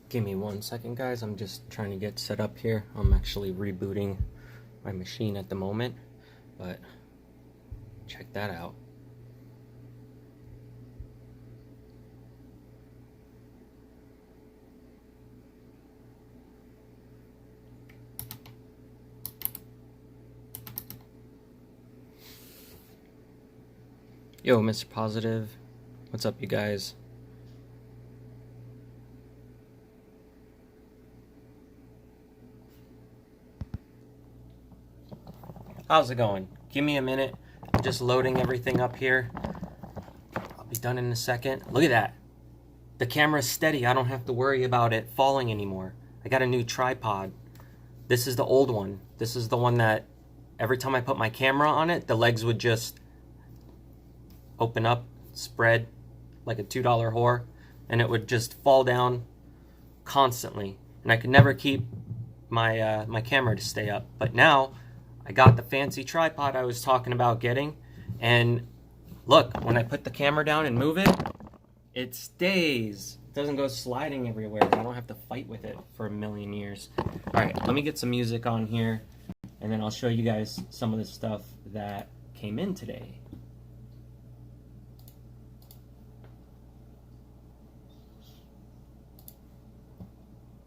Give me 1 second, guys. I'm just trying to get set up here. I'm actually rebooting my machine at the moment, but check that out. Yo, Mr. Positive. What's up, you guys? How's it going? Give me a minute. I'm just loading everything up here. I'll be done in a second. Look at that. The camera's steady. I don't have to worry about it falling anymore. I got a new tripod. This is the old one. This is the one that every time I put my camera on it, the legs would just open up, spread like a $2 whore, and it would just fall down constantly. And I could never keep my my camera to stay up. But now I got the fancy tripod I was talking about getting, and look, when I put the camera down and move it, it stays. It doesn't go sliding everywhere. I don't have to fight with it for a million years. All right, let me get some music on here, and then I'll show you guys some of the stuff that came in today.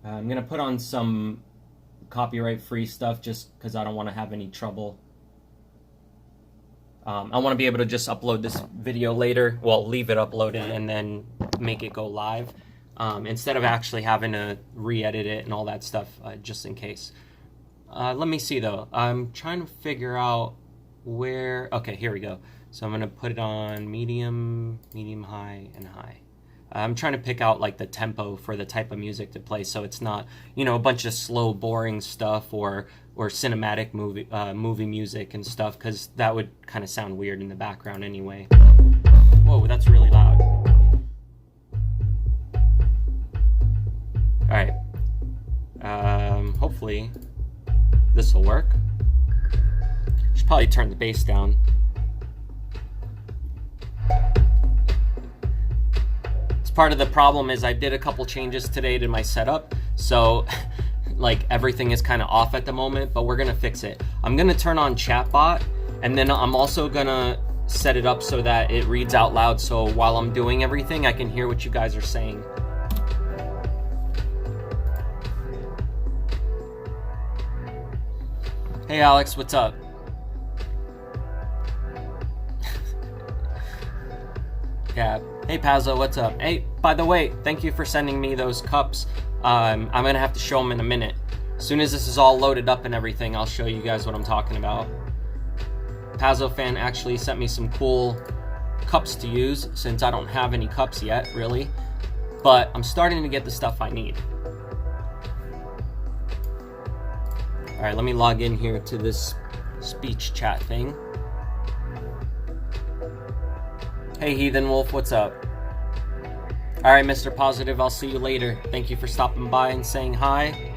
I'm gonna put on some copyright-free stuff just because I don't want to have any trouble. I want to be able to just upload this video later, well, leave it uploaded and then make it go live, instead of actually having to re-edit it and all that stuff, just in case. Let me see though. I'm trying to figure out where. Okay, here we go. So I'm gonna put it on medium, high, and high. I'm trying to pick out like the tempo for the type of music to play, so it's not, you know, a bunch of slow, boring stuff or cinematic movie music and stuff, because that would kind of sound weird in the background anyway. Whoa, that's really loud. All right. Hopefully this will work. Should probably turn the bass down. Part of the problem is I did a couple changes today to my setup, so like everything is kind of off at the moment, but we're gonna fix it. I'm gonna turn on chatbot, and then I'm also gonna set it up so that it reads out loud, so while I'm doing everything I can hear what you guys are saying. Hey Alex, what's up? Yeah. Hey Pazzo, what's up? Hey, by the way, thank you for sending me those cups. I'm gonna have to show them in a minute. As soon as this is all loaded up and everything, I'll show you guys what I'm talking about. Pazzo fan actually sent me some cool cups to use, since I don't have any cups yet, really. But I'm starting to get the stuff I need. All right, let me log in here to this speech chat thing. Hey Heathen Wolf, what's up? Alright, Mr. Positive, I'll see you later. Thank you for stopping by and saying hi.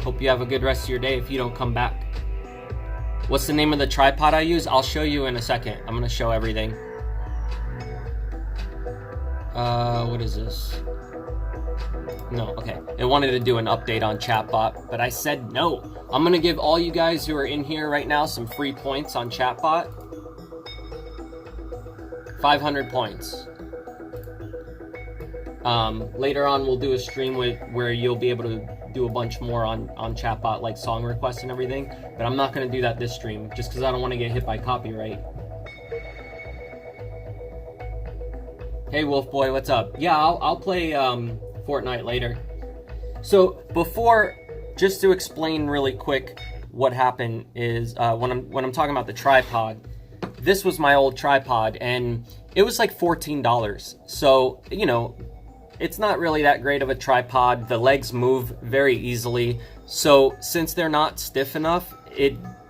Hope you have a good rest of your day if you don't come back. What's the name of the tripod I use? I'll show you in a second. I'm gonna show everything. What is this? No, okay. It wanted to do an update on chatbot, but I said no. I'm gonna give all you guys who are in here right now some free points on chatbot. 500 points. Later on we'll do a stream where you'll be able to do a bunch more on chatbot, like song requests and everything, but I'm not going to do that this stream just because I don't want to get hit by copyright. Hey Wolf Boy, what's up? Yeah, I'll play Fortnite later. So before, just to explain really quick what happened is when I'm talking about the tripod, this was my old tripod, and it was like $14. So, you know, it's not really that great of a tripod. The legs move very easily. So since they're not stiff enough,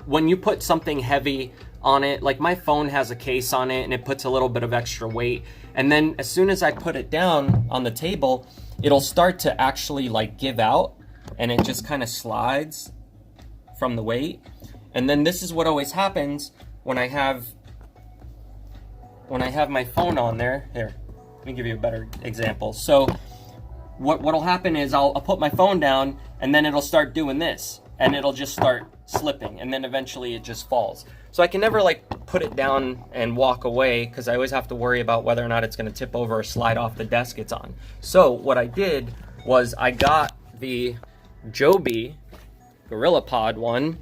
when you put something heavy on it, like my phone has a case on it and it puts a little bit of extra weight. And then as soon as I put it down on the table, it'll start to actually like give out, and it just kind of slides from the weight. And then this is what always happens when I have my phone on there. Here, let me give you a better example. So what'll happen is I'll put my phone down and then it'll start doing this and it'll just start slipping and then eventually it just falls. So I can never like put it down and walk away because I always have to worry about whether or not it's going to tip over or slide off the desk it's on. So what I did was I got the Joby GorillaPod one.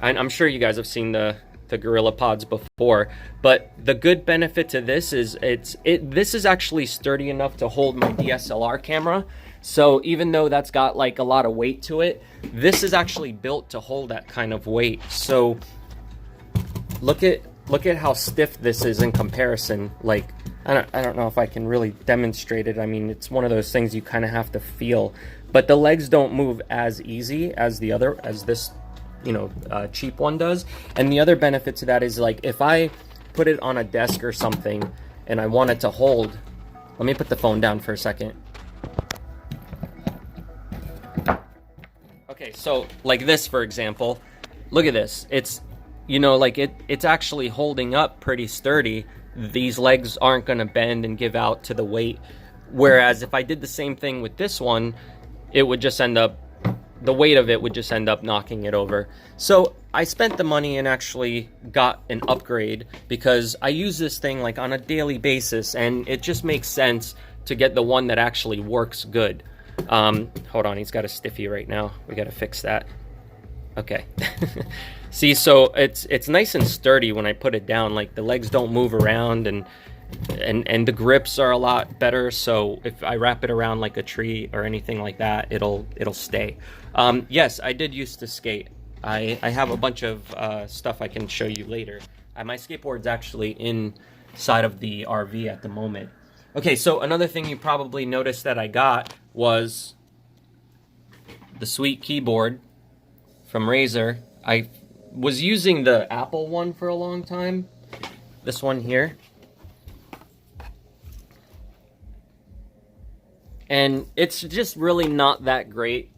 And I'm sure you guys have seen the GorillaPods before, but the good benefit to this is this is actually sturdy enough to hold my DSLR camera. So even though that's got like a lot of weight to it, this is actually built to hold that kind of weight. So look at how stiff this is in comparison. Like I don't know if I can really demonstrate it. I mean, it's one of those things you kind of have to feel, but the legs don't move as easy as this cheap one does. And the other benefit to that is, like, if I put it on a desk or something and I want it to hold, let me put the phone down for a second. Okay, so like this, for example, look at this. It's, it's actually holding up pretty sturdy. These legs aren't going to bend and give out to the weight. Whereas if I did the same thing with this one, it would just end up, the weight of it would just end up knocking it over. So I spent the money and actually got an upgrade because I use this thing like on a daily basis, and it just makes sense to get the one that actually works good. Hold on, he's got a stiffy right now. We got to fix that. Okay. See, so it's nice and sturdy when I put it down. Like the legs don't move around, and the grips are a lot better. So if I wrap it around like a tree or anything like that, it'll stay. Yes, I did used to skate. I have a bunch of stuff I can show you later. My skateboard's actually inside of the RV at the moment. Okay, so another thing you probably noticed that I got was the sweet keyboard from Razer. I was using the Apple one for a long time. This one here. And it's just really not that great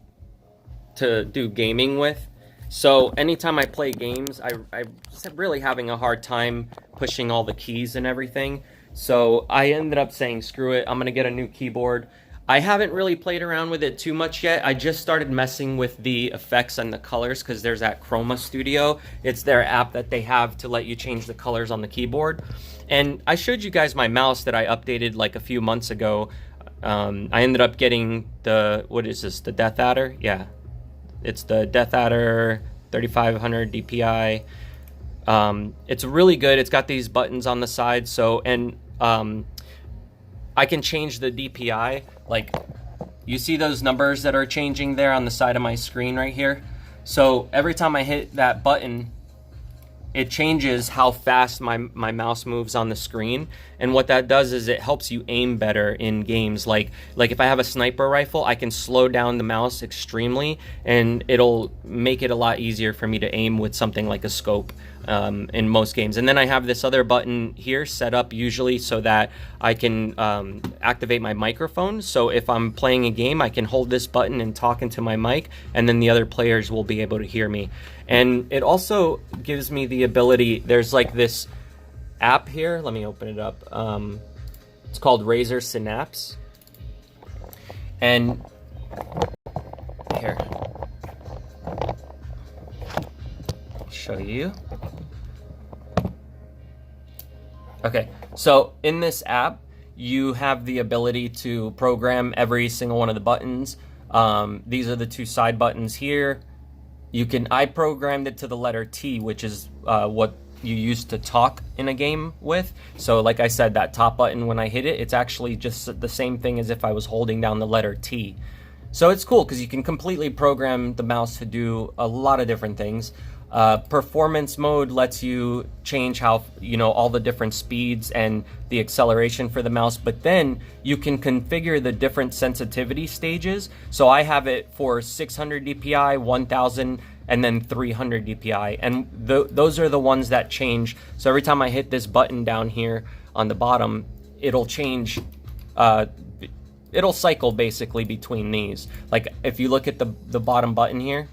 to do gaming with. So anytime I play games, I'm really having a hard time pushing all the keys and everything. So I ended up saying, screw it, I'm going to get a new keyboard. I haven't really played around with it too much yet. I just started messing with the effects and the colors because there's that Chroma Studio. It's their app that they have to let you change the colors on the keyboard. And I showed you guys my mouse that I updated like a few months ago. I ended up getting the, what is this, the Death Adder? Yeah, it's the Death Adder 3500 DPI. It's really good. It's got these buttons on the side. So, and I can change the DPI. Like, you see those numbers that are changing there on the side of my screen right here? So every time I hit that button, it changes how fast my mouse moves on the screen. And what that does is it helps you aim better in games. Like if I have a sniper rifle, I can slow down the mouse extremely, and it'll make it a lot easier for me to aim with something like a scope in most games. And then I have this other button here set up usually so that I can activate my microphone. So if I'm playing a game, I can hold this button and talk into my mic, and then the other players will be able to hear me. And it also gives me the ability, there's like this app here, let me open it up. It's called Razer Synapse. And here, I'll show you. Okay, so in this app, you have the ability to program every single one of the buttons. These are the two side buttons here. I programmed it to the letter T, which is what you use to talk in a game with. So like I said, that top button, when I hit it, it's actually just the same thing as if I was holding down the letter T. So it's cool because you can completely program the mouse to do a lot of different things. Performance mode lets you change how, all the different speeds and the acceleration for the mouse, but then you can configure the different sensitivity stages. So I have it for 600 DPI, 1000, and then 300 DPI. And those are the ones that change. So every time I hit this button down here on the bottom, it'll change, it'll cycle basically between these. Like if you look at the bottom button here,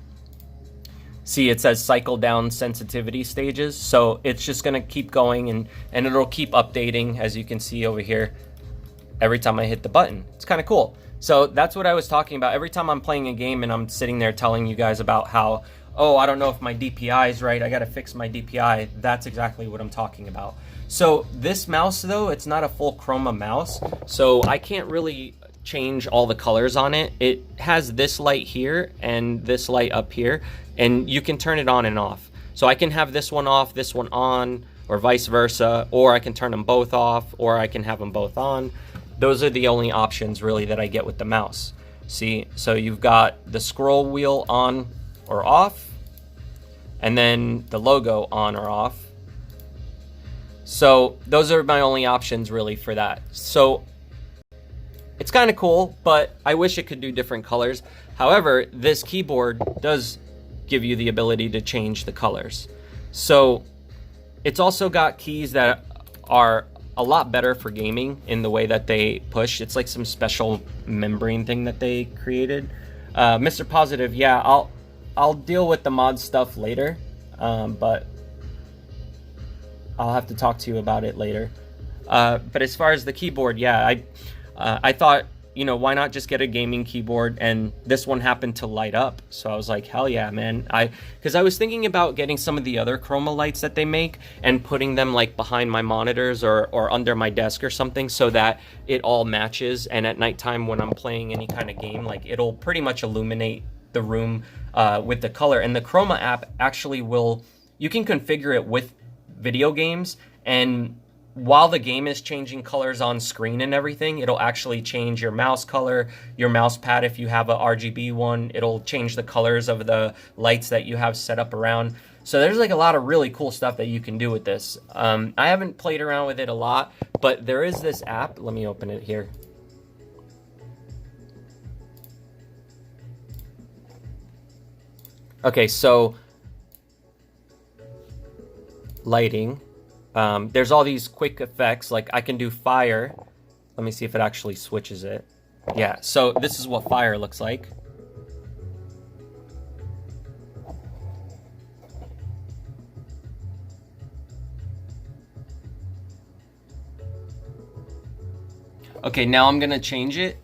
see, it says cycle down sensitivity stages. So it's just gonna keep going and it'll keep updating, as you can see over here, every time I hit the button. It's kind of cool. So that's what I was talking about. Every time I'm playing a game and I'm sitting there telling you guys about how, oh, I don't know if my DPI is right, I gotta fix my DPI, that's exactly what I'm talking about. So this mouse though, it's not a full chroma mouse, so I can't really change all the colors on it. It has this light here and this light up here, and you can turn it on and off. So I can have this one off, this one on, or vice versa, or I can turn them both off, or I can have them both on. Those are the only options really that I get with the mouse. See, so you've got the scroll wheel on or off, and then the logo on or off. So those are my only options really for that. So it's kind of cool, but I wish it could do different colors. However, this keyboard does give you the ability to change the colors. So it's also got keys that are a lot better for gaming in the way that they push. It's like some special membrane thing that they created. Mr. Positive, yeah, I'll deal with the mod stuff later, but I'll have to talk to you about it later. But as far as the keyboard, yeah, I thought, you know, why not just get a gaming keyboard? And this one happened to light up, so I was like, hell yeah, man. Because I was thinking about getting some of the other chroma lights that they make and putting them like behind my monitors or under my desk or something, so that it all matches, and at nighttime when I'm playing any kind of game, like it'll pretty much illuminate the room with the color. And the chroma app actually will, you can configure it with video games, and while the game is changing colors on screen and everything, it'll actually change your mouse color, your mouse pad. If you have a RGB one, it'll change the colors of the lights that you have set up around. So there's like a lot of really cool stuff that you can do with this. I haven't played around with it a lot, but there is this app. Let me open it here. Okay, so lighting. There's all these quick effects, like I can do fire. Let me see if it actually switches it. Yeah, so this is what fire looks like. Okay, now I'm gonna change it.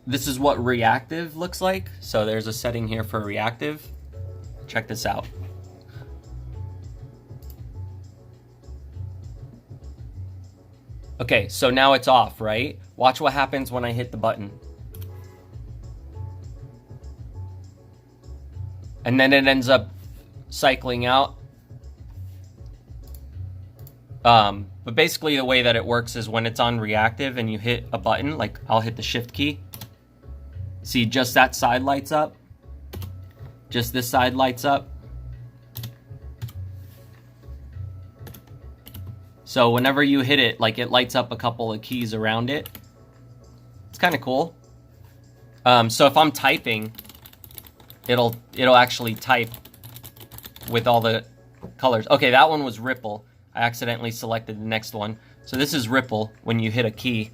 This is what reactive looks like. So there's a setting here for reactive. Check this out. Okay, so now it's off, right? Watch what happens when I hit the button. And then it ends up cycling out. But basically the way that it works is when it's on reactive and you hit a button, like I'll hit the shift key. See, just that side lights up. Just this side lights up. So whenever you hit it, like it lights up a couple of keys around it. It's kind of cool. So if I'm typing, it'll actually type with all the colors. Okay, that one was ripple. I accidentally selected the next one. So this is ripple when you hit a key.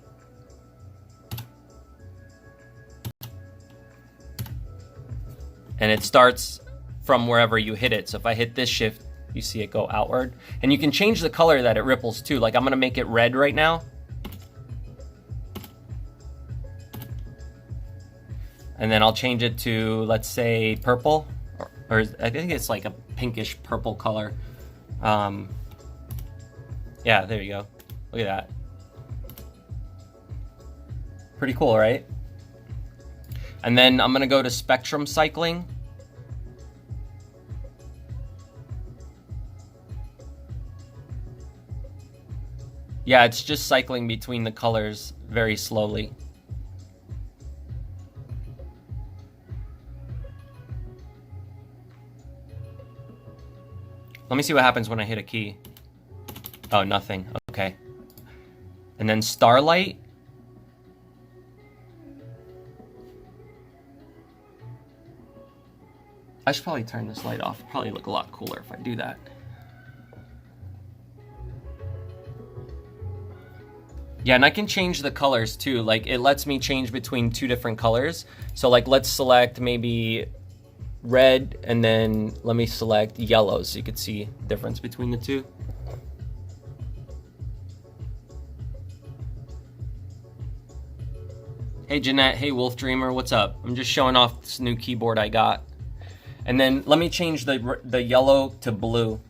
And it starts from wherever you hit it. So if I hit this shift, you see it go outward. And you can change the color that it ripples too. Like I'm gonna make it red right now. And then I'll change it to, let's say, purple. Or I think it's like a pinkish purple color. Yeah, there you go. Look at that. Pretty cool, right? And then I'm gonna go to spectrum cycling. Yeah, it's just cycling between the colors very slowly. Let me see what happens when I hit a key. Oh, nothing. Okay. And then starlight. I should probably turn this light off. It'd probably look a lot cooler if I do that. Yeah, and I can change the colors too. Like it lets me change between two different colors. So like let's select maybe red and then let me select yellow so you could see the difference between the two. Hey Jeanette, hey Wolf Dreamer, what's up? I'm just showing off this new keyboard I got. And then let me change the yellow to blue.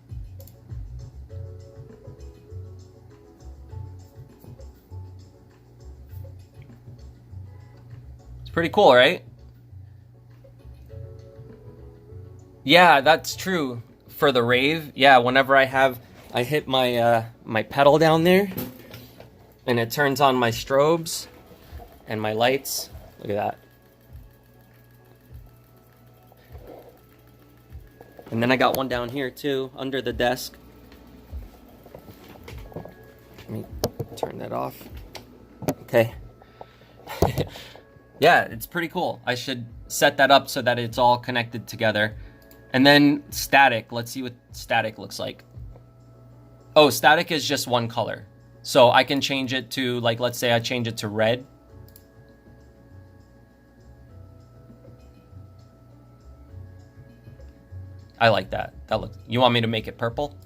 It's pretty cool, right? Yeah, that's true. For the rave, yeah, whenever I hit my my pedal down there, and it turns on my strobes and my lights. Look at that. And then I got one down here too, under the desk. Let me turn that off. Okay. Yeah, it's pretty cool. I should set that up so that it's all connected together. And then static, let's see what static looks like. Oh, static is just one color. So I can change it to, like, let's say I change it to red. I like that. That looks. You want me to make it purple?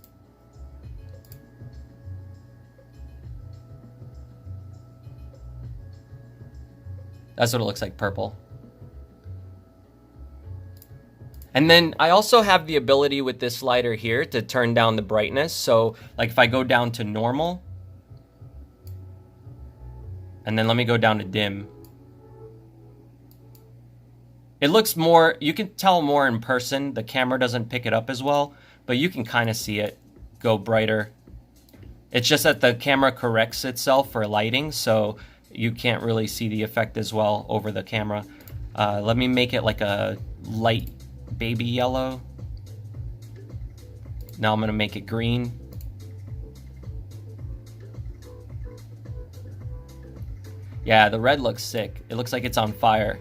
That's what it looks like, purple. And then I also have the ability with this slider here to turn down the brightness. So like if I go down to normal, and then let me go down to dim. It looks more, you can tell more in person. The camera doesn't pick it up as well, but you can kind of see it go brighter. It's just that the camera corrects itself for lighting, so you can't really see the effect as well over the camera. Let me make it like a light baby yellow. Now I'm gonna make it green. Yeah, the red looks sick. It looks like it's on fire.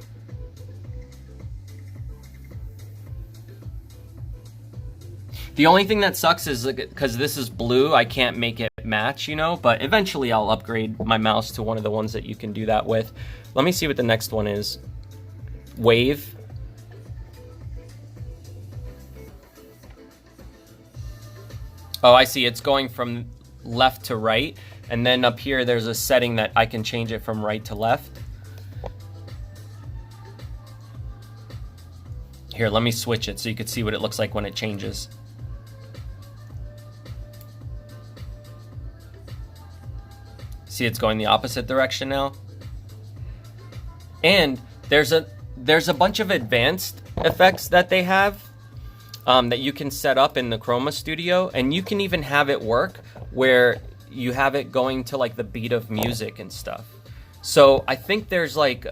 The only thing that sucks is because this is blue, I can't make it match, you know, but eventually I'll upgrade my mouse to one of the ones that you can do that with. Let me see what the next one is. Wave. Oh, I see. It's going from left to right. And then up here, there's a setting that I can change it from right to left. Here, let me switch it so you can see what it looks like when it changes. See, it's going the opposite direction now. And there's a bunch of advanced effects that they have that you can set up in the Chroma Studio, and you can even have it work where you have it going to like the beat of music and stuff. So I think there's like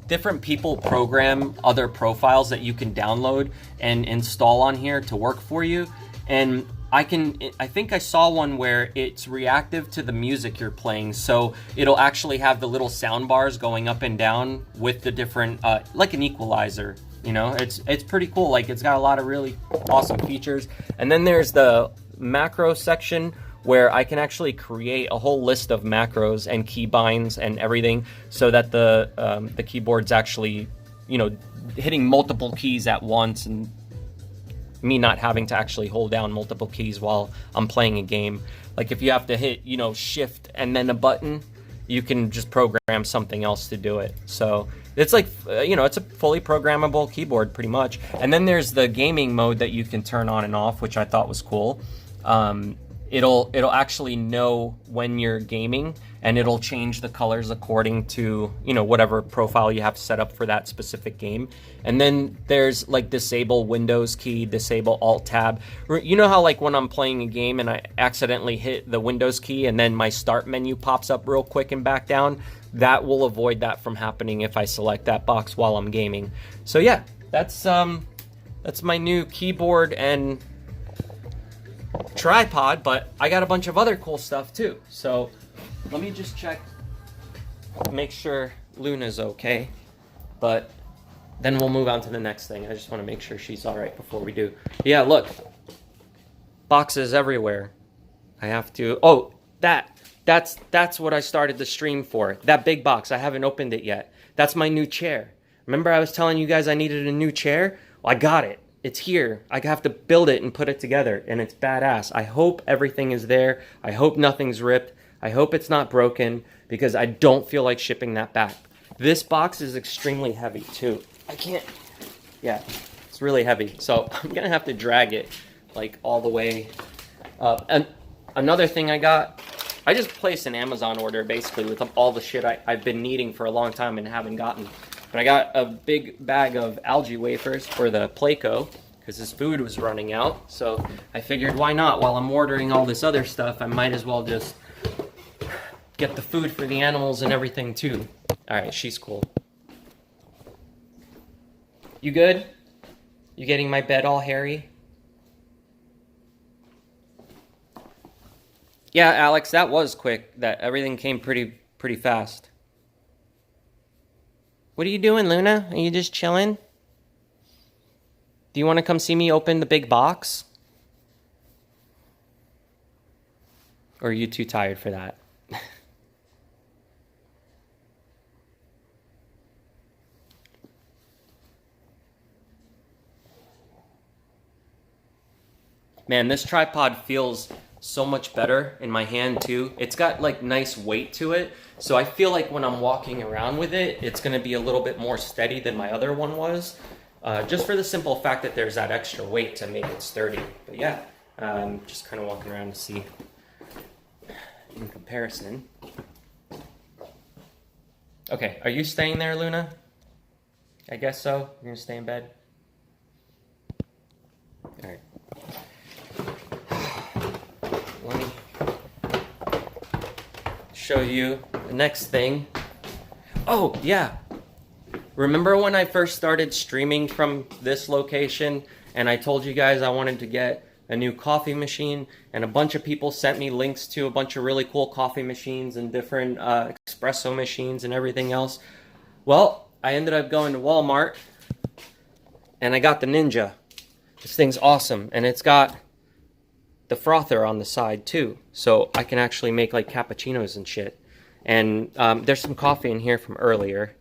different people program other profiles that you can download and install on here to work for you. And I think I saw one where it's reactive to the music you're playing, so it'll actually have the little sound bars going up and down with the different, like an equalizer, you know? It's pretty cool. Like, it's got a lot of really awesome features. And then there's the macro section where I can actually create a whole list of macros and keybinds and everything so that the keyboard's actually, you know, hitting multiple keys at once, and me not having to actually hold down multiple keys while I'm playing a game. Like if you have to hit, you know, shift and then a button, you can just program something else to do it. So it's like, you know, it's a fully programmable keyboard pretty much. And then there's the gaming mode that you can turn on and off, which I thought was cool. It'll actually know when you're gaming, and it'll change the colors according to, you know, whatever profile you have set up for that specific game. And then there's like disable Windows key, disable Alt tab. You know how like when I'm playing a game and I accidentally hit the Windows key and then my start menu pops up real quick and back down? That will avoid that from happening if I select that box while I'm gaming. So yeah, that's my new keyboard and tripod, but I got a bunch of other cool stuff too. So let me just check, make sure Luna's okay, but then we'll move on to the next thing. I just want to make sure she's all right before we do. Yeah, look, boxes everywhere. I have to, oh, that's what I started the stream for. That big box, I haven't opened it yet. That's my new chair. Remember I was telling you guys I needed a new chair? Well, I got it. It's here. I have to build it and put it together, and it's badass. I hope everything is there. I hope nothing's ripped. I hope it's not broken, because I don't feel like shipping that back. This box is extremely heavy too. I can't, yeah, it's really heavy. So I'm gonna have to drag it like all the way up. And another thing I just placed an Amazon order basically with all the shit I've been needing for a long time and haven't gotten. But I got a big bag of algae wafers for the Playco because his food was running out. So I figured why not? While I'm ordering all this other stuff, I might as well just get the food for the animals and everything too. All right, she's cool. You good? You getting my bed all hairy? Yeah, Alex, that was quick. That everything came pretty fast. What are you doing, Luna? Are you just chilling? Do you want to come see me open the big box? Or are you too tired for that? Man, this tripod feels so much better in my hand too. It's got like nice weight to it. So I feel like when I'm walking around with it, it's gonna be a little bit more steady than my other one was. Just for the simple fact that there's that extra weight to make it sturdy. But yeah, just kind of walking around to see in comparison. Okay, are you staying there, Luna? I guess so. You're gonna stay in bed? All right. Let me show you the next thing. Oh, yeah. Remember when I first started streaming from this location and I told you guys I wanted to get a new coffee machine, and a bunch of people sent me links to a bunch of really cool coffee machines and different espresso machines and everything else? Well, I ended up going to Walmart and I got the Ninja. This thing's awesome, and it's got the frother on the side too, so I can actually make like cappuccinos and shit. And there's some coffee in here from earlier.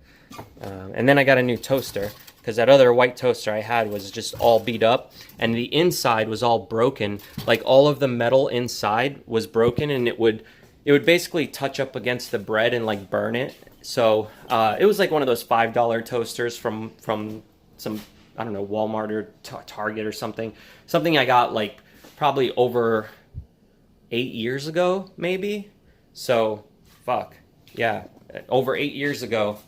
And then I got a new toaster because that other white toaster I had was just all beat up, and the inside was all broken. Like all of the metal inside was broken, and it would basically touch up against the bread and like burn it. So it was like one of those $5 toasters from some, I don't know, Walmart or Target or something I got like probably over 8 years ago, maybe. So fuck yeah, over 8 years ago.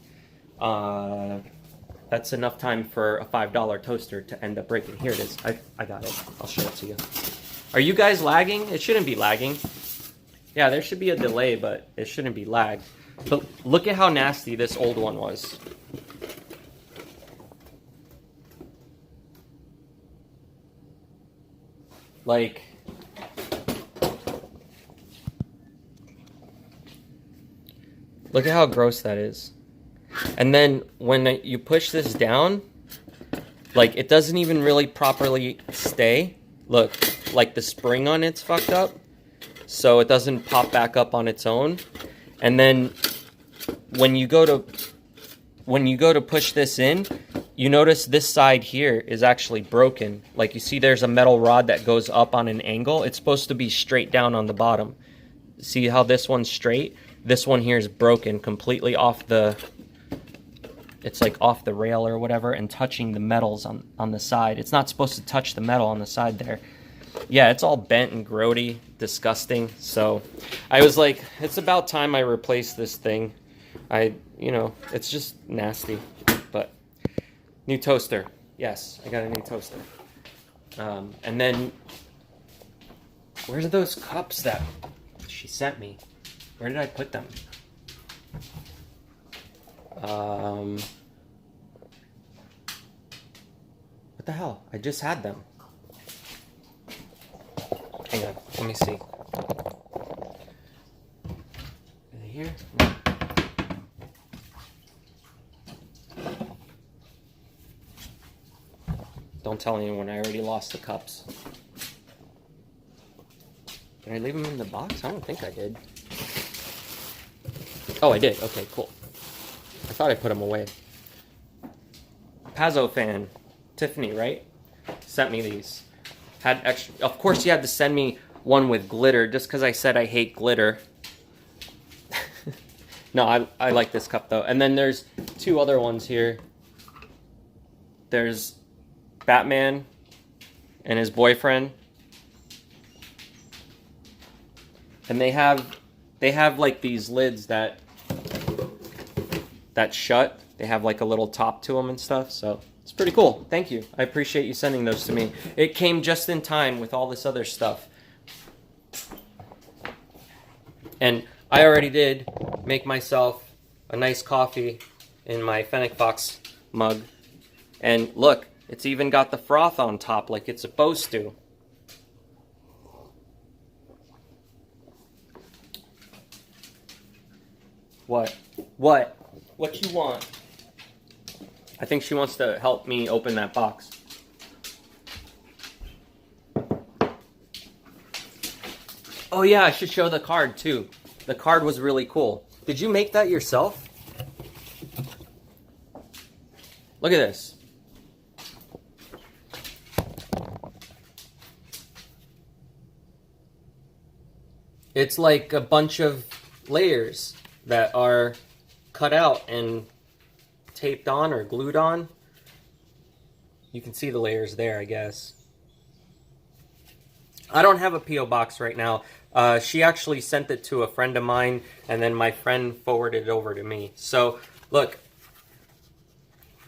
That's enough time for a $5 toaster to end up breaking. Here it is. I got it. I'll show it to you. Are you guys lagging? It shouldn't be lagging. Yeah, there should be a delay, but it shouldn't be lagged. But look at how nasty this old one was. Like, look at how gross that is. And then when you push this down, like it doesn't even really properly stay. Look, like the spring on it's fucked up, so it doesn't pop back up on its own. And then when you go to push this in, you notice this side here is actually broken. Like you see there's a metal rod that goes up on an angle. It's supposed to be straight down on the bottom. See how this one's straight? This one here is broken completely off the... It's like off the rail or whatever and touching the metals on the side. It's not supposed to touch the metal on the side there. Yeah, it's all bent and grody, disgusting. So I was like, it's about time I replace this thing. It's just nasty. But new toaster. Yes, I got a new toaster. And then, where's those cups that she sent me? Where did I put them? What the hell? I just had them. Hang on, let me see. Are they here? No. Don't tell anyone, I already lost the cups. Did I leave them in the box? I don't think I did. Oh, I did. Okay, cool. I thought I put them away. Pazzo fan. Tiffany, right? Sent me these. Had extra. Of course, you had to send me one with glitter just because I said I hate glitter. No, I like this cup though. And then there's two other ones here. There's Batman and his boyfriend. And they have like these lids that shut. They have like a little top to them and stuff. So it's pretty cool. Thank you. I appreciate you sending those to me. It came just in time with all this other stuff. And I already did make myself a nice coffee in my Fennec Fox mug. And look, it's even got the froth on top like it's supposed to. What? What? What you want? I think she wants to help me open that box. Oh yeah, I should show the card too. The card was really cool. Did you make that yourself? Look at this. It's like a bunch of layers that are cut out and taped on or glued on. You can see the layers there, I guess. I don't have a P.O. box right now. She actually sent it to a friend of mine, and then my friend forwarded it over to me. So, look.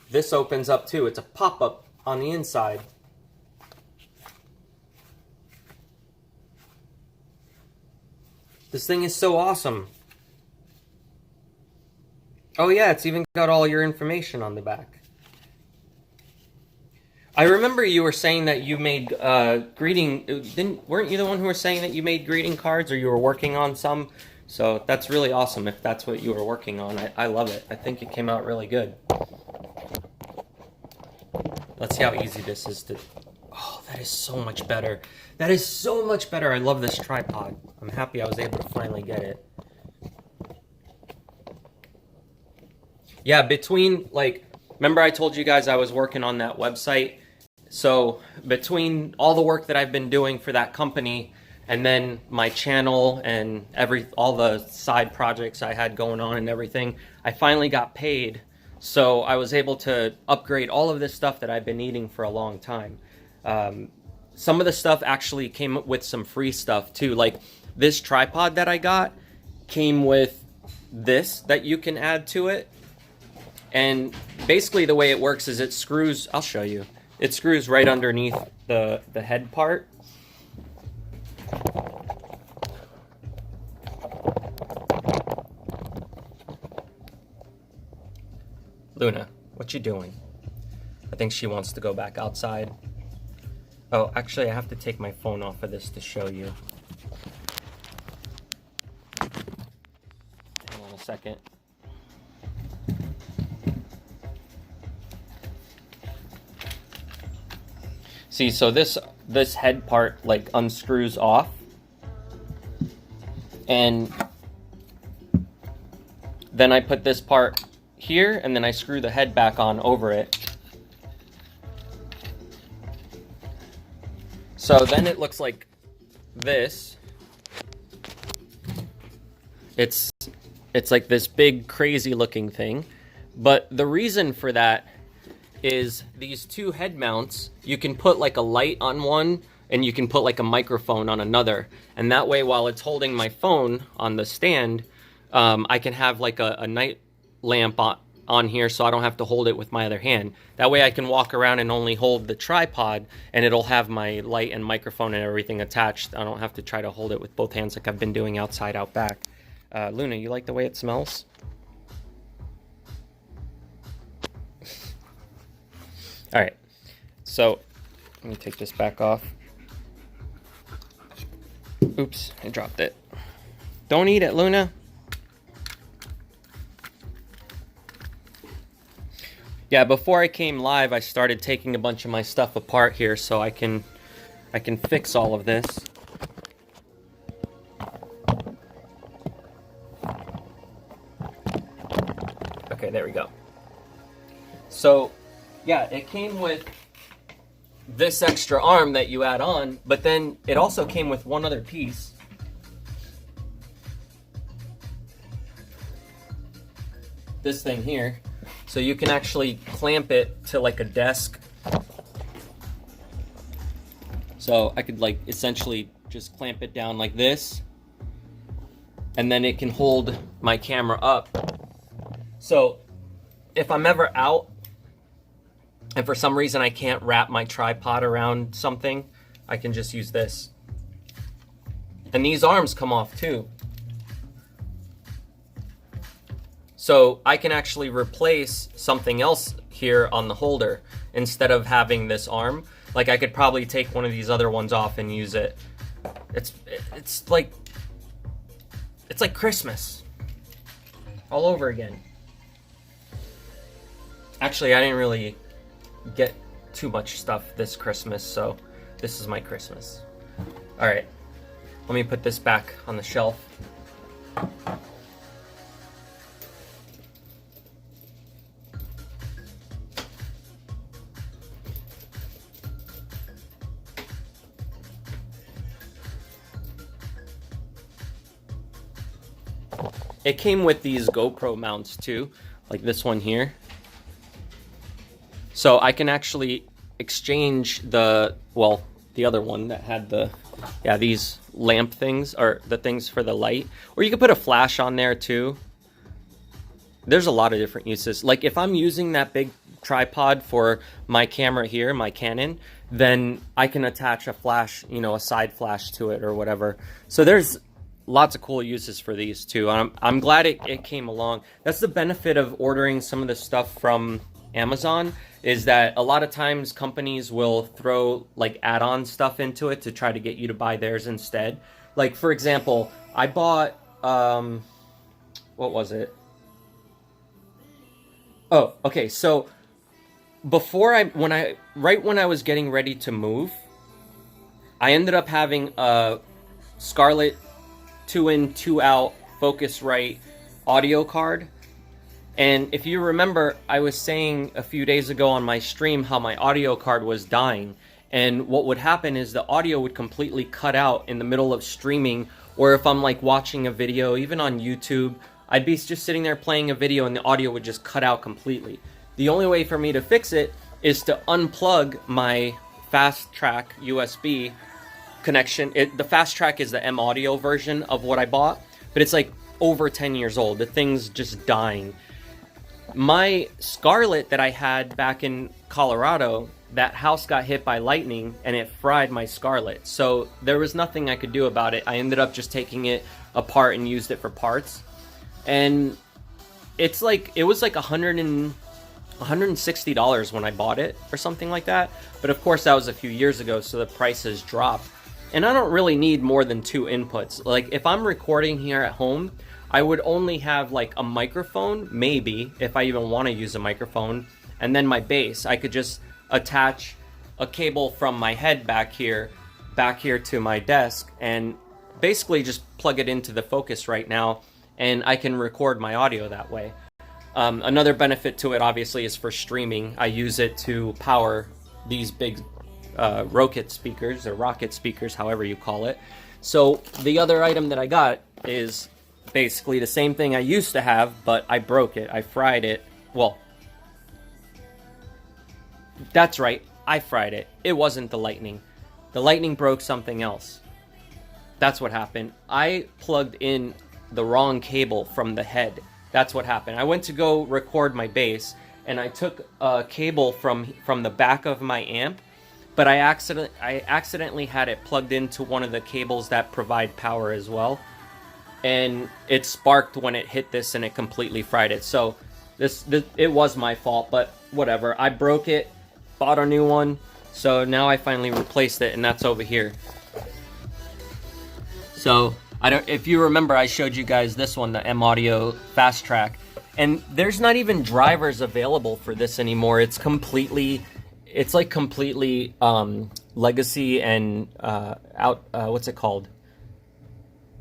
This opens up too. It's a pop-up on the inside. This thing is so awesome. Oh yeah, it's even got all your information on the back. I remember you were saying that you made weren't you the one who were saying that you made greeting cards, or you were working on some? So that's really awesome if that's what you were working on. I love it. I think it came out really good. Let's see how easy this is to... Oh, that is so much better. That is so much better. I love this tripod. I'm happy I was able to finally get it. Yeah, between, like, remember I told you guys I was working on that website? So, between all the work that I've been doing for that company, and then my channel and all the side projects I had going on and everything, I finally got paid. So I was able to upgrade all of this stuff that I've been needing for a long time. Some of the stuff actually came with some free stuff too. Like this tripod that I got came with this that you can add to it. And basically the way it works is it screws, I'll show you. It screws right underneath the head part. Luna, what you doing? I think she wants to go back outside. Oh, actually, I have to take my phone off of this to show you. Hang on a second. See, so this head part like unscrews off, and then I put this part here, and then I screw the head back on over it. So then it looks like this. It's like this big crazy looking thing. But the reason for that is these two head mounts, you can put like a light on one and you can put like a microphone on another. And that way, while it's holding my phone on the stand, I can have like a night lamp on here, so I don't have to hold it with my other hand. That way I can walk around and only hold the tripod, and it'll have my light and microphone and everything attached. I don't have to try to hold it with both hands like I've been doing outside out back. Luna, you like the way it smells? Alright, so let me take this back off. Oops, I dropped it. Don't eat it, Luna. Yeah, before I came live, I started taking a bunch of my stuff apart here so I can fix all of this. Okay, there we go. So, yeah, it came with this extra arm that you add on, but then it also came with one other piece. this thing here. So you can actually clamp it to like a desk. So I could like essentially just clamp it down like this, and then it can hold my camera up. So if I'm ever out and for some reason I can't wrap my tripod around something, I can just use this. And these arms come off too. So I can actually replace something else here on the holder instead of having this arm. Like I could probably take one of these other ones off and use it. It's like Christmas all over again. Actually, I didn't really get too much stuff this Christmas, so this is my Christmas. All right, let me put this back on the shelf. It came with these GoPro mounts too, like this one here. So I can actually exchange the other one that had these lamp things, or the things for the light. Or you could put a flash on there too. There's a lot of different uses. Like if I'm using that big tripod for my camera here, my Canon, then I can attach a flash, a side flash to it or whatever. So there's lots of cool uses for these too. I'm glad it came along. That's the benefit of ordering some of the stuff from Amazon, is that a lot of times companies will throw like add-on stuff into it to try to get you to buy theirs instead. Like for example, I bought what was it? Oh, okay. So when I was getting ready to move, I ended up having a Scarlett 2-in, 2-out Focusrite audio card. And if you remember, I was saying a few days ago on my stream how my audio card was dying. And what would happen is the audio would completely cut out in the middle of streaming, or if I'm like watching a video, even on YouTube, I'd be just sitting there playing a video and the audio would just cut out completely. The only way for me to fix it is to unplug my Fast Track USB connection. The Fast Track is the M Audio version of what I bought, but it's like over 10 years old. The thing's just dying. My Scarlett that I had back in Colorado, that house got hit by lightning and it fried my Scarlett. So there was nothing I could do about it. I ended up just taking it apart and used it for parts. And it was like $160 when I bought it or something like that. But of course that was a few years ago, so the price has dropped. And I don't really need more than 2 inputs. Like if I'm recording here at home, I would only have like a microphone, maybe, if I even want to use a microphone, and then my bass. I could just attach a cable from my head back here to my desk, and basically just plug it into the Focusrite now, and I can record my audio that way. Another benefit to it, obviously, is for streaming. I use it to power these big rocket speakers, or rocket speakers, however you call it. So the other item that I got is basically the same thing I used to have, but I broke it. I fried it. Well, that's right. I fried it. It wasn't the lightning. The lightning broke something else. That's what happened. I plugged in the wrong cable from the head. That's what happened. I went to go record my bass, and I took a cable from the back of my amp, but I accidentally had it plugged into one of the cables that provide power as well. And it sparked when it hit this, and it completely fried it. So it was my fault, but whatever. I broke it, bought a new one, so now I finally replaced it, and that's over here. So if you remember, I showed you guys this one, the M Audio Fast Track, and there's not even drivers available for this anymore. It's completely legacy and what's it called?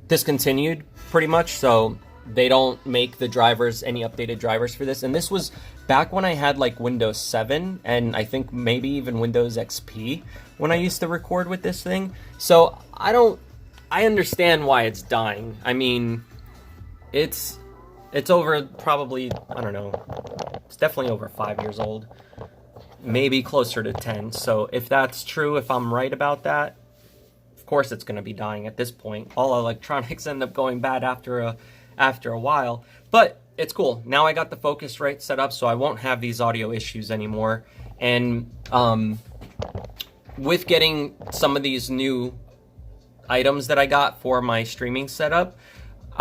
Discontinued, pretty much. So they don't make the drivers, any updated drivers for this. And this was back when I had like Windows 7 and I think maybe even Windows XP when I used to record with this thing. So I understand why it's dying. I mean, it's It's over probably, I don't know, it's definitely over 5 years old. Maybe closer to 10. So if that's true, if I'm right about that, of course it's going to be dying at this point. All electronics end up going bad after a while. But it's cool. Now I got the Focusrite set up, so I won't have these audio issues anymore. And with getting some of these new items that I got for my streaming setup,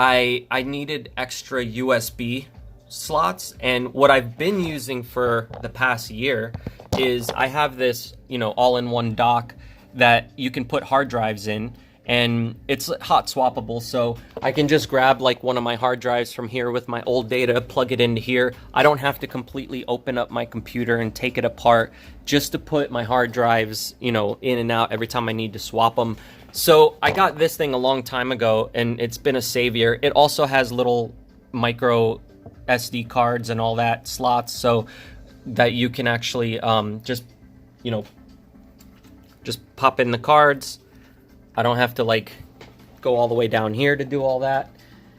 I needed extra USB slots, and what I've been using for the past year is I have this, all-in-one dock that you can put hard drives in, and it's hot swappable, so I can just grab like one of my hard drives from here with my old data, plug it into here. I don't have to completely open up my computer and take it apart just to put my hard drives, in and out every time I need to swap them. So I got this thing a long time ago, and it's been a savior. It also has little micro SD cards and all that slots, so that you can actually just pop in the cards. I don't have to like go all the way down here to do all that.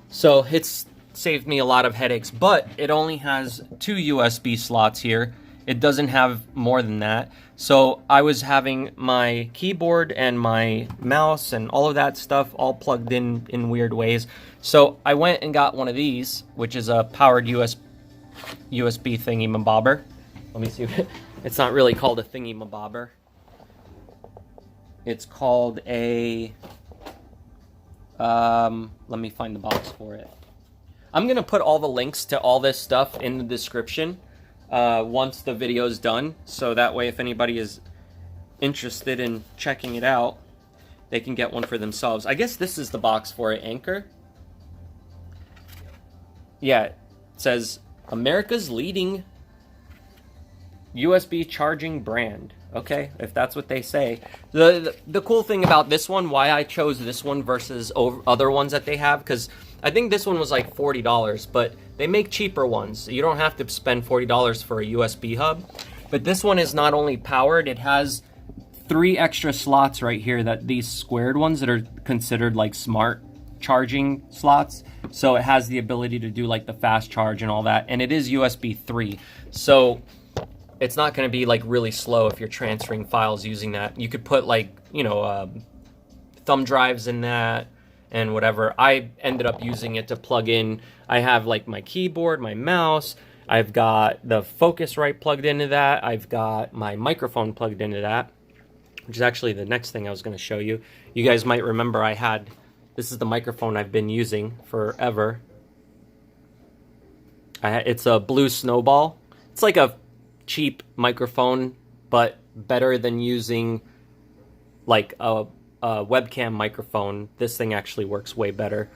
So it's saved me a lot of headaches, but it only has 2 USB slots here. It doesn't have more than that. So I was having my keyboard and my mouse and all of that stuff all plugged in weird ways. So I went and got one of these, which is a powered USB thingy-mabobber. Let me see. It's not really called a thingy-mabobber. It's called a... let me find the box for it. I'm going to put all the links to all this stuff in the description once the video is done. So that way, if anybody is interested in checking it out, they can get one for themselves. I guess this is the box for it, Anchor. Yeah, it says America's leading USB charging brand. Okay, if that's what they say. The cool thing about this one, why I chose this one versus other ones that they have, because I think this one was like $40, but they make cheaper ones. You don't have to spend $40 for a USB hub. But this one is not only powered, it has 3 extra slots right here, that these squared ones that are considered like smart charging slots. So it has the ability to do like the fast charge and all that, and it is USB 3. So it's not going to be like really slow if you're transferring files using that. You could put like, thumb drives in that and whatever. I ended up using it to plug in. I have like my keyboard, my mouse. I've got the Focusrite plugged into that. I've got my microphone plugged into that, which is actually the next thing I was going to show you. You guys might remember this is the microphone I've been using forever. It's a Blue Snowball. It's like a cheap microphone, but better than using like a webcam microphone. This thing actually works way better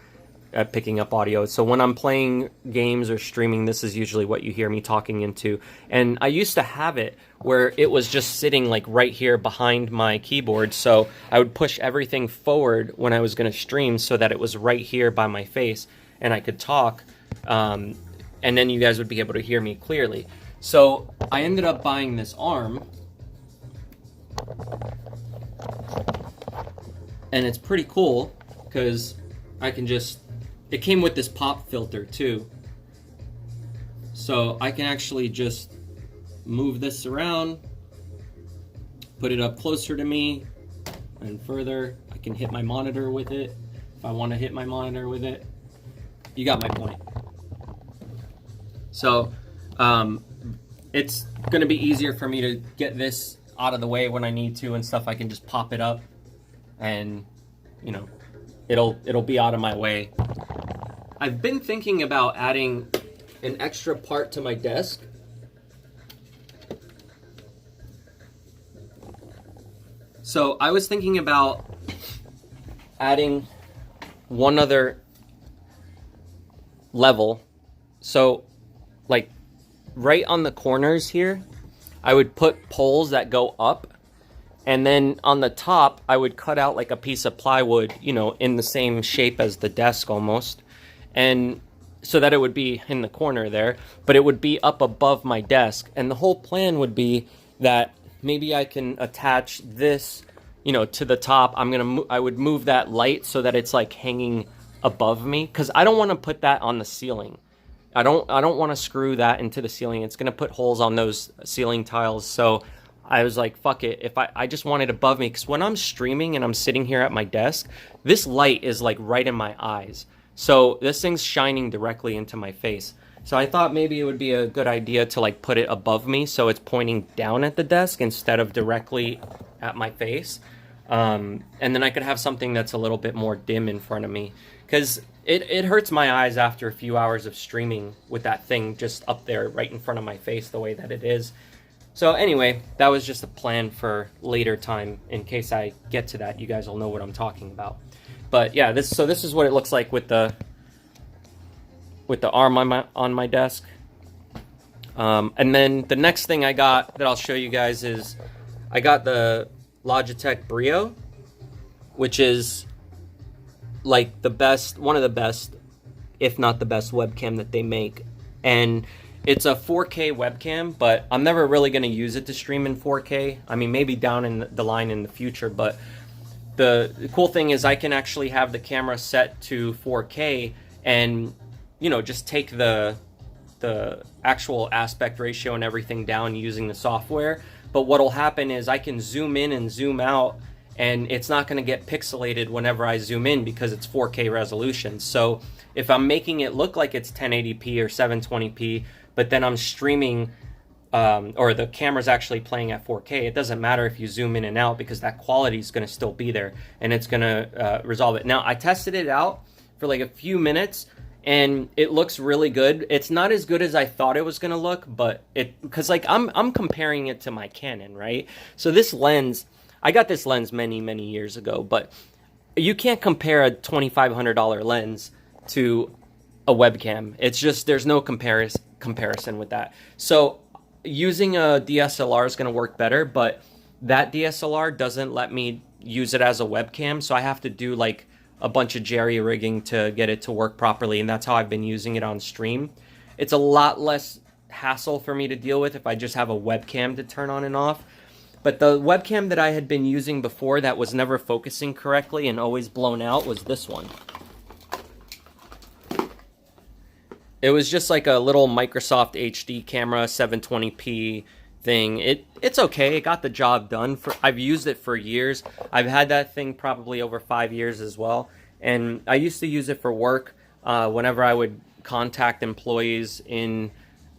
at picking up audio. So when I'm playing games or streaming, this is usually what you hear me talking into. And I used to have it where it was just sitting like right here behind my keyboard, so I would push everything forward when I was going to stream so that it was right here by my face and I could talk, and then you guys would be able to hear me clearly. So I ended up buying this arm, and it's pretty cool because I can it came with this pop filter too. So I can actually just move this around, put it up closer to me and further. I can hit my monitor with it if I want to hit my monitor with it. You got my point. So it's going to be easier for me to get this out of the way when I need to and stuff. I can just pop it up and, it'll be out of my way. I've been thinking about adding an extra part to my desk. So I was thinking about adding one other level. So like right on the corners here, I would put poles that go up, and then on the top I would cut out like a piece of plywood, in the same shape as the desk almost, and so that it would be in the corner there, but it would be up above my desk. And the whole plan would be that maybe I can attach this, to the top. I would move that light so that it's like hanging above me, because I don't want to put that on the ceiling. I don't want to screw that into the ceiling. It's going to put holes on those ceiling tiles. So I was like, fuck it. If I just want it above me, because when I'm streaming and I'm sitting here at my desk, this light is like right in my eyes. So this thing's shining directly into my face. So I thought maybe it would be a good idea to like put it above me so it's pointing down at the desk instead of directly at my face. And then I could have something that's a little bit more dim in front of me, because it hurts my eyes after a few hours of streaming with that thing just up there right in front of my face the way that it is. So anyway, that was just a plan for later time. In case I get to that, you guys will know what I'm talking about. But yeah, this is what it looks like with the arm on my desk. And then the next thing I got that I'll show you guys is I got the Logitech Brio, which is like the best, one of the best, if not the best webcam that they make. And it's a 4K webcam, but I'm never really going to use it to stream in 4K. I mean, maybe down in the line in the future, but the cool thing is I can actually have the camera set to 4K and, you know, just take the actual aspect ratio and everything down using the software. But what'll happen is I can zoom in and zoom out, and it's not going to get pixelated whenever I zoom in because it's 4K resolution. So if I'm making it look like it's 1080p or 720p, but then I'm streaming, or the camera's actually playing at 4K, it doesn't matter if you zoom in and out because that quality is going to still be there, and it's going to resolve it. Now, I tested it out for like a few minutes, and it looks really good. It's not as good as I thought it was going to look, but because like I'm comparing it to my Canon, right? So this lens, I got this lens many years ago, but you can't compare a $2,500 lens to a webcam. It's just, there's no comparison with that. So using a DSLR is going to work better, but that DSLR doesn't let me use it as a webcam, so I have to do like a bunch of jerry rigging to get it to work properly, and that's how I've been using it on stream. It's a lot less hassle for me to deal with if I just have a webcam to turn on and off. But the webcam that I had been using before that was never focusing correctly and always blown out was this one. It was just like a little Microsoft HD camera, 720p thing. It's okay. It got the job done. I've used it for years. I've had that thing probably over 5 years as well. And I used to use it for work whenever I would contact employees in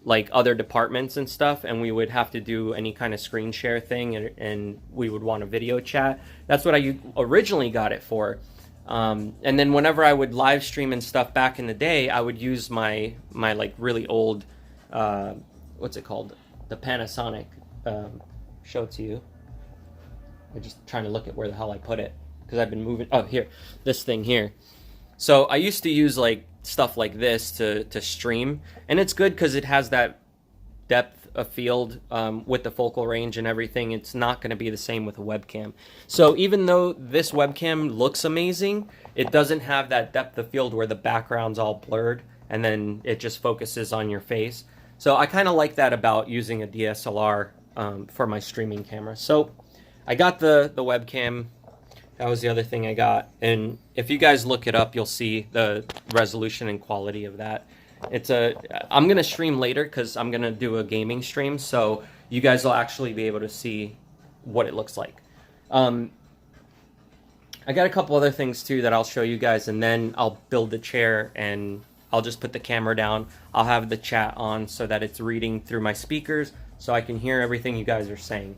like other departments and stuff, and we would have to do any kind of screen share thing, and we would want a video chat. That's what I originally got it for. And then whenever I would live stream and stuff back in the day, I would use my like really old, what's it called? The Panasonic. Show it to you. I'm just trying to look at where the hell I put it, because I've been moving. Oh, here, this thing here. So I used to use like stuff like this to stream, and it's good because it has that depth of field with the focal range and everything. It's not going to be the same with a webcam. So even though this webcam looks amazing, it doesn't have that depth of field where the background's all blurred and then it just focuses on your face. So I kind of like that about using a DSLR for my streaming camera. So I got the webcam. That was the other thing I got. And if you guys look it up, you'll see the resolution and quality of that. I'm going to stream later because I'm going to do a gaming stream. So you guys will actually be able to see what it looks like. I got a couple other things too that I'll show you guys, and then I'll build the chair and I'll just put the camera down. I'll have the chat on so that it's reading through my speakers so I can hear everything you guys are saying.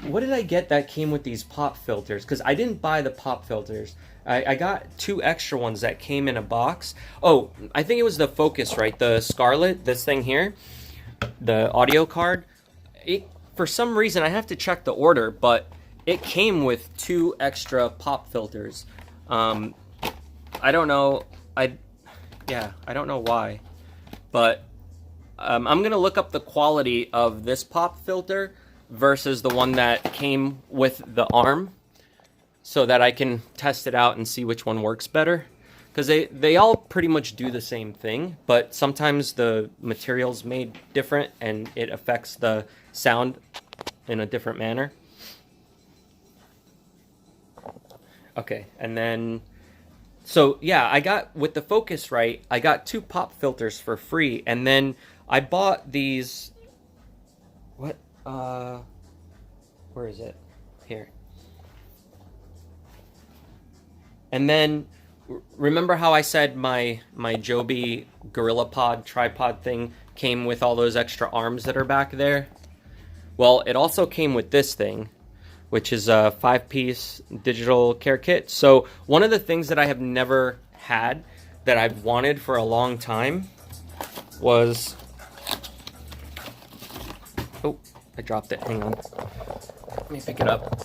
What did I get that came with these pop filters? Because I didn't buy the pop filters. I got 2 extra ones that came in a box. Oh, I think it was the Focus, right? The Scarlett, this thing here, the audio card. For some reason, I have to check the order, but it came with 2 extra pop filters. I don't know. I don't know why, but I'm gonna look up the quality of this pop filter versus the one that came with the arm, so that I can test it out and see which one works better. Because they all pretty much do the same thing, but sometimes the material's made different and it affects the sound in a different manner. Okay, and then So yeah, I got, with the Focusrite, I got 2 pop filters for free, and then I bought these, what, where is it? Here. And then, remember how I said my Joby GorillaPod tripod thing came with all those extra arms that are back there? Well, it also came with this thing, which is a 5-piece digital care kit. So one of the things that I have never had that I've wanted for a long time was, oh, I dropped it, hang on. Let me pick it up.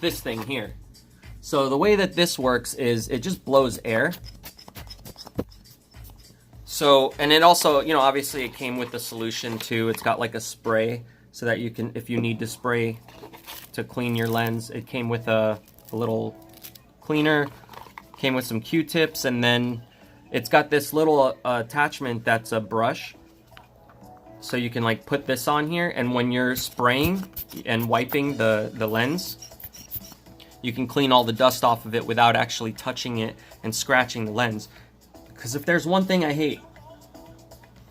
This thing here. So the way that this works is it just blows air. So, and it also, you know, obviously it came with the solution too. It's got like a spray so that you can, if you need to spray to clean your lens, it came with a little cleaner, came with some Q-tips, and then it's got this little attachment that's a brush. So you can like put this on here, and when you're spraying and wiping the lens, you can clean all the dust off of it without actually touching it and scratching the lens. Because if there's one thing I hate,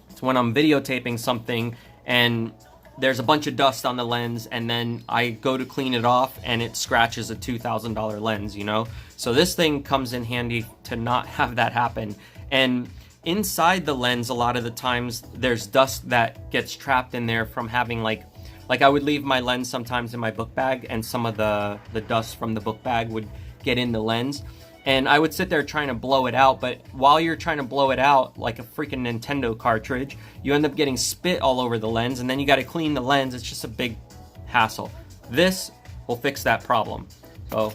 it's when I'm videotaping something and there's a bunch of dust on the lens, and then I go to clean it off and it scratches a $2,000 lens, you know? So this thing comes in handy to not have that happen. And inside the lens, a lot of the times, there's dust that gets trapped in there from having like I would leave my lens sometimes in my book bag, and some of the dust from the book bag would get in the lens. And I would sit there trying to blow it out, but while you're trying to blow it out like a freaking Nintendo cartridge, you end up getting spit all over the lens, and then you got to clean the lens. It's just a big hassle. This will fix that problem. So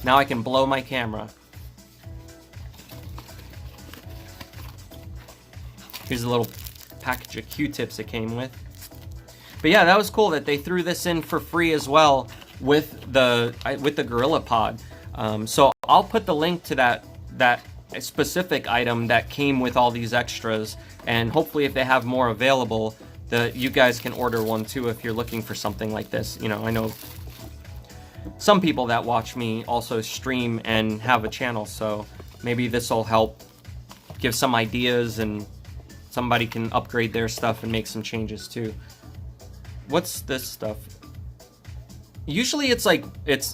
now I can blow my camera. Here's a little package of Q-tips it came with. But yeah, that was cool that they threw this in for free as well with the GorillaPod. So I'll put the link to that specific item that came with all these extras, and hopefully if they have more available, you guys can order one too if you're looking for something like this. You know, I know some people that watch me also stream and have a channel, so maybe this will help give some ideas, and somebody can upgrade their stuff and make some changes too. What's this stuff? Usually it's like,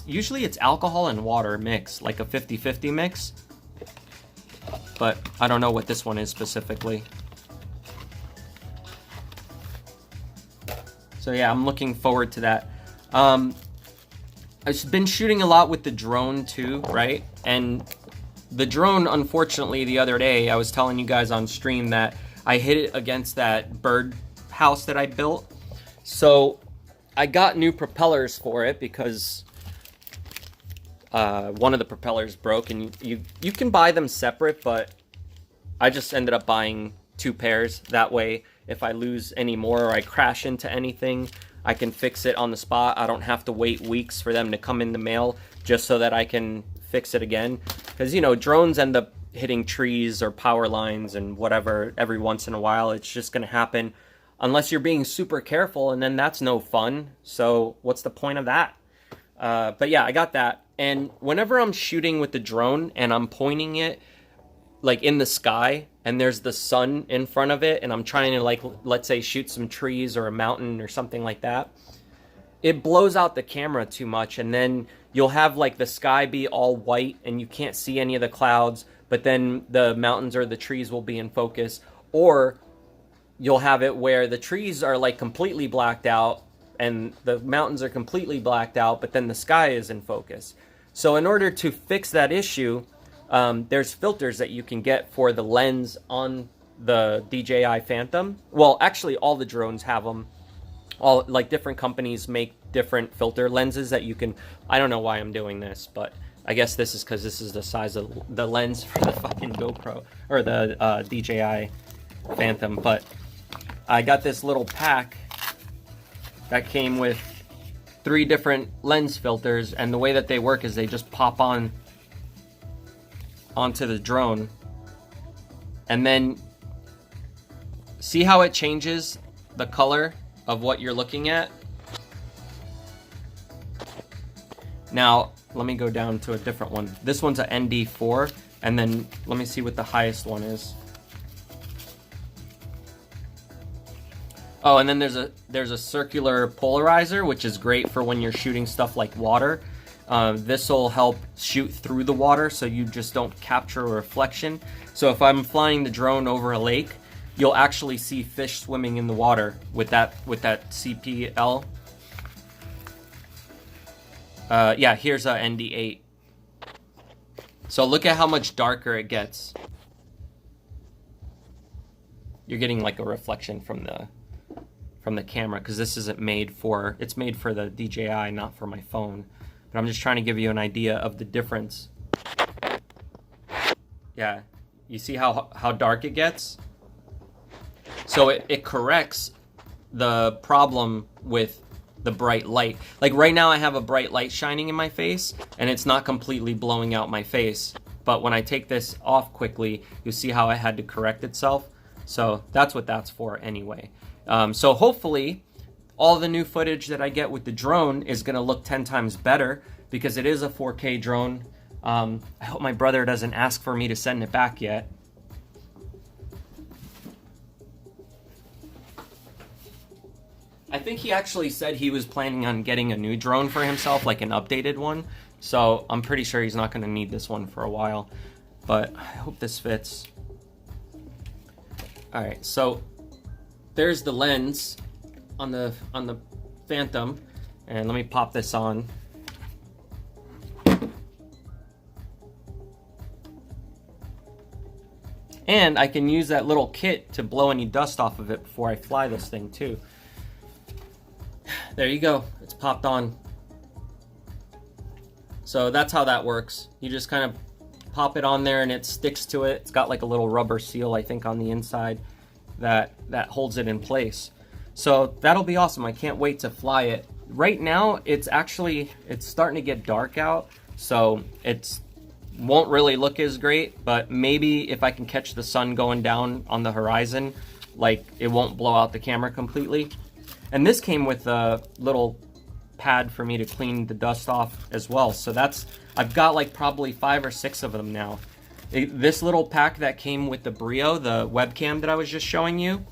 usually it's alcohol and water mix, like a 50-50 mix. But I don't know what this one is specifically. So yeah, I'm looking forward to that. I've been shooting a lot with the drone too, right? And the drone, unfortunately, the other day, I was telling you guys on stream that I hit it against that bird house that I built. So I got new propellers for it because one of the propellers broke, and you can buy them separate, but I just ended up buying 2 pairs. That way, if I lose any more or I crash into anything, I can fix it on the spot. I don't have to wait weeks for them to come in the mail just so that I can fix it again. Because, you know, drones end up hitting trees or power lines and whatever every once in a while. It's just going to happen. Unless you're being super careful, and then that's no fun. So what's the point of that? But yeah, I got that. And whenever I'm shooting with the drone and I'm pointing it like in the sky and there's the sun in front of it, and I'm trying to, like, let's say shoot some trees or a mountain or something like that, it blows out the camera too much, and then you'll have like the sky be all white and you can't see any of the clouds, but then the mountains or the trees will be in focus. Or you'll have it where the trees are like completely blacked out and the mountains are completely blacked out, but then the sky is in focus. So in order to fix that issue, there's filters that you can get for the lens on the DJI Phantom. Well, actually all the drones have them. All, like, different companies make different filter lenses that you can, I don't know why I'm doing this, but I guess this is because this is the size of the lens for the fucking GoPro, or the DJI Phantom. But I got this little pack that came with 3 different lens filters, and the way that they work is they just pop on onto the drone, and then see how it changes the color of what you're looking at. Now, let me go down to a different one. This one's a ND4, and then let me see what the highest one is. Oh, and then there's a circular polarizer, which is great for when you're shooting stuff like water. This will help shoot through the water, so you just don't capture a reflection. So if I'm flying the drone over a lake, you'll actually see fish swimming in the water with that CPL. Yeah, here's a ND8. So look at how much darker it gets. You're getting like a reflection from the camera, because this isn't made for, it's made for the DJI, not for my phone. But I'm just trying to give you an idea of the difference. Yeah, you see how dark it gets? So it corrects the problem with the bright light. Like right now I have a bright light shining in my face, and it's not completely blowing out my face. But when I take this off quickly, you see how it had to correct itself. So that's what that's for anyway. So hopefully all the new footage that I get with the drone is going to look 10 times better, because it is a 4K drone. I hope my brother doesn't ask for me to send it back yet. I think he actually said he was planning on getting a new drone for himself, like an updated one. So I'm pretty sure he's not going to need this one for a while. But I hope this fits. All right, so there's the lens on the Phantom, and let me pop this on. And I can use that little kit to blow any dust off of it before I fly this thing too. There you go, it's popped on. So that's how that works. You just kind of pop it on there and it sticks to it. It's got like a little rubber seal, I think, on the inside that holds it in place. So that'll be awesome. I can't wait to fly it. Right now, it's starting to get dark out, so it won't really look as great, but maybe if I can catch the sun going down on the horizon, like, it won't blow out the camera completely. And this came with a little pad for me to clean the dust off as well. So I've got like probably 5 or 6 of them now. This little pack that came with the Brio, the webcam that I was just showing you,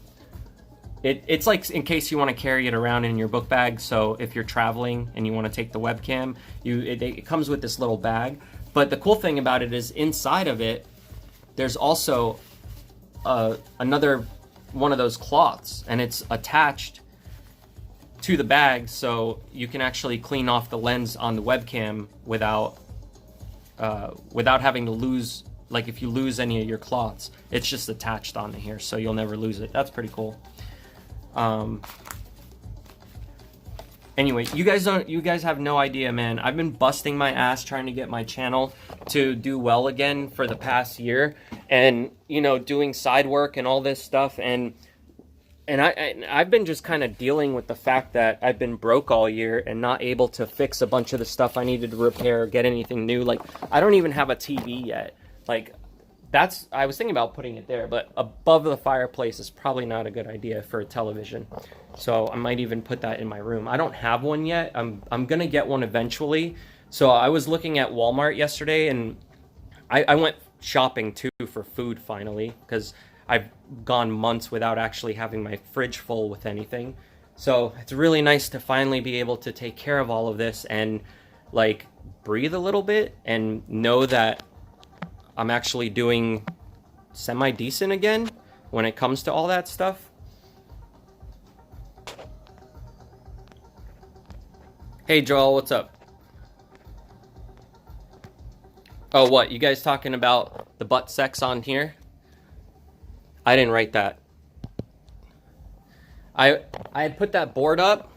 it's like in case you want to carry it around in your book bag. So if you're traveling and you want to take the webcam, it comes with this little bag. But the cool thing about it is inside of it, there's also another one of those cloths, and it's attached to the bag, so you can actually clean off the lens on the webcam without having to lose, like if you lose any of your cloths, it's just attached onto here, so you'll never lose it. That's pretty cool. Anyway, you guys have no idea, man. I've been busting my ass trying to get my channel to do well again for the past year, and doing side work and all this stuff, and I've been just kind of dealing with the fact that I've been broke all year and not able to fix a bunch of the stuff I needed to repair, get anything new. Like, I don't even have a TV yet. Like, I was thinking about putting it there, but above the fireplace is probably not a good idea for a television. So I might even put that in my room. I don't have one yet. I'm gonna get one eventually. So I was looking at Walmart yesterday, and I went shopping too for food finally, because I've gone months without actually having my fridge full with anything. So it's really nice to finally be able to take care of all of this and like breathe a little bit and know that I'm actually doing semi-decent again when it comes to all that stuff. Hey Joel, what's up? Oh, what? You guys talking about the butt sex on here? I didn't write that. I had put that board up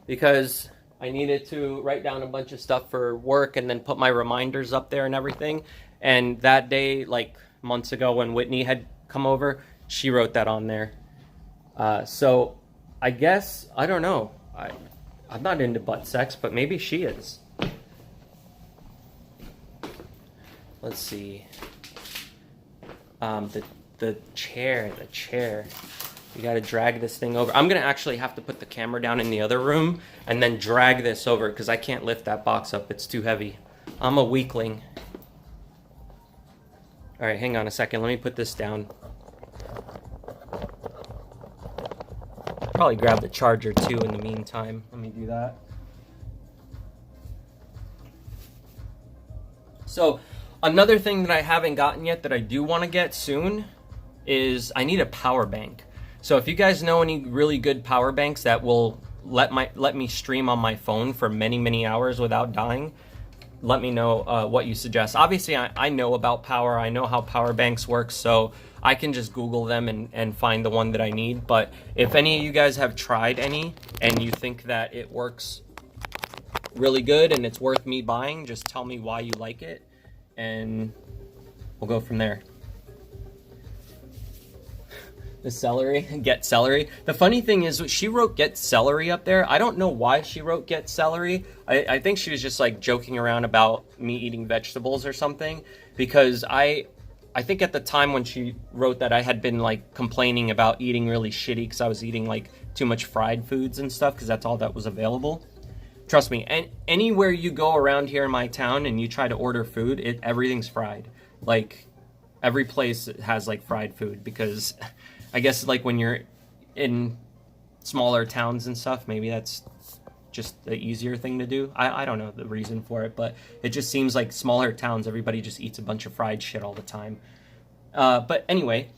because I needed to write down a bunch of stuff for work and then put my reminders up there and everything. And that day, like months ago when Whitney had come over, she wrote that on there. So I guess, I don't know. I'm not into butt sex, but maybe she is. Let's see. The chair. You gotta drag this thing over. I'm gonna actually have to put the camera down in the other room and then drag this over because I can't lift that box up. It's too heavy. I'm a weakling. All right, hang on a second. Let me put this down. Probably grab the charger too in the meantime. Let me do that. So another thing that I haven't gotten yet that I do want to get soon is I need a power bank. So if you guys know any really good power banks that will let me stream on my phone for many hours without dying, let me know what you suggest. Obviously, I know about power. I know how power banks work, so I can just Google them and find the one that I need. But if any of you guys have tried any and you think that it works really good and it's worth me buying, just tell me why you like it, and we'll go from there. The celery, get celery. The funny thing is, she wrote get celery up there. I don't know why she wrote get celery. I think she was just like joking around about me eating vegetables or something, because I think at the time when she wrote that, I had been like complaining about eating really shitty because I was eating like too much fried foods and stuff because that's all that was available. Trust me, anywhere you go around here in my town and you try to order food, everything's fried. Like every place has like fried food, because I guess like when you're in smaller towns and stuff, maybe that's just the easier thing to do. I don't know the reason for it, but it just seems like smaller towns, everybody just eats a bunch of fried shit all the time. But anyway,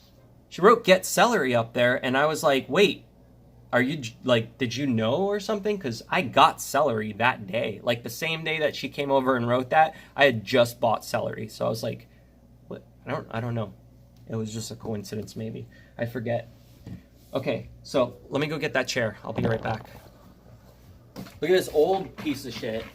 she wrote get celery up there, and I was like, wait, are you like, did you know or something? Because I got celery that day. Like the same day that she came over and wrote that, I had just bought celery. So I was like, what? I don't know. It was just a coincidence, maybe. I forget. Okay, so let me go get that chair. I'll be right back. Look at this old piece of shit.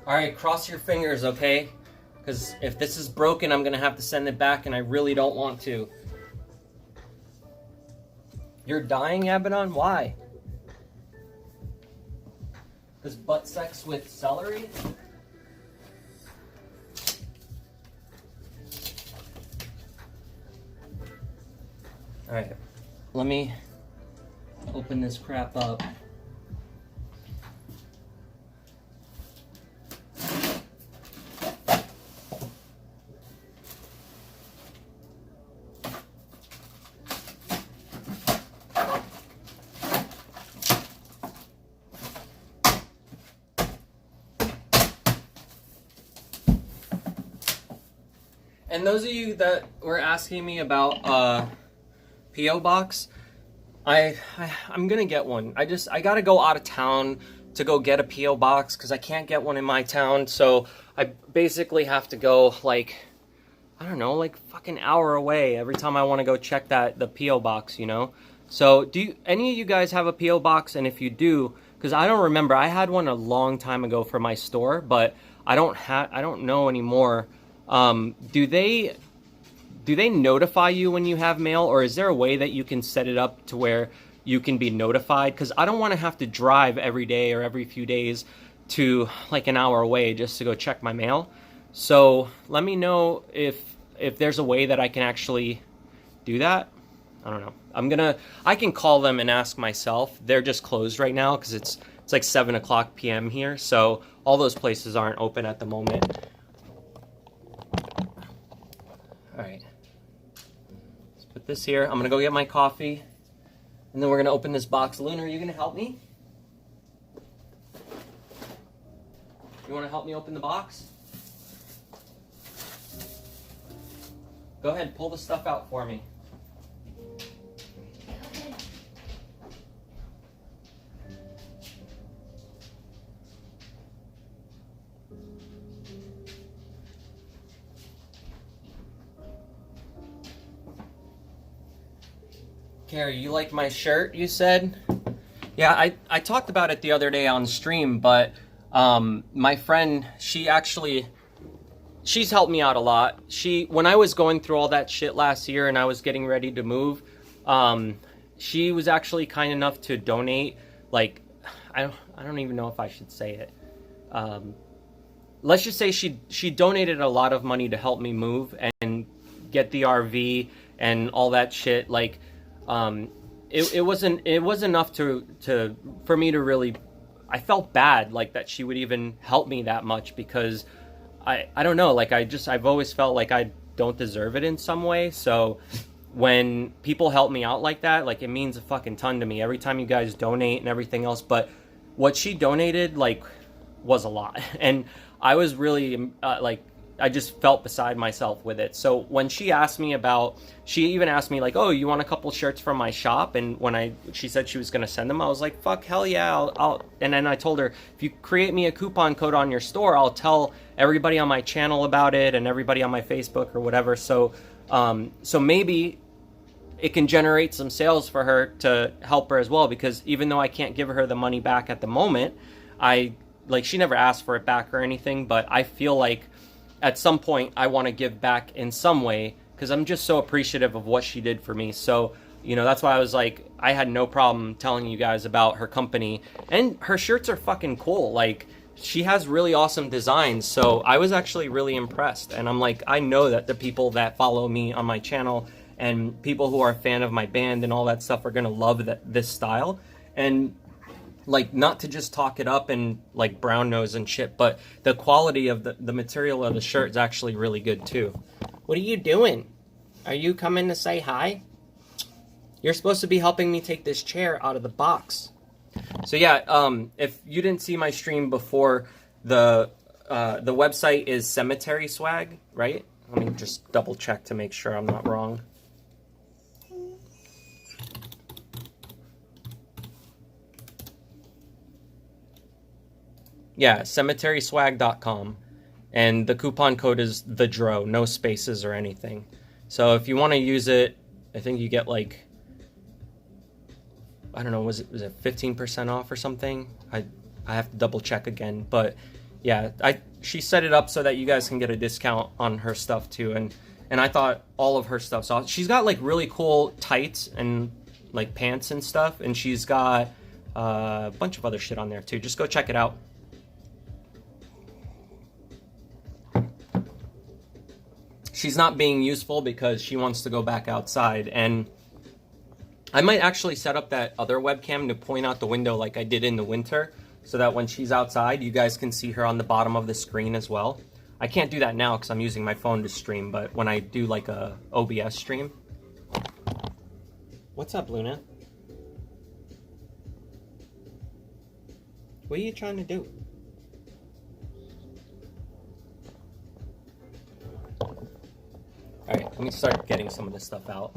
All right, cross your fingers, okay? Because if this is broken, I'm going to have to send it back, and I really don't want to. You're dying, Abaddon? Why? Because butt sex with celery? All right, let me open this crap up. And those of you that were asking me about P.O. Box, I'm gonna get one. I gotta go out of town to go get a P.O. Box because I can't get one in my town. So I basically have to go, like, I don't know, like fucking hour away every time I want to go check the PO box, you know. So do any of you guys have a PO box? And if you do, because I don't remember, I had one a long time ago for my store, but I don't know anymore. Do they notify you when you have mail, or is there a way that you can set it up to where you can be notified? Because I don't want to have to drive every day or every few days to like an hour away just to go check my mail. So let me know if there's a way that I can actually do that. I don't know. I can call them and ask myself. They're just closed right now because it's like 7 o'clock p.m. here, so all those places aren't open at the moment. All right. Put this here. I'm gonna go get my coffee, and then we're gonna open this box. Luna, are you gonna help me? You wanna help me open the box? Go ahead, pull the stuff out for me. Carrie, you like my shirt, you said? Yeah, I talked about it the other day on stream, but my friend, she's helped me out a lot. When I was going through all that shit last year and I was getting ready to move, she was actually kind enough to donate, like, I don't even know if I should say it. Let's just say she donated a lot of money to help me move and get the RV and all that shit. Like, it wasn't enough for me to really, I felt bad like that she would even help me that much, because I don't know, like I've always felt like I don't deserve it in some way. So when people help me out like that, like, it means a fucking ton to me every time you guys donate and everything else. But what she donated, like, was a lot, and I was really I just felt beside myself with it. So when she even asked me like, oh, you want a couple shirts from my shop? And when she said she was going to send them, I was like, fuck, hell yeah, I'll. And then I told her, if you create me a coupon code on your store, I'll tell everybody on my channel about it and everybody on my Facebook or whatever. So maybe it can generate some sales for her to help her as well, because even though I can't give her the money back at the moment, she never asked for it back or anything, but I feel like at some point I want to give back in some way, because I'm just so appreciative of what she did for me. So, you know, that's why I was like, I had no problem telling you guys about her company, and her shirts are fucking cool. Like, she has really awesome designs. So I was actually really impressed. And I'm like, I know that the people that follow me on my channel and people who are a fan of my band and all that stuff are going to love this style. And like, not to just talk it up and like brown nose and shit, but the quality of the material of the shirt is actually really good too. What are you doing? Are you coming to say hi? You're supposed to be helping me take this chair out of the box. So yeah, if you didn't see my stream before, the website is Cemetery Swag, right? Let me just double check to make sure I'm not wrong. Yeah, cemeteryswag.com, and the coupon code is the DRO, no spaces or anything. So if you want to use it, I think you get like, I don't know, was it 15% off or something? I have to double check again, but yeah, she set it up so that you guys can get a discount on her stuff too, and I thought all of her stuff's awesome. She's got like really cool tights and like pants and stuff, and she's got a bunch of other shit on there too. Just go check it out. She's not being useful because she wants to go back outside, and I might actually set up that other webcam to point out the window like I did in the winter, so that when she's outside, you guys can see her on the bottom of the screen as well. I can't do that now because I'm using my phone to stream, but when I do like a OBS stream. What's up, Luna? What are you trying to do? Alright, let me start getting some of this stuff out.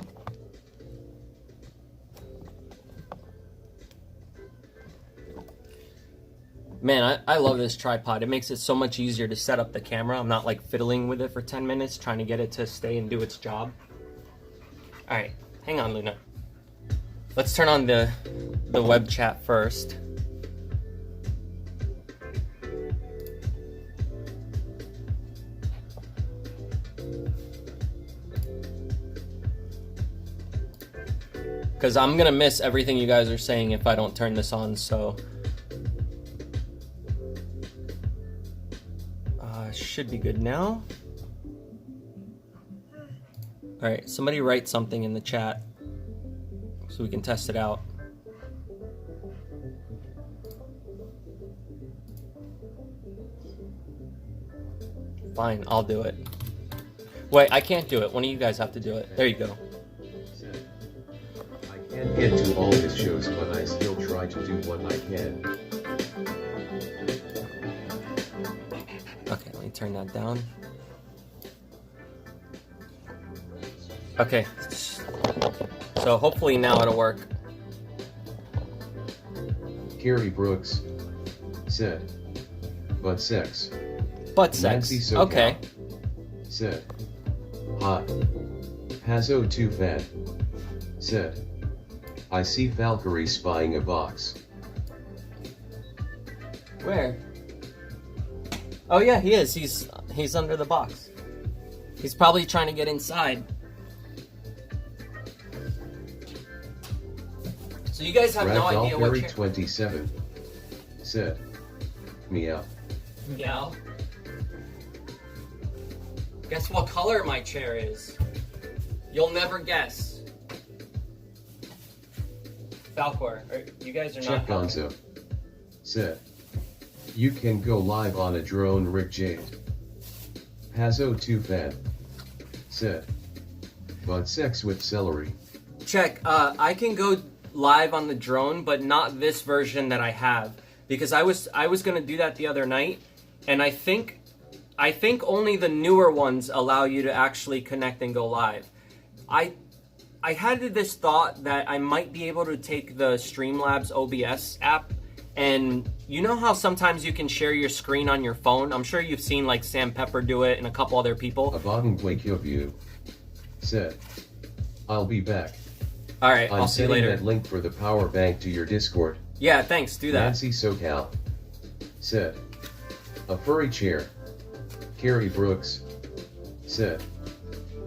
Man, I love this tripod. It makes it so much easier to set up the camera. I'm not like fiddling with it for 10 minutes trying to get it to stay and do its job. All right, hang on, Luna. Let's turn on the web chat first. Because I'm gonna miss everything you guys are saying if I don't turn this on, so. Should be good now. All right, somebody write something in the chat so we can test it out. Fine, I'll do it. Wait, I can't do it. One of you guys have to do it. There you go. I can't get to all his shows, but I still try to do what I can. Okay, let me turn that down. Okay, so hopefully now it'll work. Carrie Brooks said, butt sex. Butt sex. Nancy SoCal Okay. said, hot. Hazo too fat. Said, I see Valkyrie spying a box. Where? Oh yeah, he is. He's under the box. He's probably trying to get inside. So you guys have no idea what Valkyrie 27 said, meow. Meow. Guess what color my chair is? You'll never guess. Falcor, you guys are Check not. Gonzo said, you can go live on a drone, Rick Jade. Hazo too fat said, butt sex with celery. Check. I can go live on the drone, but not this version that I have, because I was gonna do that the other night, and I think only the newer ones allow you to actually connect and go live. I had this thought that I might be able to take the Streamlabs OBS app, and you know how sometimes you can share your screen on your phone? I'm sure you've seen like Sam Pepper do it and a couple other people. A bottom Blake said, I'll be back. All right, I'll see you later. I'm sending that link for the power bank to your Discord. Yeah, thanks, do that. Nancy SoCal said, a furry chair. Carrie Brooks said,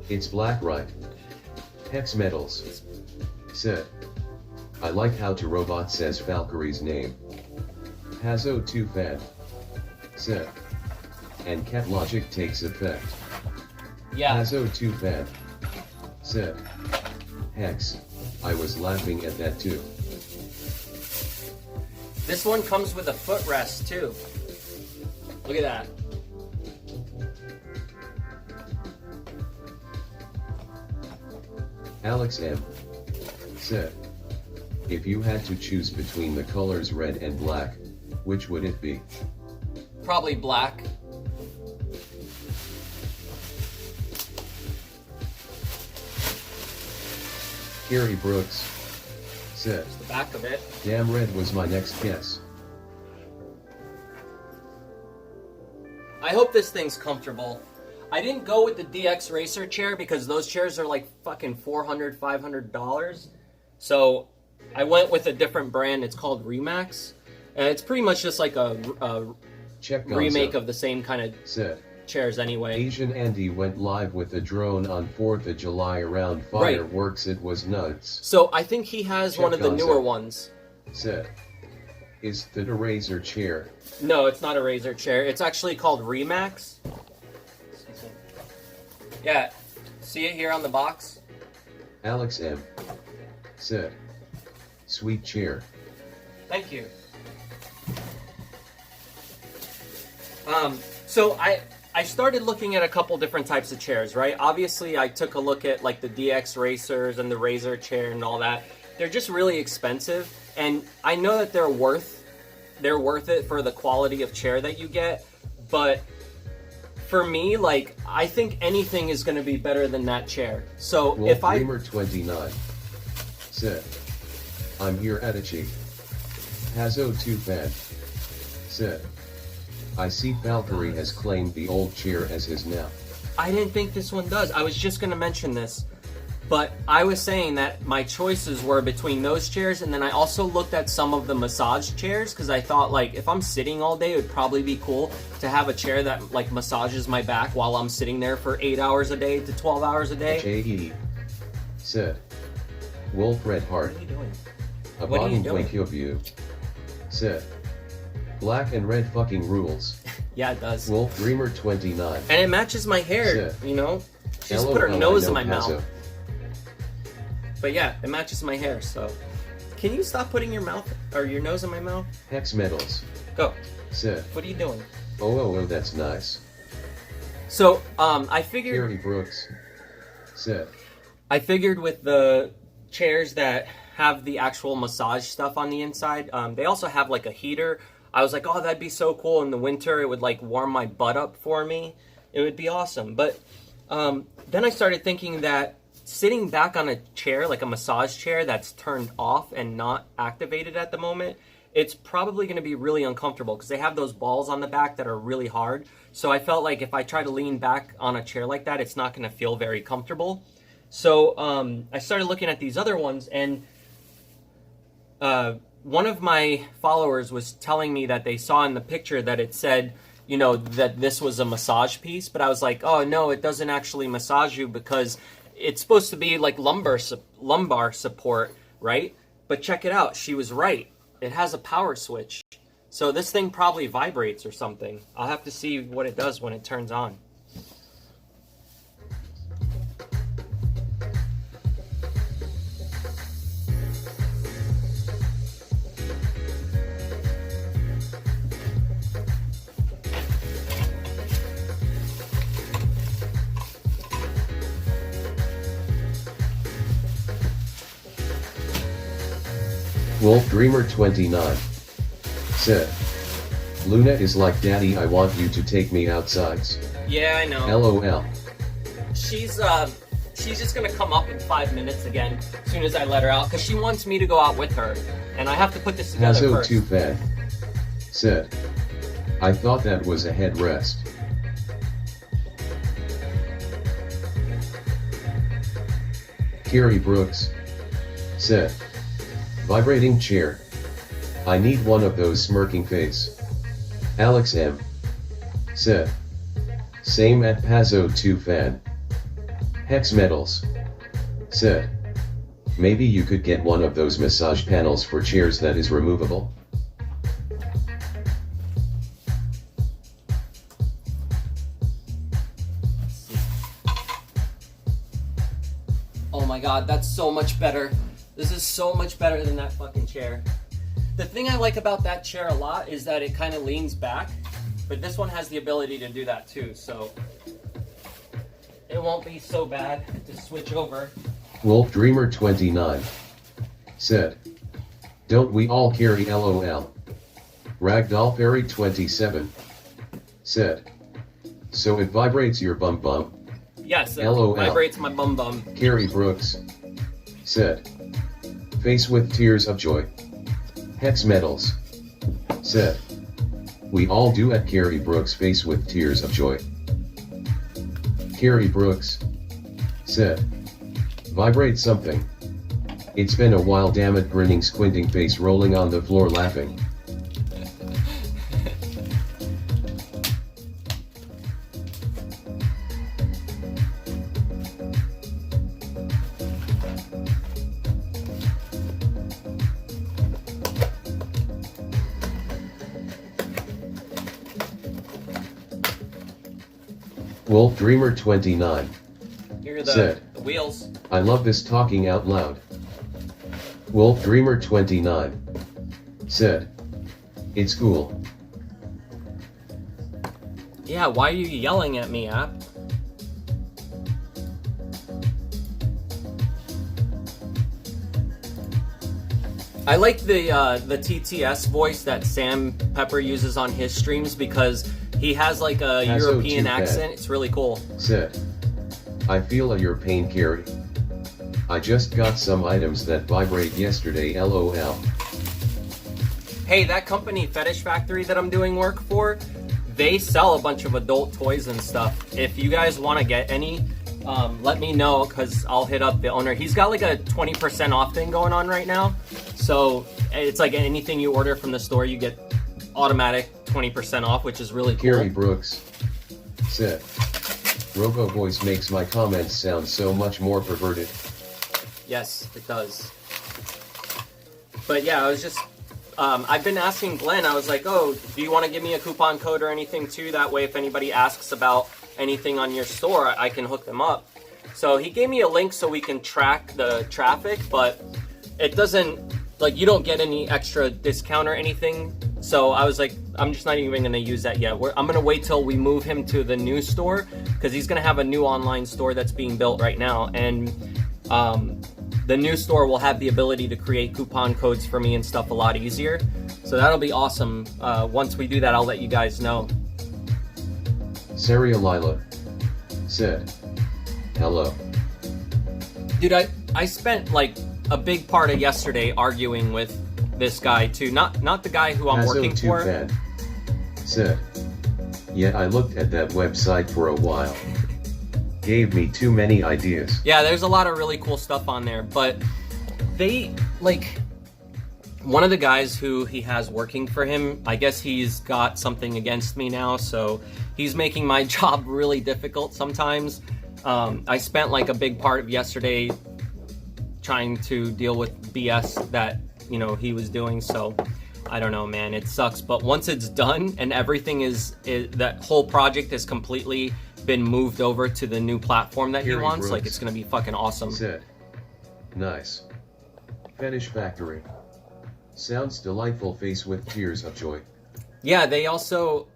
it's black, right? Hex Metals said, I like how to robot says Valkyrie's name. Hazo too fat said, and cat logic takes effect. Yeah. Hazo too fat said, Hex, I was laughing at that too. This one comes with a footrest too. Look at that. Alex M said, if you had to choose between the colors red and black, which would it be? Probably black. Carrie Brooks said, The back of it. damn, red was my next guess. I hope this thing's comfortable. I didn't go with the DX Racer chair because those chairs are like fucking $400, $500. So I went with a different brand. It's called Remax. And it's pretty much just like a remake of the same kind of said, chairs anyway. Asian Andy went live with a drone on 4th of July around fireworks. Right. It was nuts. So I think he has one of the newer ones. Said, is that a Razer chair? No, it's not a Razer chair. It's actually called Remax. Yeah, see it here on the box? Alex M said, sweet chair. Thank you. So I started looking at a couple different types of chairs, right? Obviously, I took a look at like the DX Racers and the Razer chair and all that. They're just really expensive, and I know that they're worth it for the quality of chair that you get, but for me, like, I think anything is going to be better than that chair. So Wolf if I... Dreamer 29 said, I'm here at a cheap. Hazo too fat Said. I see Valkyrie has claimed the old chair as his now. I didn't think this one does. I was just going to mention this, but I was saying that my choices were between those chairs, and then I also looked at some of the massage chairs because I thought, like, if I'm sitting all day, it would probably be cool to have a chair that, like, massages my back while I'm sitting there for 8 hours a day to 12 hours a day. J.E. Said. Wolf Red Heart. What are you doing? A What are you bottom doing? of you. Said. Black and red fucking rules. Yeah, it does. Wolf Dreamer 29. And it matches my hair, Said. you know? She just put her LOL, nose I in know my mouth. Pazo. But yeah, it matches my hair, so. Can you stop putting your mouth or your nose in my mouth? Hex Metals. Go. Said. What are you doing? Oh, that's nice. So, I figured. Gary Brooks. Said. I figured with the chairs that have the actual massage stuff on the inside, they also have like a heater. I was like, oh, that'd be so cool in the winter. It would like warm my butt up for me. It would be awesome. But then I started thinking that sitting back on a chair, like a massage chair that's turned off and not activated at the moment, it's probably going to be really uncomfortable because they have those balls on the back that are really hard. So I felt like if I try to lean back on a chair like that, it's not going to feel very comfortable. So I started looking at these other ones, and one of my followers was telling me that they saw in the picture that it said, you know, that this was a massage piece. But I was like, oh, no, it doesn't actually massage you because it's supposed to be like lumbar support, right? But check it out. She was right. It has a power switch. So this thing probably vibrates or something. I'll have to see what it does when it turns on. Wolf Dreamer 29. Said. Luna is like, Daddy, I want you to take me outsides. Yeah, I know. LOL. She's just gonna come up in 5 minutes again as soon as I let her out because she wants me to go out with her, and I have to put this together Pazo first. 2 fan. Said. I thought that was a headrest. Kiri Brooks. Said. Vibrating chair. I need one of those smirking face. Alex M. Said. Same at Pazo 2 fan. Hex Metals. Said. Maybe you could get one of those massage panels for chairs that is removable. Oh my god, that's so much better. This is so much better than that fucking chair. The thing I like about that chair a lot is that it kind of leans back, but this one has the ability to do that too, so it won't be so bad to switch over. Wolf Dreamer 29. Said. Don't we all carry LOL? Ragdoll Fairy 27. Said. So it vibrates your bum bum? Yes, it LOL. vibrates my bum bum. Kiri Brooks. Said. Face with tears of joy. Hex Metals. Said. We all do at Kiri Brooks face with tears of joy. Kiri Brooks. Said. Vibrate something. It's been a while, damn it, grinning, squinting face, rolling on the floor laughing. Wolf Dreamer 29. Here are Said. the wheels. I love this talking out loud. Wolf Dreamer 29. Said. It's cool. Yeah, why are you yelling at me, app? I like the TTS voice that Sam Pepper uses on his streams because he has like a Pazo European 2 accent. bad. It's really cool. Said. I feel your pain, Carrie. I just got some items that vibrate yesterday, LOL. Hey, that company, Fetish Factory, that I'm doing work for, they sell a bunch of adult toys and stuff. If you guys want to get any, let me know, because I'll hit up the owner. He's got like a 20% off thing going on right now. So it's like anything you order from the store, you get automatic 20% off, which is really cool. Carrie Brooks said, Robo voice makes my comments sound so much more perverted. Yes, it does. But yeah, I was just, I've been asking Glenn, I was like, oh, do you want to give me a coupon code or anything too? That way, if anybody asks about anything on your store, I can hook them up. So he gave me a link so we can track the traffic, but it doesn't, like, you don't get any extra discount or anything. So I was like, I'm just not even going to use that yet. I'm going to wait till we move him to the new store, because he's going to have a new online store that's being built right now. And the new store will have the ability to create coupon codes for me and stuff a lot easier. So that'll be awesome. Once we do that, I'll let you guys know. Saria Lila said, hello. Dude, I spent like a big part of yesterday arguing with this guy too. Not the guy who I'm working for. Fan said, yeah, I looked at that website for a while. Gave me too many ideas. Yeah, there's a lot of really cool stuff on there, but they, like, one of the guys who he has working for him, I guess he's got something against me now, so he's making my job really difficult sometimes. I spent like a big part of yesterday trying to deal with BS that, you know, he was doing, so I don't know, man, it sucks. But once it's done and everything is that whole project is completely been moved over to the new platform that he wants, Brooks like, it's gonna be fucking awesome. Said, nice. Fetish Factory. Sounds delightful, face with tears of joy. Yeah, they also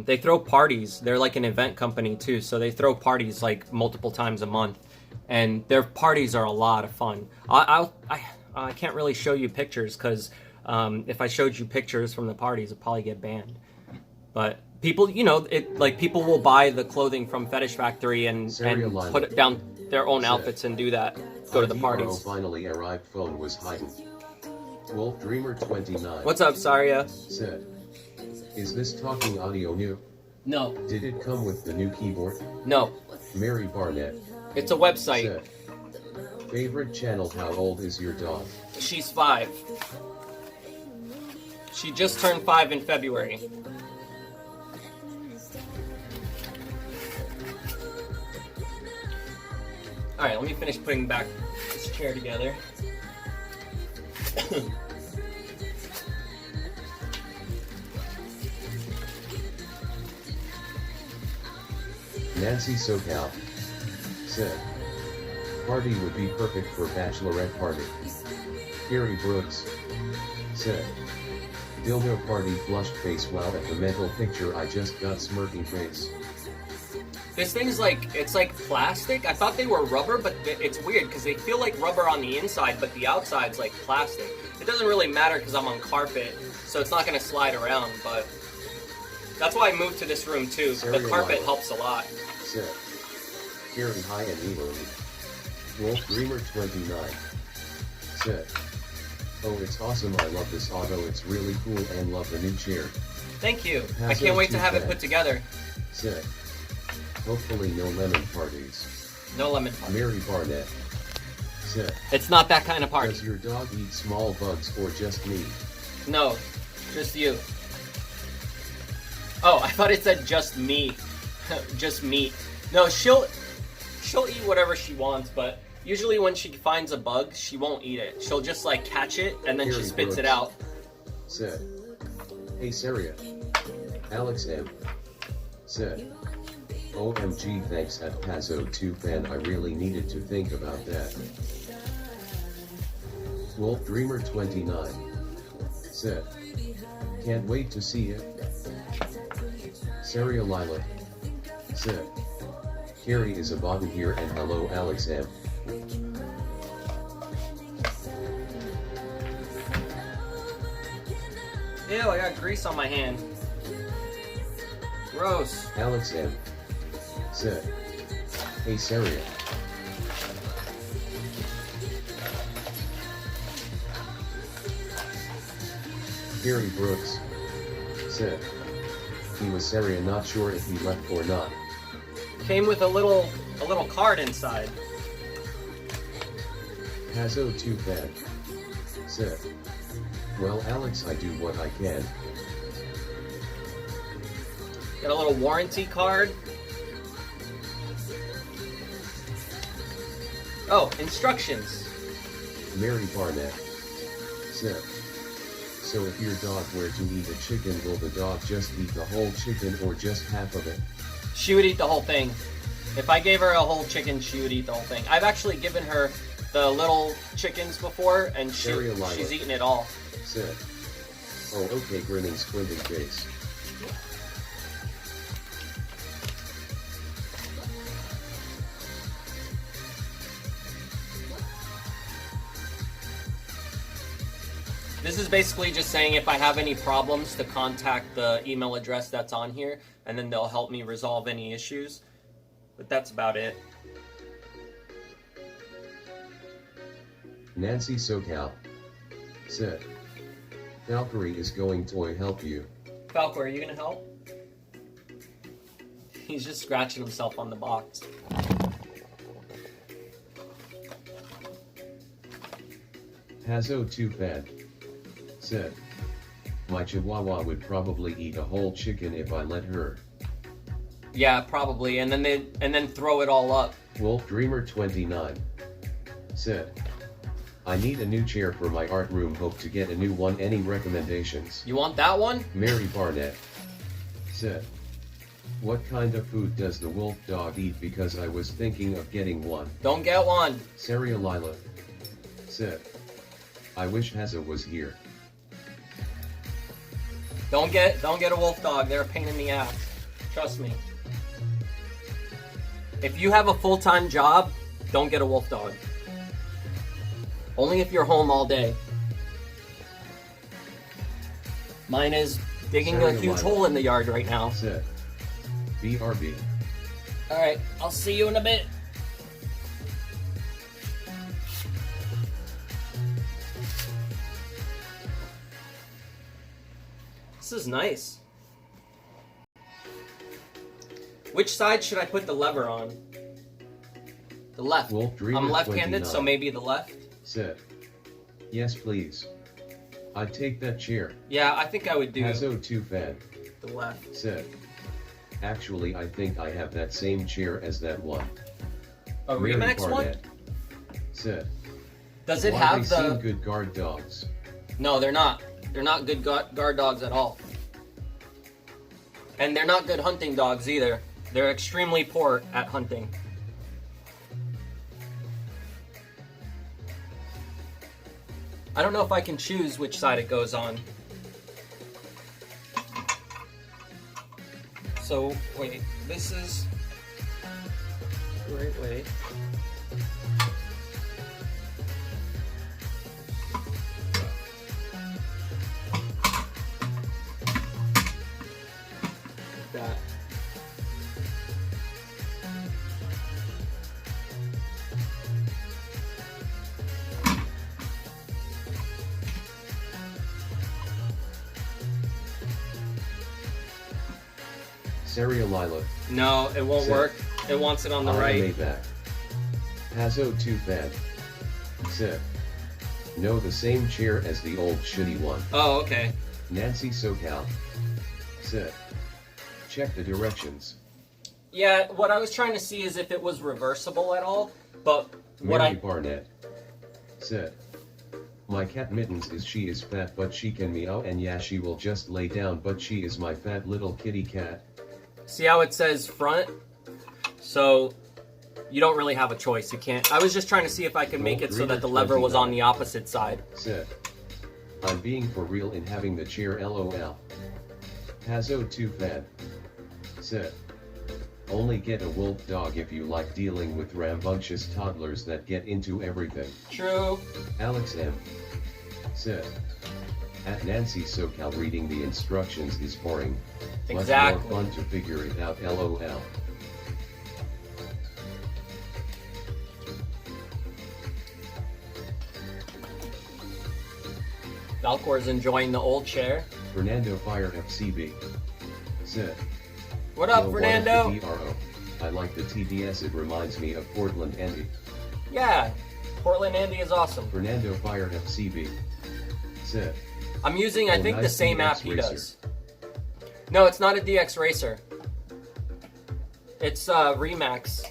they throw parties. They're like an event company too, so they throw parties like multiple times a month, and their parties are a lot of fun. I can't really show you pictures, because if I showed you pictures from the parties, it'd probably get banned. But people, you know, people will buy the clothing from Fetish Factory and put it down their own outfits and do that. Go to the parties. Finally arrived. Phone was hiding. Wolf Dreamer 29. What's up, Saria? Said, is this talking audio new? No. Did it come with the new keyboard? No. Mary Barnett. It's a website. Said, favorite channel. How old is your dog? She's 5. She just turned 5 in February. Alright, let me finish putting back this chair together. Nancy SoCal said, party would be perfect for bachelorette party. Carrie Brooks said, dildo party flushed face. Wow, at the mental picture I just got smirking face. This thing's like, it's like plastic. I thought they were rubber, but it's weird because they feel like rubber on the inside, but the outside's like plastic. It doesn't really matter because I'm on carpet, so it's not going to slide around, but that's why I moved to this room too. The carpet helps a lot. Said, Carrie High and Evilly. Wolf Dreamer 29 said, oh, it's awesome. I love this auto. It's really cool and love the new chair. Thank you. I can't wait to have it put together. Said, hopefully no lemon parties. No lemon parties. Mary Barnett said, it's not that kind of party. Does your dog eat small bugs or just me? No, just you. Oh, I thought it said just me. Just meat. No, she'll eat whatever she wants, but usually when she finds a bug, she won't eat it. She'll just like catch it and then she spits it out. Said, hey Saria. Alex M. said, OMG, thanks at Pazzo 2 fan. I really needed to think about that. Wolf Dreamer 29 said, can't wait to see it. Saria Lila said, Carrie is a bottom here and hello Alex M. Ew, I got grease on my hand. Gross. Alex M. said, hey Saria. Carrie Brooks said he was sorry and not sure if he left or not. Came with a little card inside. Hazo too bad said, well Alex, I do what I can. Got a little warranty card. Oh, instructions. Mary Barnett said, so if your dog were to eat a chicken, will the dog just eat the whole chicken or just half of it? She would eat the whole thing. If I gave her a whole chicken, she would eat the whole thing. I've actually given her the little chickens before, and she's eaten it all. Said, oh okay, grinning squinting face. This is basically just saying if I have any problems to contact the email address that's on here, and then they'll help me resolve any issues. But that's about it. Nancy SoCal said, Valkyrie is going to help you. Falco, are you gonna help? He's just scratching himself on the box. Hazo too bad said, my chihuahua would probably eat a whole chicken if I let her. Yeah, probably, and then throw it all up. Wolf Dreamer 29 said, I need a new chair for my art room, hope to get a new one, any recommendations? You want that one? Mary Barnett said, what kind of food does the wolf dog eat, because I was thinking of getting one. Don't get one. Saria Lila said, I wish Haza was here. Don't get a wolf dog. They're a pain in the ass. Trust me. If you have a full-time job, don't get a wolf dog. Only if you're home all day. Mine is digging a huge hole in the yard right now. Said, BRB. Alright, I'll see you in a bit. This is nice. Which side should I put the lever on? The left. Wolf Dreamer I'm left-handed, 29 so maybe the left. Said, yes please. I'd take that chair. Yeah, I think I would do Hazo too bad the left. said, actually I think I have that same chair as that one. A Mary Remax one? Barnett said, Does it why have they the... seem good guard dogs. No, they're not. They're not good guard dogs at all. And they're not good hunting dogs either. They're extremely poor at hunting. I don't know if I can choose which side it goes on. So, wait, this is... Wait. That. Saria Lila. No, it won't Sit. work. It wants it on the I right. made that. Hazo too bad said, no, the same chair as the old shitty one. Oh, okay. Nancy SoCal said, check the directions. Yeah, what I was trying to see is if it was reversible at all, but what Mary Barnett said, my cat Mittens she is fat but she can meow, and yeah she will just lay down, but she is my fat little kitty cat. See how it says front? So you don't really have a choice. You can't. I was just trying to see if I could make it so that the lever was on the opposite side. Said, I'm being for real in having the chair, lol. Hazo too fat said, only get a wolf dog if you like dealing with rambunctious toddlers that get into everything. True. Alex M said, at Nancy SoCal, reading the instructions is boring. Exactly. Much more fun to figure it out, lol. Valcor's enjoying the old chair. Fernando Fire FCB said, What up, "Yo, Fernando? what up, the DRO? I like the TDS, it reminds me of Portland Andy." Yeah, Portland Andy is awesome. Fernando Fire FCB said, I'm using, I "Oh, think, the nice same app DX he Racer." does. No, it's not a DX Racer. It's Remax.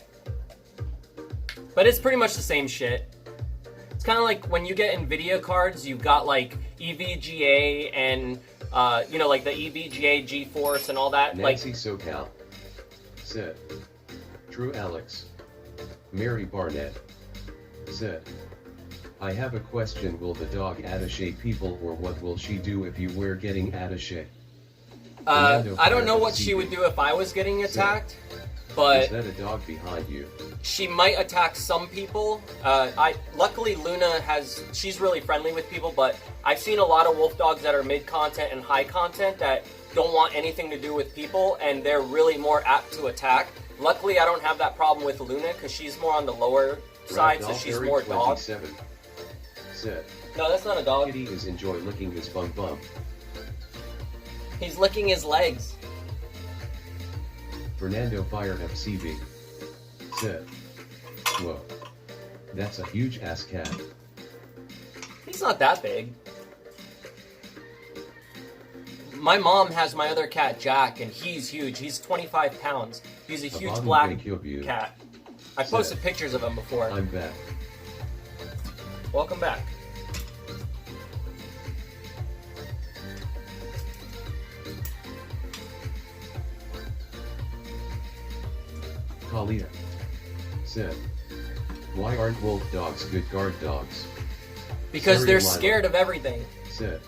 But it's pretty much the same shit. It's kind of like when you get NVIDIA cards, you've got like EVGA and, you know, like the EVGA GeForce and all that. Nancy SoCal said, "True Alex." Mary Barnett said, "I have a question, will the dog attache people, or what will she do if you were getting attache?" I don't know what she would do if I was getting attacked, but is that a dog behind you? she might attack some people. Luckily Luna she's really friendly with people, but I've seen a lot of wolf dogs that are mid-content and high content that don't want anything to do with people, and they're really more apt to attack. Luckily I don't have that problem with Luna because she's more on the lower side, so she's more dog. Said, No, that's not a dog. "Kitty is enjoy licking his bum. He's licking his legs. Fernando Fire FCB said, "Whoa, that's a huge ass cat." He's not that big. My mom has my other cat, Jack, and he's huge. He's 25 pounds. He's a huge black cat. I posted pictures of him before. "I'm back." Welcome back. Kalia said, "Why aren't wolf dogs good guard dogs?" Because Sarah they're Lila scared of everything. said,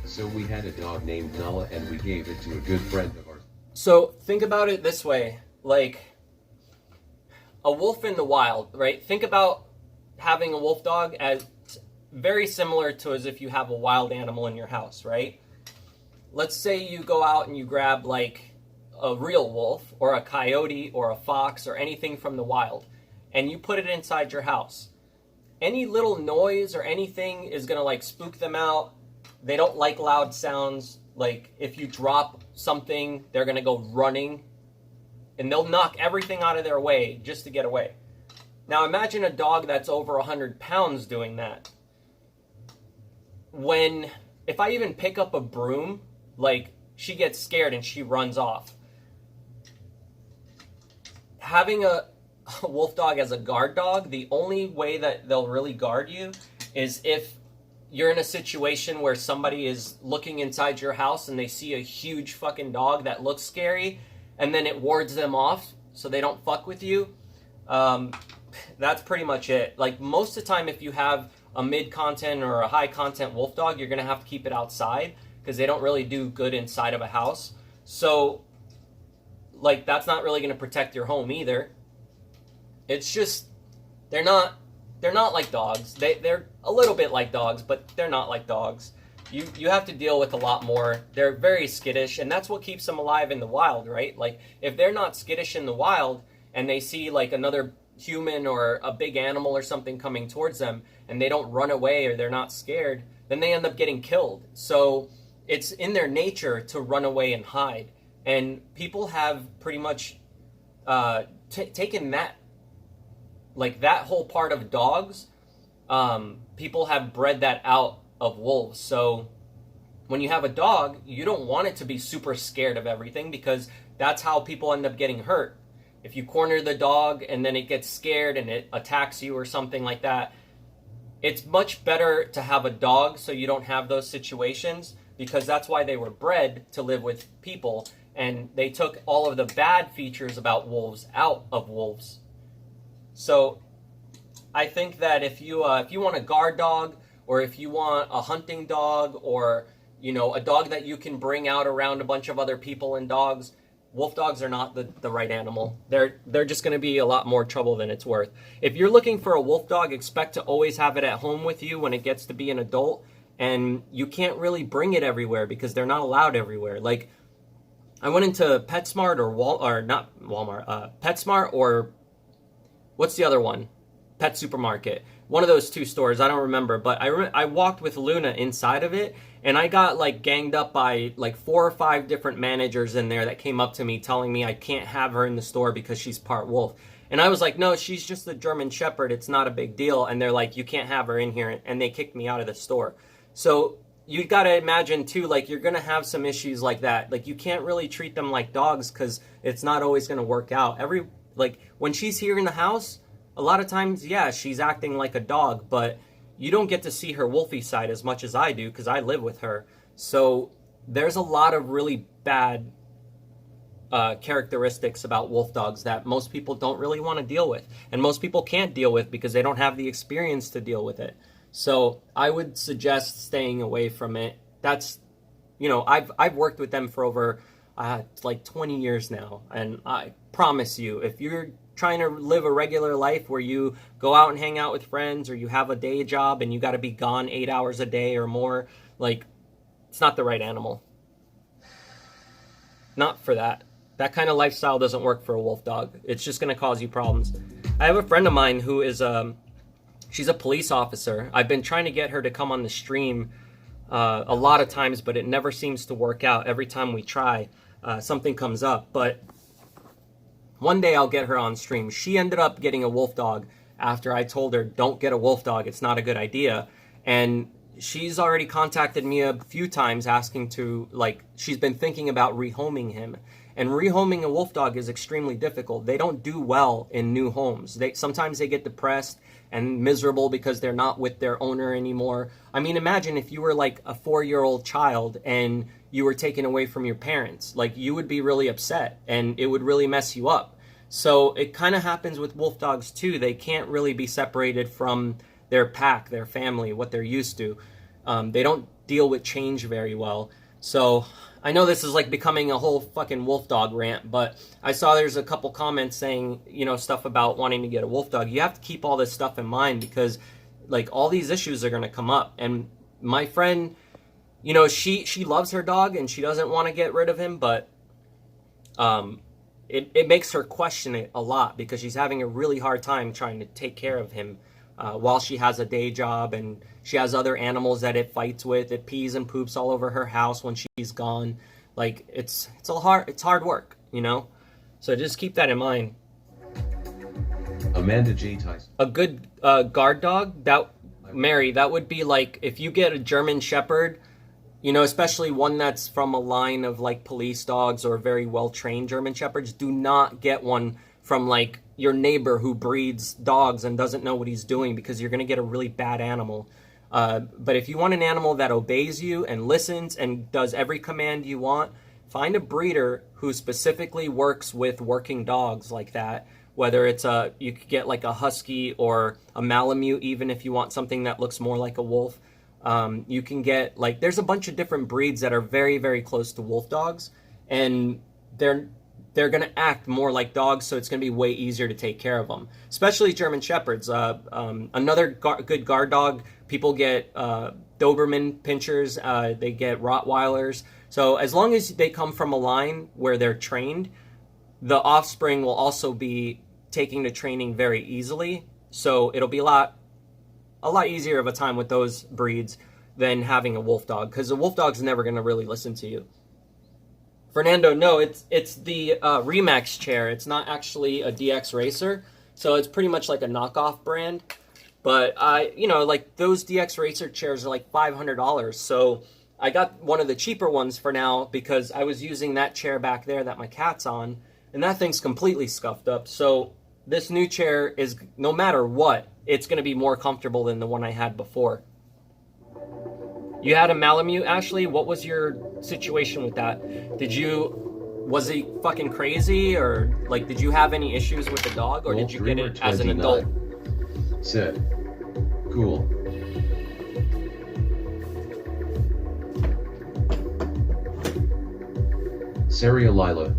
"So we had a dog named Nala and we gave it to a good friend of ours." So think about it this way, like a wolf in the wild, right? Think about having a wolf dog as very similar to as if you have a wild animal in your house, right? Let's say you go out and you grab like a real wolf or a coyote or a fox or anything from the wild, and you put it inside your house. Any little noise or anything is gonna like spook them out. They don't like loud sounds. Like if you drop something, they're gonna go running and they'll knock everything out of their way just to get away. Now imagine a dog that's over 100 pounds doing that. If I even pick up a broom, like she gets scared and she runs off. Having a wolf dog as a guard dog, the only way that they'll really guard you is if you're in a situation where somebody is looking inside your house and they see a huge fucking dog that looks scary, and then it wards them off so they don't fuck with you. That's pretty much it. Like most of the time, if you have a mid-content or a high-content wolf dog, you're gonna have to keep it outside because they don't really do good inside of a house. So, like, that's not really gonna protect your home either. It's just they're not like dogs. They're a little bit like dogs, but they're not like dogs. You have to deal with a lot more. They're very skittish, and that's what keeps them alive in the wild, right? Like if they're not skittish in the wild and they see like another human or a big animal or something coming towards them and they don't run away or they're not scared, then they end up getting killed. So it's in their nature to run away and hide. And people have pretty much taken that, like that whole part of dogs, people have bred that out of wolves. So when you have a dog, you don't want it to be super scared of everything because that's how people end up getting hurt. If you corner the dog and then it gets scared and it attacks you or something like that, it's much better to have a dog so you don't have those situations, because that's why they were bred to live with people, and they took all of the bad features about wolves out of wolves. So I think that if you want a guard dog, or if you want a hunting dog, or a dog that you can bring out around a bunch of other people and dogs, wolf dogs are not the right animal. They're just going to be a lot more trouble than it's worth. If you're looking for a wolf dog, expect to always have it at home with you when it gets to be an adult, and you can't really bring it everywhere because they're not allowed everywhere. Like I went into PetSmart or not Walmart, PetSmart, or what's the other one? Pet Supermarket. One of those two stores, I don't remember, but I walked with Luna inside of it, and I got like ganged up by like 4 or 5 different managers in there that came up to me telling me I can't have her in the store because she's part wolf. And I was like, no, she's just a German Shepherd. It's not a big deal. And they're like, you can't have her in here. And they kicked me out of the store. So you got to imagine too, like you're going to have some issues like that. Like you can't really treat them like dogs because it's not always going to work out. Like when she's here in the house, a lot of times, yeah, she's acting like a dog, but you don't get to see her wolfy side as much as I do because I live with her. So there's a lot of really bad characteristics about wolf dogs that most people don't really want to deal with, and most people can't deal with because they don't have the experience to deal with it. So I would suggest staying away from it. That's, you know, I've worked with them for over like 20 years now, and I promise you, if you're trying to live a regular life where you go out and hang out with friends, or you have a day job and you got to be gone 8 hours a day or more, like it's not the right animal. Not for that. That kind of lifestyle doesn't work for a wolf dog. It's just going to cause you problems. I have a friend of mine who is she's a police officer. I've been trying to get her to come on the stream a lot of times, but it never seems to work out. Every time we try, something comes up. But one day I'll get her on stream. She ended up getting a wolf dog after I told her, don't get a wolf dog. It's not a good idea. And she's already contacted me a few times asking to, like, she's been thinking about rehoming him. And rehoming a wolf dog is extremely difficult. They don't do well in new homes. Sometimes they get depressed and miserable because they're not with their owner anymore. I mean, imagine if you were like a 4-year-old child and you were taken away from your parents. Like, you would be really upset and it would really mess you up. So it kind of happens with wolf dogs too. They can't really be separated from their pack, their family, what they're used to. They don't deal with change very well. So I know this is like becoming a whole fucking wolf dog rant, but I saw there's a couple comments saying, you know, stuff about wanting to get a wolf dog. You have to keep all this stuff in mind because like all these issues are going to come up. And my friend, you know, she loves her dog and she doesn't want to get rid of him, but it makes her question it a lot because she's having a really hard time trying to take care of him while she has a day job, and she has other animals that it fights with. It pees and poops all over her house when she's gone. Like it's hard work, you know. So just keep that in mind. Amanda J. Tyson. A good guard dog, that would be like if you get a German Shepherd, you know, especially one that's from a line of like police dogs or very well trained German Shepherds. Do not get one from like your neighbor who breeds dogs and doesn't know what he's doing, because you're going to get a really bad animal. But if you want an animal that obeys you and listens and does every command you want, find a breeder who specifically works with working dogs like that. Whether it's you could get like a husky or a Malamute, even if you want something that looks more like a wolf. You can get like, there's a bunch of different breeds that are very, very close to wolf dogs, and they're going to act more like dogs, so it's going to be way easier to take care of them, especially German Shepherds. Another good guard dog, people get Doberman Pinschers, they get Rottweilers. So as long as they come from a line where they're trained, the offspring will also be taking the training very easily. So it'll be a lot easier of a time with those breeds than having a wolf dog, because a wolf dog's never going to really listen to you. Fernando, no, it's the Remax chair. It's not actually a DX Racer, so it's pretty much like a knockoff brand. But you know, like those DX Racer chairs are like $500. So I got one of the cheaper ones for now because I was using that chair back there that my cat's on, and that thing's completely scuffed up. So this new chair is, no matter what, it's going to be more comfortable than the one I had before. You had a Malamute, Ashley? What was your situation with that? Was he fucking crazy, or like did you have any issues with the dog, or did you get it as an adult? Said, cool. Saria Lila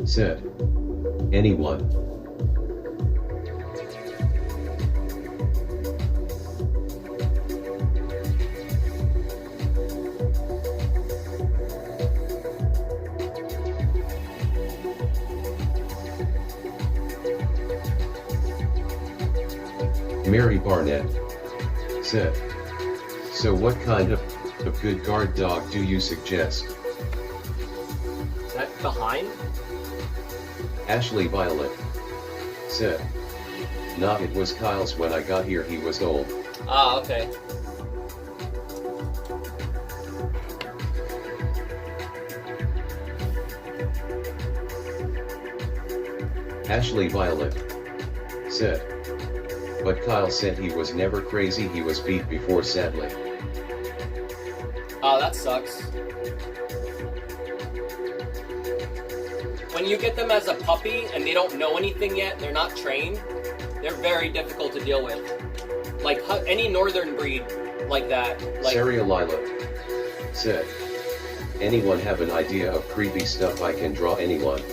said, anyone. Mary Barnett said. So what kind of good guard dog do you suggest? Is that behind? Ashley Violet said. Nah, it was Kyle's when I got here, he was old. Ah, okay. Ashley Violet said. But Kyle said he was never crazy, he was beat before sadly. Oh, that sucks. When you get them as a puppy and they don't know anything yet, they're not trained, they're very difficult to deal with. Like any northern breed like that. Like Saria Lila said. Anyone have an idea of creepy stuff I can draw? Anyone?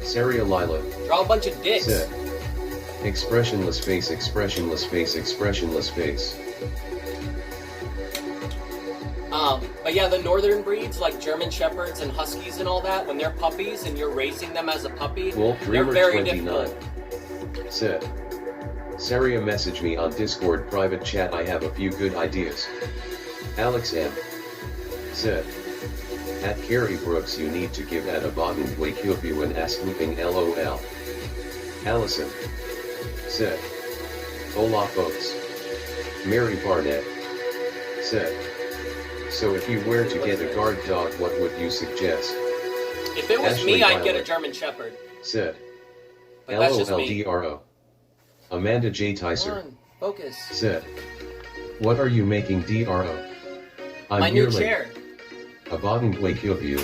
Saria Lila draw a bunch of dicks. said. Expressionless face, expressionless face, expressionless face. But yeah, the northern breeds like German Shepherds and Huskies and all that, when they're puppies and you're raising them as a puppy, Wolf they're Dreamer very 29 difficult. said. Saria message me on Discord private chat, I have a few good ideas. Alex M said. At Carrie Brooks you need to give at a bottom wake you and ask looping LOL. Allison said. Hola folks. Mary Barnett said. So if you were to get a guard dog, what would you suggest? If it was Ashley me, I'd get a Violet German Shepherd. said. But that's just me. LOLDRO. Amanda J. Come Tyser on, focus. said. What are you making DRO? I'm My here new late. chair. A bottom wake you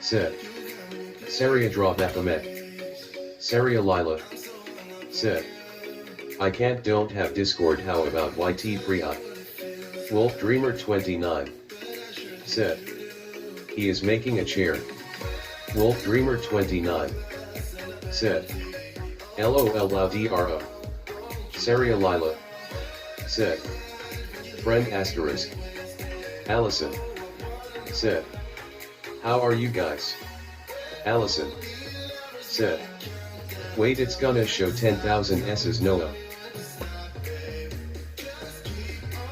said. Saria draw Baphomet. Saria Lila said. I don't have Discord, how about YT free eye? Wolf Dreamer 29 said. He is making a chair. Wolf Dreamer 29 said. LOLDRO. Saria Lila said. Friend asterisk. Allison said. How are you guys? Allison said. Wait, it's gonna show 10,000 S's Noah.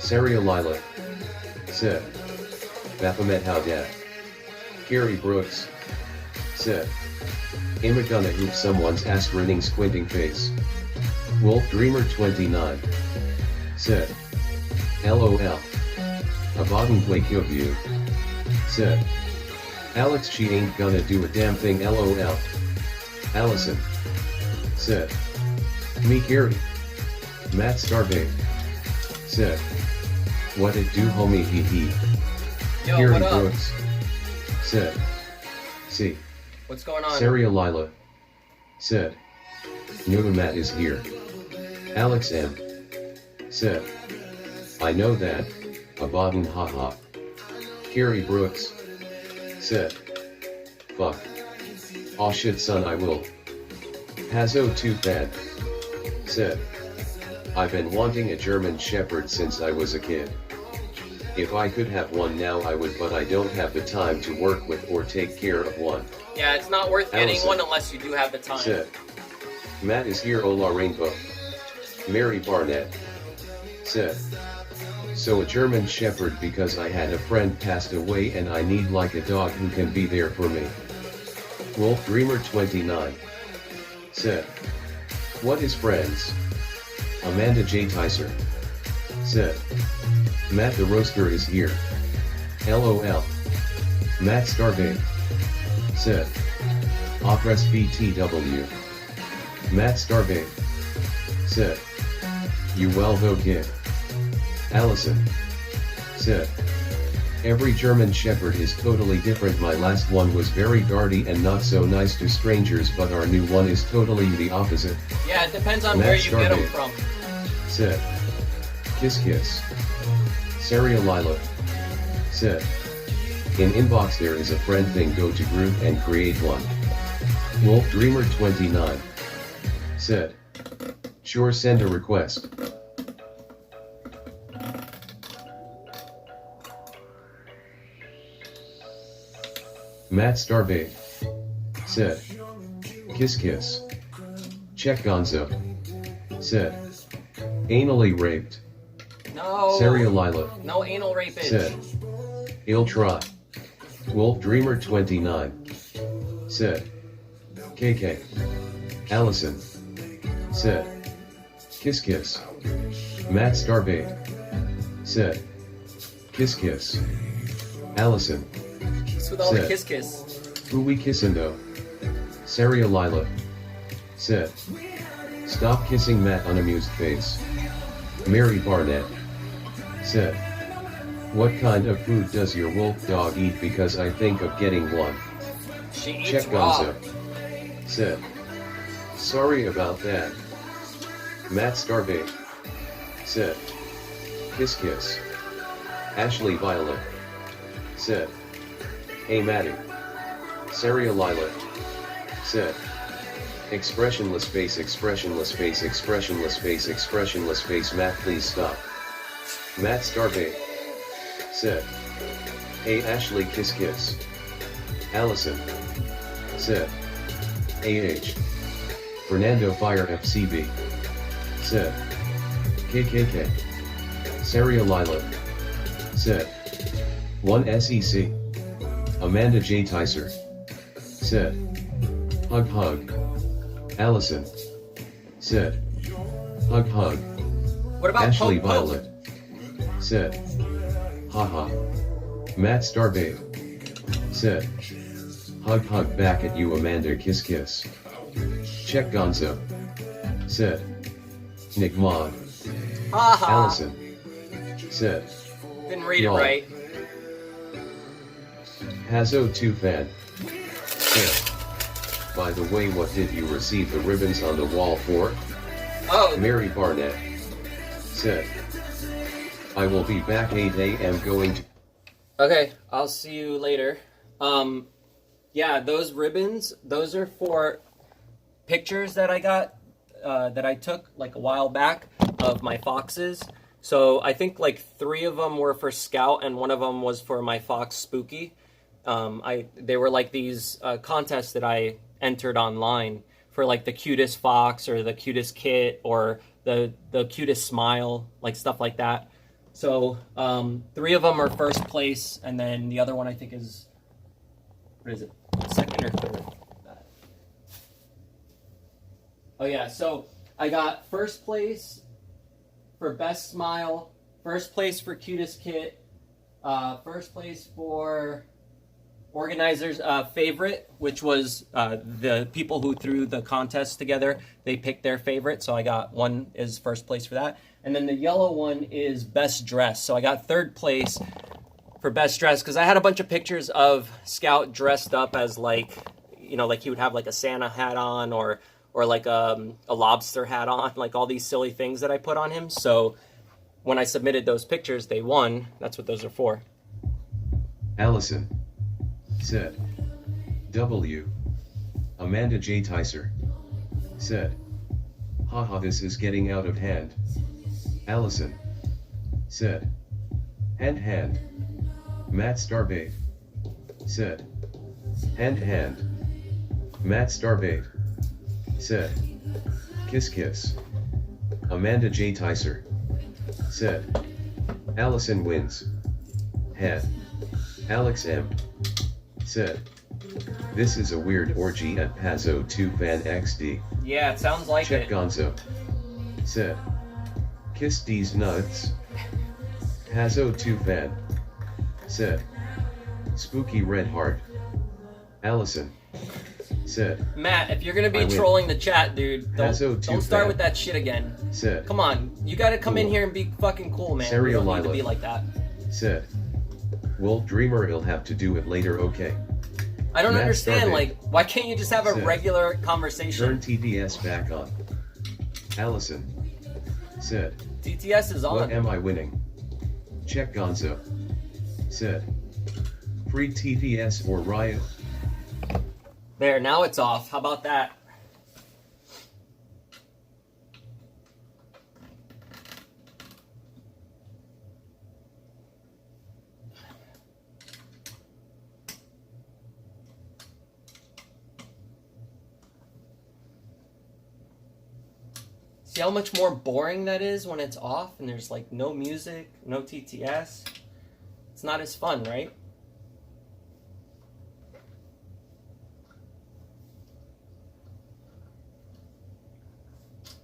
Saria Lila said. Baphomet how dat. Carrie Brooks said. Am I gonna hoop someone's ass grinning squinting face? Wolf Dreamer 29 said. LOL. A bottom wake you said. Alex, she ain't gonna do a damn thing LOL. Allison said. Me Carrie. Matt Starbabe said. What it do homie hee hee. Yo, Carrie what up? Brooks said. See. What's going on? Saria Lila said. Nuva Matt is here. Alex M said. I know that. Abadan haha. Carrie Brooks said. Fuck. Aw shit son, I will. Hazo too bad said. I've been wanting a German Shepherd since I was a kid. If I could have one now I would, but I don't have the time to work with or take care of one. Yeah, it's not worth getting Allison one unless you do have the time. said. Matt is here, Ola Rainbow. Mary Barnett said. So a German Shepherd because I had a friend passed away and I need like a dog who can be there for me. Wolf Dreamer 29 said. What is friends? Amanda J. Tyser said. Matt the Roaster is here. LOL. Matt Starbabe said. Oppress BTW. Matt Starbabe said. You well though kid. Allison said. Every German Shepherd is totally different. My last one was very guardy and not so nice to strangers, but our new one is totally the opposite. Yeah, it depends on Matt where you get them Starbabe from. said. Kiss kiss. Saria Lila said. In inbox there is a friend thing, go to group and create one. Wolf Dreamer 29 said. Sure, send a request. Matt Starbabe said. Kiss kiss. Check Gonzo said. Anally raped. No. Serialila. No anal rapage. Said. Ill try. Wolf Dreamer 29. Said. KK. Allison. Said. Kiss kiss. Matt Starbait. Said. Kiss kiss. Allison. What's with all the Said. kiss kiss? Who we kissin' though? Serialila. Said. Stop kissing Matt unamused face. Mary Barnett. Said. What kind of food does your wolf dog eat, because I think of getting one? She eats Check raw. Gonzo. Said. Sorry about that. Matt Starbait. Said. Kiss kiss. Ashley Violet. Said. Hey Maddie. Serialila. Said. Expressionless face, expressionless face, expressionless face, expressionless face. Matt, please stop. Matt Starbait. Said. Hey Ashley, kiss kiss. Allison. Said. AH. Fernando Fire FCB. Said. KKK. Serialila. Said. 1 SEC. Amanda J. Tyser. Said. Hug hug. Allison. Said. Hug hug. What about Ashley poke, poke? Violet. Said. Haha. Matt Starbait. Said. Hug hug back at you Amanda, kiss kiss. Check Gonzo. Said. Nick Mod. Haha. Allison. Said. Didn't read it Y'all. right. Hazo 2 fan. Said. By the way, what did you receive the ribbons on the wall for? Oh, Mary Barnett. Said. I will be back 8 a.m. going to... okay. I'll see you later. Yeah, those ribbons, those are for pictures that I got, that I took like a while back of my foxes. So I think like 3 of them were for Scout and 1 of them was for my fox Spooky. They were like these contests that I entered online for like the cutest fox or the cutest kit or the cutest smile, like stuff like that. So 3 of them are first place, and then the other one I think is, what is it, second or third? Oh yeah, so I got first place for best smile, first place for cutest kit, first place for organizers' favorite, which was the people who threw the contest together. They picked their favorite, so I got 1 is first place for that. And then the yellow one is best dress. So I got 3rd place for best dress because I had a bunch of pictures of Scout dressed up as like, you know, like he would have like a Santa hat on or like a lobster hat on, like all these silly things that I put on him. So when I submitted those pictures, they won. That's what those are for. Allison. Said. W. Amanda J. Tyser. Said. Haha, this is getting out of hand. Allison. Said. Hand. Matt Starbait. Said. Hand. Matt Starbait. Said. Kiss. Amanda J. Tyser. Said. Allison wins. Head. Alex M. Said. This is a weird orgy at Pazzo 2 Fan XD. Yeah, it sounds like Check it. Gonzo. Said. Kiss these nuts. Pazzo 2 Fan. Said. Spooky red heart. Allison. Said. Matt, if you're gonna I be win. trolling the chat, dude, Pazzo don't 2 start fan. with that shit again. Said. Come on, you gotta come in Cool. here and be fucking cool, man. You Serial don't need to Lila. be like that. Said. Wolf Dreamer, he'll have to do it later, okay? I don't Matt understand, started. like, why can't you just have a Said. regular Turn conversation? TDS back on. Allison. Said. TTS is What on. am I winning? Check Gonzo. Said. Free TTS or Riot. There, now it's off. How about that? See how much more boring that is when it's off and there's like no music, no TTS? It's not as fun, right?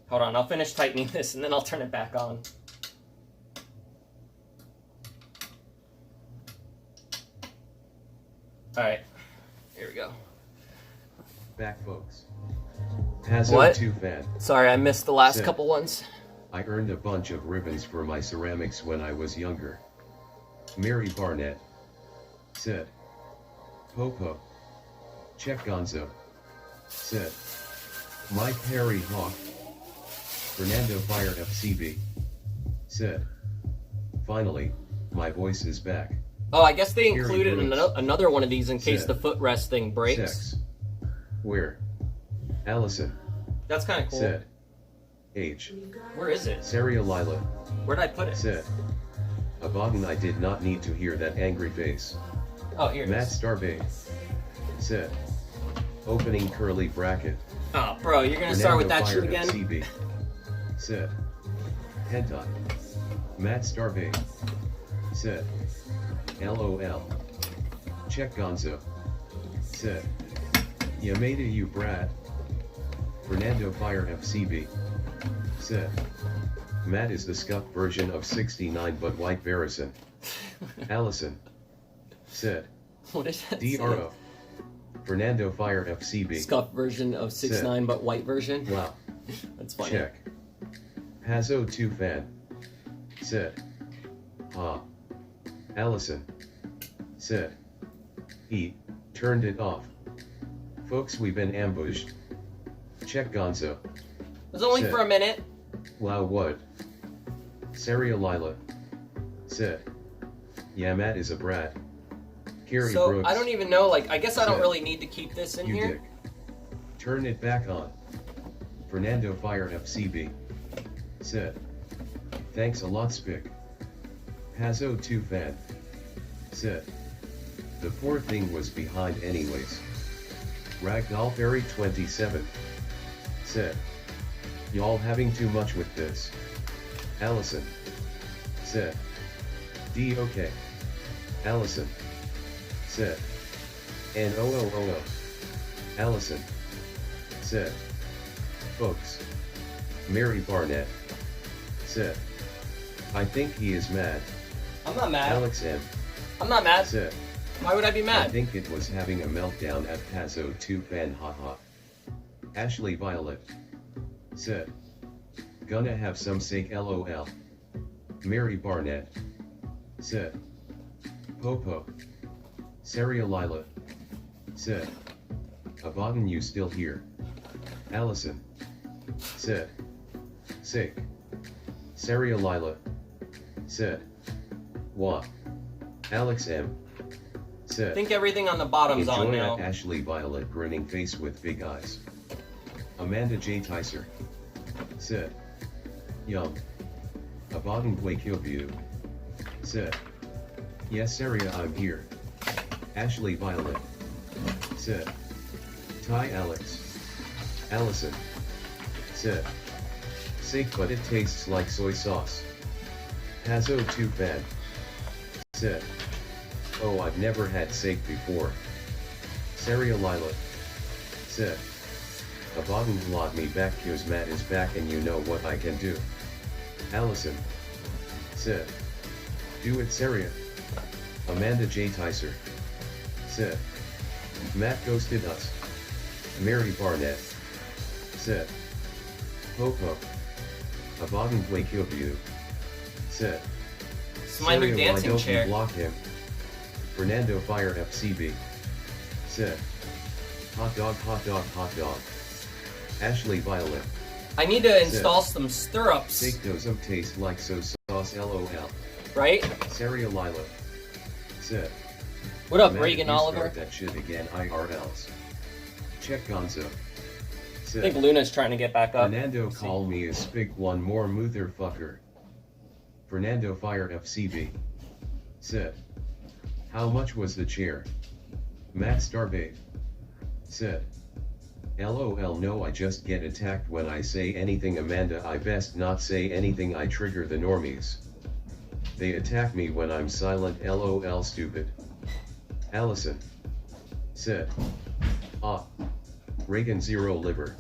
Hold on, I'll finish tightening this and then I'll turn it back on. Alright, here we go. Back, folks. Hazo What? 2 fan. Sorry, I missed the last Sick. couple ones. I earned a bunch of ribbons for my ceramics when I was younger. Mary Barnett said. Popo. Check Gonzo said. Mike Harry Hawk. Fernando Fire FCB said. Finally, my voice is back. Oh, I guess they Gary included Brooks. another one of these in case Said. the footrest thing breaks. Sex. Where? Allison That's kind of cool. said. H. Where is it? Saria Lila Where did I put it? said. Abadan, I did not need to hear that angry face. Oh, here it Matt is. Starbay said. Opening curly bracket. Oh, bro, you're gonna start with that Fernando shit Fire again? FCB said. Hentai. Matt Starbay said. LOL. Check Gonzo said. Ya made it, you brat. Fernando Fire FCB said. Matt is the scuffed version of 69 but white Verison. Allison said. What is that? DRO. Fernando Fire FCB. Scuff version of 6'9", but white version? Wow. That's funny. Check. Hazo 2 fan said. Ah. Allison said. He turned it off. Folks, we've been ambushed. Check Gonzo. It was only Said. for a minute. Wow, what? Saria Lila said. Yeah, Matt is a brat. Carrie So, Brooks. I don't even know, like, I guess I don't Said. really need to keep this in You here. dick. Turn it back on. Fernando Fire FCB said. Thanks a lot, Spick. Hazo 2 fan said. The poor thing was behind anyways. Ragdoll Fairy 27 said. Y'all having too much with this. Allison said. D-okay. Allison said. N-O-O-O-O. Allison said. Folks. Mary Barnett said. I think he is mad. I'm not mad. Alex M I'm not mad. said. Why would I be I mad? think it was having a meltdown at Hazo 2 fan, haha. Ashley Violet said. Gonna have some sake, lol. Mary Barnett said. Popo. Saria Lila said. Abadan, you still here? Allison said. Sick. Saria Lila said. Wah. Alex M I said. think everything on the bottom's on Enjoy now. at Ashley Violet grinning face with big eyes. Amanda J. Tyser said. Yum. Abadan View said. Yes, Saria, I'm here. Ashley Violet said. Ty Alex. Allison said. Sake, but it tastes like soy sauce. Hazo 2 fan said. Oh, I've never had sake before. Saria Lila said. Abadan vlog me back, cause Matt is back and you know what I can do. Allison said. Do it, Saria. Amanda J. Tyser said. Matt ghosted us. Mary Barnett said. Popo. Abadan View said. It's my new Saria, dancing why don't chair. you block him? Fernando Fire FCB said. Hot dog, hot dog, hot dog. Ashley Violet. I need to install some stirrups, Steak doesn't taste like so sauce, lol. right? Saria Lila said. What up, "Man, Reagan you Oliver? start that shit again, IRLs. Check Gonzo. I Said. think Luna's trying to get back up. Fernando call me a spig one more motherfucker. Fernando Fire FCB said. How much was the chair? Matt Starbabe said. LOL no, I just get attacked when I say anything. Amanda, I best not say anything, I trigger the normies. They attack me when I'm silent. LOL stupid. Allison said. Ah. Reagan Zero Liver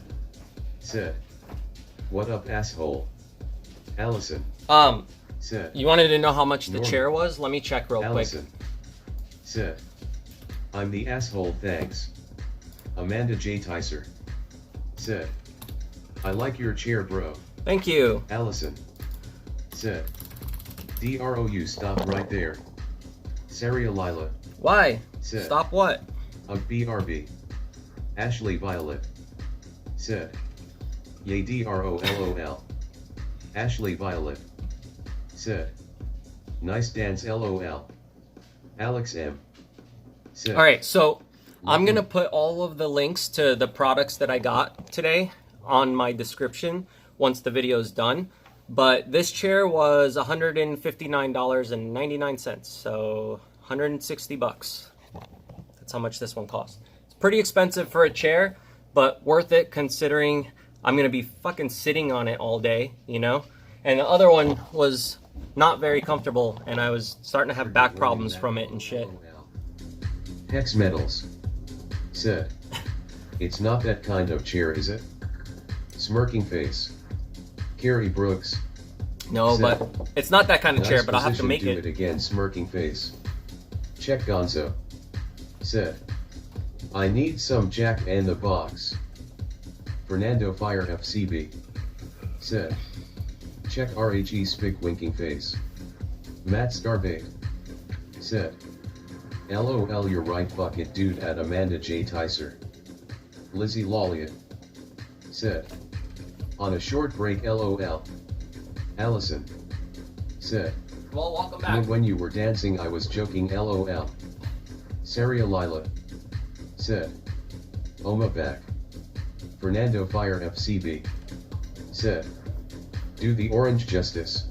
said. What up asshole? Allison said. You wanted to know how much the Normal. chair was? Let me check real Allison quick. said. I'm the asshole, thanks. Amanda J. Tyser said. I like your chair, bro. Thank you. Allison said. DROU, stop right there. Saria Lila Why? said. Stop what? BRB. Ashley Violet said. Yay DROLOL. Ashley Violet said. Nice dance LOL. Alex M said. Alright, so I'm going to put all of the links to the products that I got today on my description once the video is done. But this chair was $159.99, so 160 bucks. That's how much this one cost. It's pretty expensive for a chair, but worth it considering I'm going to be fucking sitting on it all day, you know? And the other one was not very comfortable, and I was starting to have back problems from it and shit. Hex Metals said. It's not that kind of chair, is it? Smirking face. Carrie Brooks. No, said, but it's not that kind of chair, nice but I'll have to position, make do it. it again, smirking face. Check Gonzo said. I need some Jack and the Box. Fernando Fire FCB said. Check RHE Spick winking face. Matt Starbait said. LOL you're right, fuck it dude. At Amanda J. Tyser. Lizzie Lolliot said. On a short break LOL. Allison said. Well, welcome back. When you were dancing I was joking LOL. Saria Lila said. Oma back. Fernando Fire FCB said. Do the orange justice.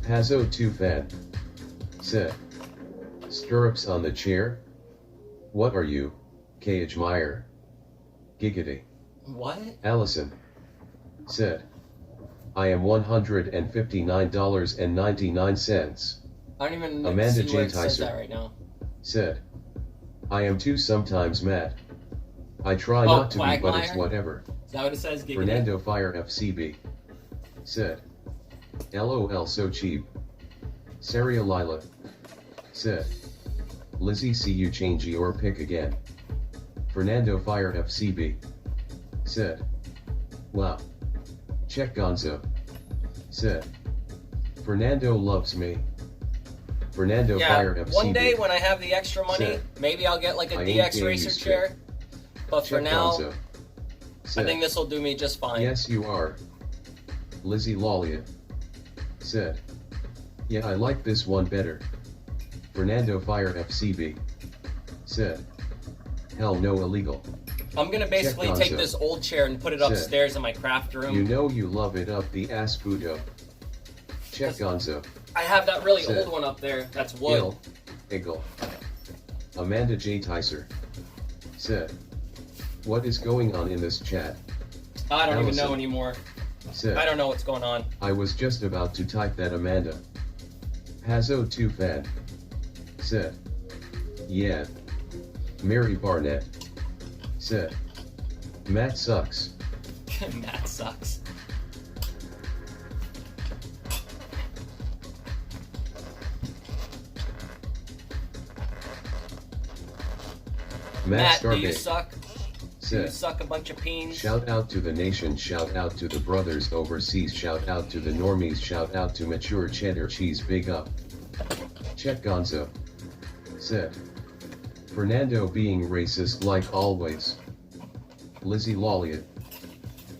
Pazzo 2 fan said. Stirrups on the chair? What are you, K.H. Meyer? Giggity. What? Allison said. I am $159.99. I don't even Amanda see J. where it says Tyser that right now. said. I am too sometimes mad. I try not to be, but it's Quagmire? whatever. Is that what it says? Giggity? Fernando Fire FCB said. LOL so cheap. Saria Lila said. Lizzie see you change your pick again. Fernando Fire FCB said. Wow. Check Gonzo said. Fernando loves me. Fernando Fire FCB. One day when I have the extra money, said, maybe I'll get like a I ain't DX gay, Racer you chair. But for Check now, Gonzo I said, think this will do me just fine. Yes you are. Lizzie Lolliot said. Yeah, I like this one better. Fernando Fire FCB said. Hell no illegal. I'm gonna basically Check take Gonzo this old chair and put it said, upstairs in my craft room. You know you love it up the ass Budo. Check Gonzo I have that really said, old one up there. That's wood. Eagle. Amanda J. Tyser said. What is going on in this chat? I don't even know Allison anymore. said. I don't know what's going on. I was just about to type that. Amanda Pazzo 2 fan said. Yeah. Mary Barnett said. Matt sucks. That sucks. Matt, do you Starbait suck? Do you said. suck a bunch of peens? Shout out to the nation, shout out to the brothers overseas, shout out to the normies, shout out to mature cheddar cheese, big up. Check Gonzo said. Fernando being racist like always. Lizzie Lolliot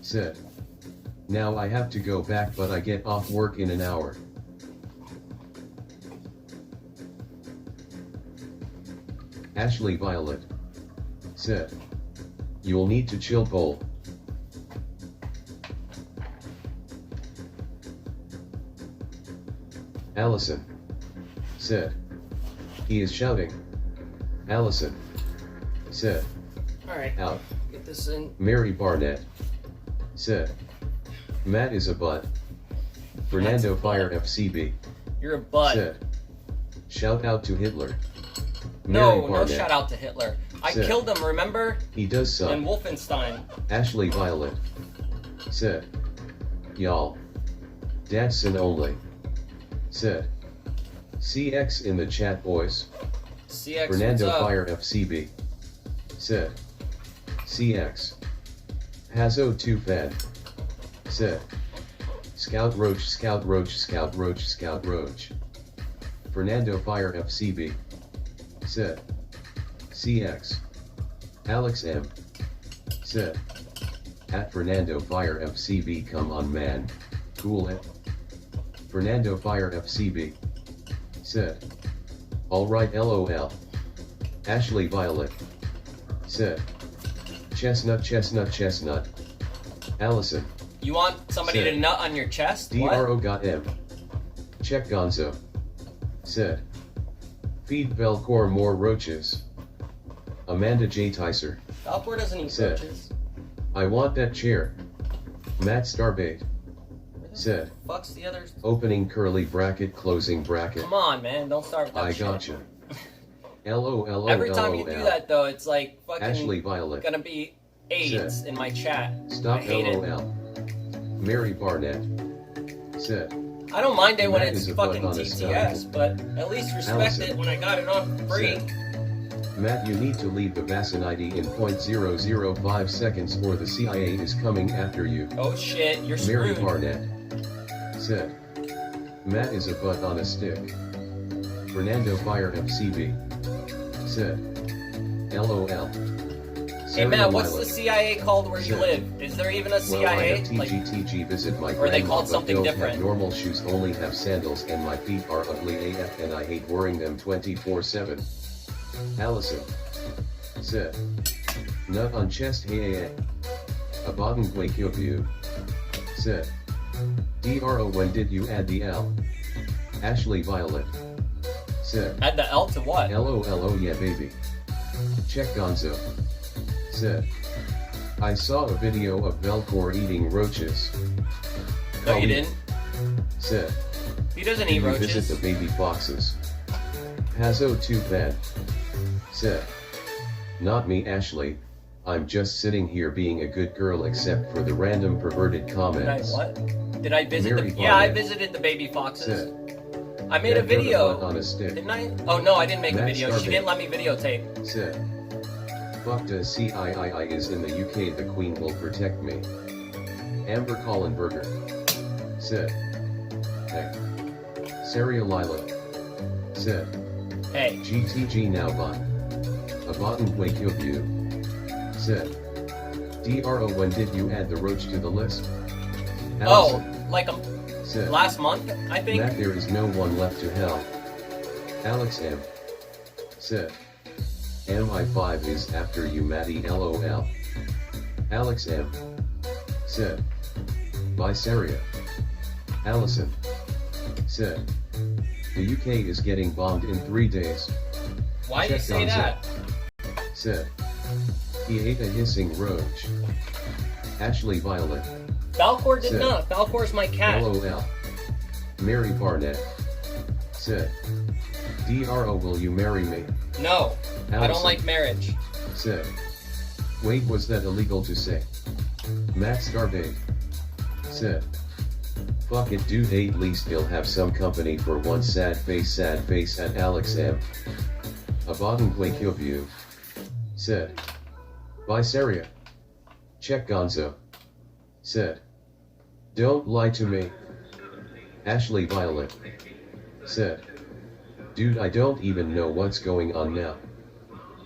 said. Now I have to go back, but I get off work in an hour. Ashley Violet said. You'll need to chill, Pole. Allison said. He is shouting. Allison said. Alright. Out. put this in. Mary Barnett said, Matt is a butt. Fernando Fire FCB You're a butt. said, shout out to Hitler. No, Mary no Barnett shout out to Hitler. I said, killed him, remember? he does suck. In Wolfenstein. Ashley Violet said, y'all, Dadson only said, CX in the chat boys. CX, Fernando what's up? Fire FCB said, CX. Hazo 2 Fed said, Scout Roach, Scout Roach, Scout Roach, Scout Roach. Fernando Fire FCB said, CX. Alex M said, at Fernando Fire FCB, come on man, cool it. Fernando Fire FCB said, alright LOL. Ashley Violet said, chestnut, chestnut, chestnut. Allison You want somebody said, to nut on your chest? What? DRO got M. Check Gonzo said, feed Velcor more roaches. Amanda J. Tyser Valpor doesn't eat said, roaches. I want that chair. Matt Starbait said, Fuck's the others? opening curly bracket, closing bracket. Come on, man. Don't start with that I shit. gotcha. LOL. Every time you do that, though, it's like fucking Ashley Violet gonna be AIDS said, in my chat. stop I hate it. LOL. Mary Barnett said, I don't mind it when Matt it's is a butt fucking on a TTS, but at least respect Allison it when I got it on free. said, Matt, you need to leave the vicinity in 0.005 seconds or the CIA is coming after you. Oh shit, you're Mary screwed. Barnett said, Matt is a butt on a stick. Fernando Fire FCB said, LOL. Hey Matt, what's the CIA called where you live? Is there even a Well, I CIA? have TGTG visit my or are they grandma, called but something don't different? have normal shoes, only have sandals, and my feet are ugly AF and I hate wearing them 24/7. Allison said, nut on chest hey. Abadan Gwakyobu said, DRO when did you add the L? Ashley Violet said, Add the L to what? LOL oh yeah baby. Check Gonzo said, I saw a video of Velcor eating roaches. No, you Colleen didn't. said, He doesn't do eat you roaches. visit the baby foxes? Hazo 2 Fed said, not me Ashley, I'm just sitting here being a good girl except for the random perverted Did I comments. what? Did I visit Mary the? Yeah, I Barnett visited the baby foxes. said, I made a "That donut video. on a stick." Didn't I? Oh no, I didn't make a Matt video. She Starvey didn't let me videotape. said, fuck does CII is in the UK, the Queen will protect me. Amber Collenberger said, hey. Saria Lila said, Hey, GTG now bot. Abadan Gwakyobu said, DRO when did you add the roach to the list? oh, Allison like said, last month, I think. Matt, there is no one left to hell. Alex M said, MI5 is after you Matty LOL. Alex M said, bye Saria. Allison said, the UK is getting bombed in 3 days. Why do you Check say Gonzo that? said, he ate a hissing roach. Ashley Violet Falcor did said, not. Falcor's my cat. LOL. Mary Barnett said, DRO will you marry me? No, I don't Allison like marriage. said, wait, was that illegal to say? Matt Starbait said, fuck it dude, at least he'll have some company for one sad face at Alex M. Abadan Gwakyobu said, bye Saria. Check Gonzo said, don't lie to me. Ashley Violet said, dude, I don't even know what's going on now.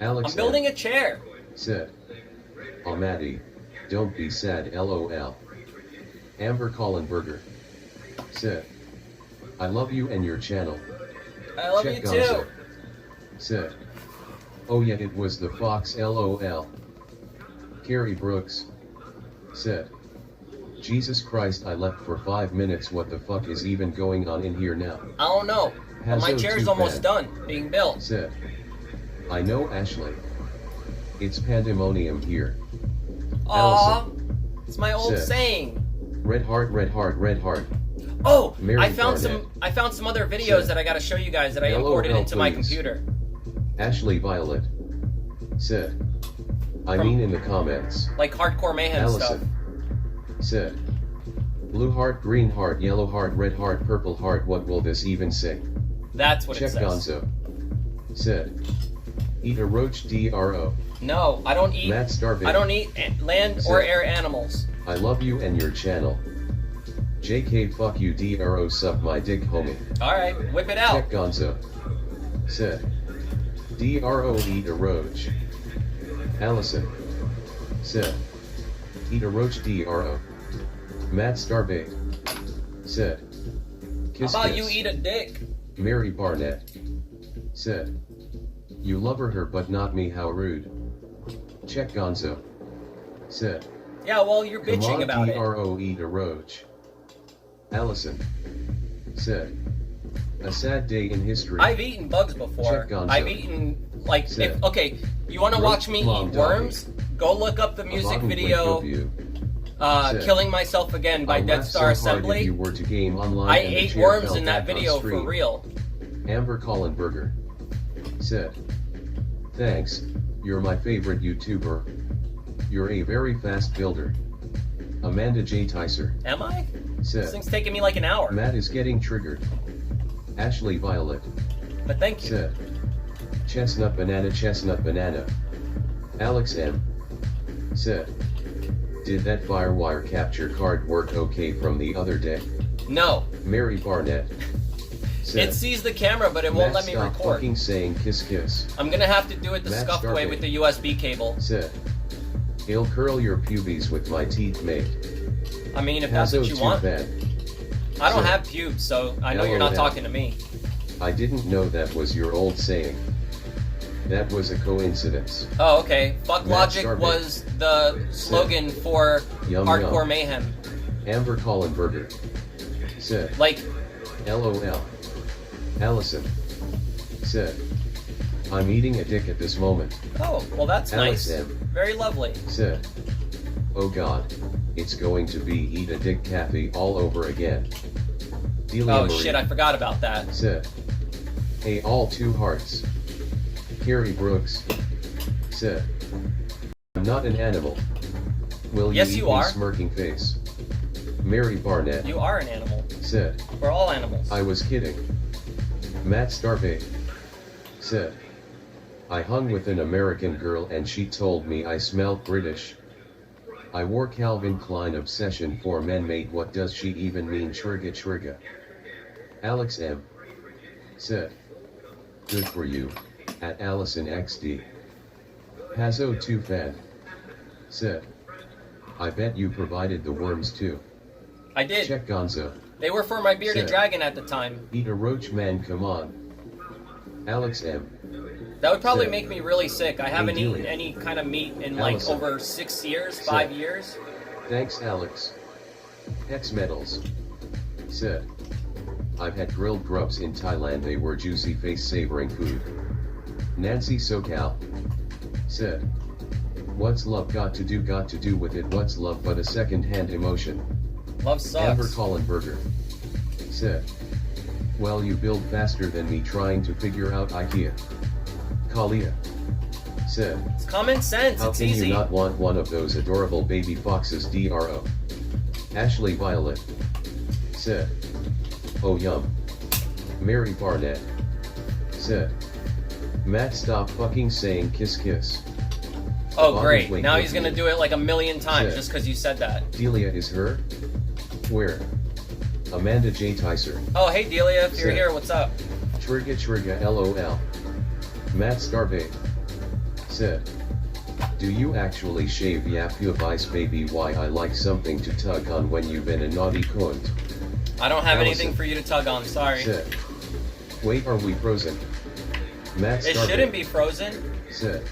Alex I'm building M a chair. said, oh Maddie, don't be sad LOL. Amber Collenberger said, I love you and your channel. I love Check you too. Gonzo said, oh yeah, it was the fox LOL. Carrie Brooks said, Jesus Christ, I left for 5 minutes, what the fuck is even going on in here now? I don't know. But my Hazo chair's too almost bad done being built. said, I know Ashley. It's pandemonium here. Aw, it's my old Said. saying. Red heart, red heart, red heart. Oh, Mary I found Barnett. some other videos Said. that I gotta show you guys that I Yellow imported hell, into my please. computer. Ashley Violet. Said. I From- mean in the comments. Like Hardcore Mayhem stuff. Allison. Said. Blue heart, green heart, yellow heart, red heart, purple heart, what will this even say? That's what Check it says. Gonzo. Said. Eat a roach DRO. No, I don't eat. Matt Starving. I don't eat land or Said. air animals. I love you and your channel. JK fuck you DRO suck my dick homie. Alright, whip it out. Check Gonzo. Said. DRO eat a roach. Allison. Said. Eat a roach DRO. Matt Starbait. Said. Kiss How about kiss. you eat a dick? Mary Barnett. Said. You love her but not me, how rude. Check Gonzo. Said. Yeah, well, you're Come bitching on about it. DRO eat a roach. Allison. Said. A sad day in history. I've eaten bugs before. Check Gonzo. I've eaten, like, Said. if, okay, you want to Roach watch me long eat doggy. worms? Go look up the music video, Said. Killing Myself Again by I'll Death laugh Star so hard Assembly. if you were to game online I and the ate chair worms fell in that back on video for screen. real. Amber Collenberger. Said. Thanks, you're my favorite YouTuber. You're a very fast builder. Amanda J. Tyser. Am I? This Said. thing's taking me like an hour. Matt is getting triggered. Ashley Violet. But thank you. Said. Chestnut banana. Alex M. Said. Did that Firewire capture card work okay from the other day? No. Mary Barnett. Said. It sees the camera, but it won't Matt, let me stop record. fucking saying kiss kiss. I'm gonna have to do it the Matt scuffed way Starving. with the USB cable. Said. He'll curl your pubes with my teeth, mate. I mean, if that's what Hazo you too want. bad. I don't Said. have pubes, so I know you're not LOL. talking to me. I didn't know that was your old saying. That was a coincidence. Oh, okay. Fuck Matt Logic Starving. was the slogan for Yum, Hardcore yum. Mayhem. Amber Collenberger. Said. Like, LOL. Allison. Said. I'm eating a dick at this moment. oh, well that's Alex nice. M. Very lovely. Said. Oh god. It's going to be eat a dick Kathy all over again. Delia Oh Marie shit, I forgot about that. Said. Hey all two hearts. Carrie Brooks. Said. I'm not an animal. Will Yes, you eat you me are. smirking face? Mary Barnett. You are an animal. Said. We're all animals. I was kidding. Matt Starvey. Said. I hung with an American girl and she told me I smelled British. I wore Calvin Klein obsession for men mate, what does she even mean shriga shriga? Alex M. Said. Good for you, at Allison XD. Hazo 2 fan. Said. I bet you provided the worms too. I did. Check Gonzo. They were for my bearded Said. dragon at the time. Eat a roach man, come on. Alex M. That would probably Said. make me really sick. I haven't eaten Delia. any kind of meat in like Allison. over 6 years, Said. 5 years. Thanks Alex. Hex Metals. Said. I've had grilled grubs in Thailand, they were juicy face savoring food. Nancy SoCal. Said. What's love got to do with it, what's love but a second-hand emotion? Love Amber sucks. Collenberger. Said. Well you build faster than me trying to figure out IKEA. Kalia. Said. It's common sense. How It's can easy. you not want one of those adorable baby foxes DRO? Ashley Violet. Said. Oh yum. Mary Barnett. Said. Matt stop fucking saying kiss kiss. Oh Bobby great. Blake Now with he's gonna you. do it like a million times Said. just because you said that. Delia is her? Where? Amanda J. Tyser. Oh hey Delia, if you're Said. here, what's up? Trigga LOL. Matt Starvey. Said. Do you actually shave your vice baby? Why I like something to tug on when you've been a naughty cunt. I don't have Allison. anything for you to tug on, sorry. Said. Wait, are we frozen? Matt It Starvey. shouldn't be frozen. Said.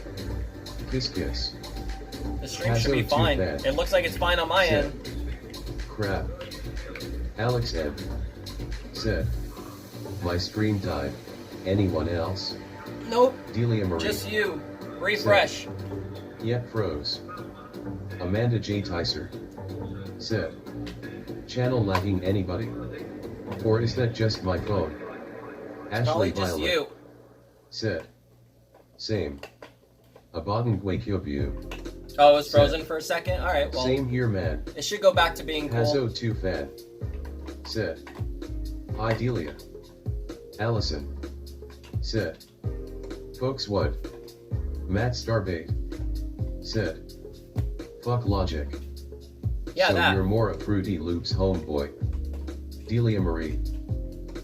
Kiss kiss. The stream should be Hazo too fine. bad. It looks like it's fine on my Said. end. Crap. Alex M. Said. My stream died. Anyone else? Nope, Delia Marie. just you. Refresh. Yep, froze. Amanda J. Tyser said, channel lagging anybody? Or is that just my phone? Probably Ashley just Violet you. said, same. Abadan Guekyobu Oh, it was frozen for a second? Alright, well. Same here, man. It should go back to being cool. Hazo 2 fan said, hi Delia. Allison said, folks what? Matt Starbait said, fuck logic. Yeah, so that. you're more a Fruity Loops homeboy. Delia Marie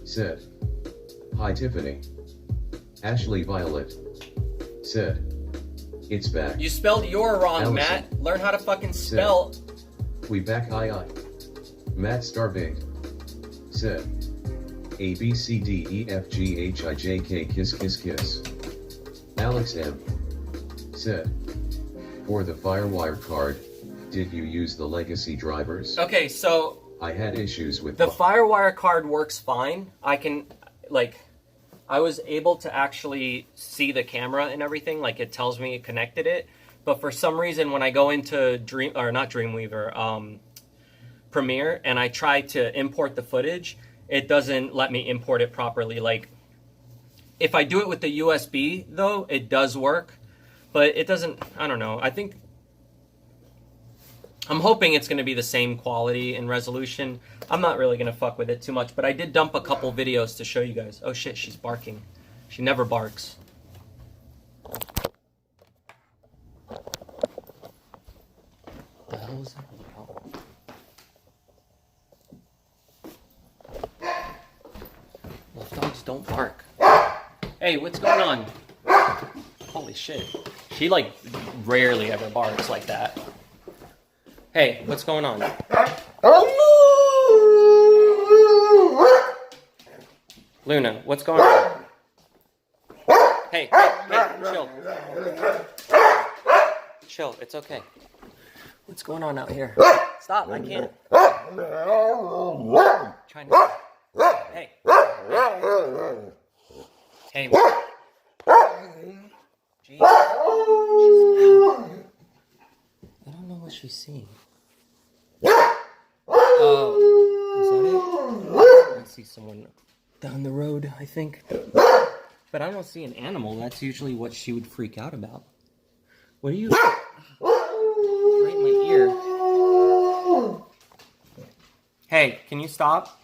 said, hi Tiffany. Ashley Violet said, it's back. You spelled your wrong, Allison Matt. Learn how to fucking spell. We back aye. Matt Starbait said, A B C D E F G H I J K kiss kiss kiss. Alex M said, for the Firewire card, did you use the legacy drivers? Okay, so I had issues with the Firewire card works fine. I can, like, I was able to actually see the camera and everything. Like, it tells me it connected it. But for some reason, when I go into Premiere, and I try to import the footage, it doesn't let me import it properly. Like, if I do it with the USB, though, it does work. But it doesn't, I don't know. I'm hoping it's going to be the same quality and resolution. I'm not really going to fuck with it too much, but I did dump a couple videos to show you guys. Oh shit, she's barking. She never barks. The hell is that? Oh. Well, dogs don't bark. Hey, what's going on? Holy shit. She, like, rarely ever barks like that. Hey, what's going on? Luna, what's going on? Hey, chill. Chill, it's okay. What's going on out here? Stop, I can't. Trying to... Hey. Hey. Jeez. I don't know what she's seeing. Oh, is that it? I see someone down the road, I think. But I don't see an animal. That's usually what she would freak out about. What are you... Right in my ear. Hey, can you stop?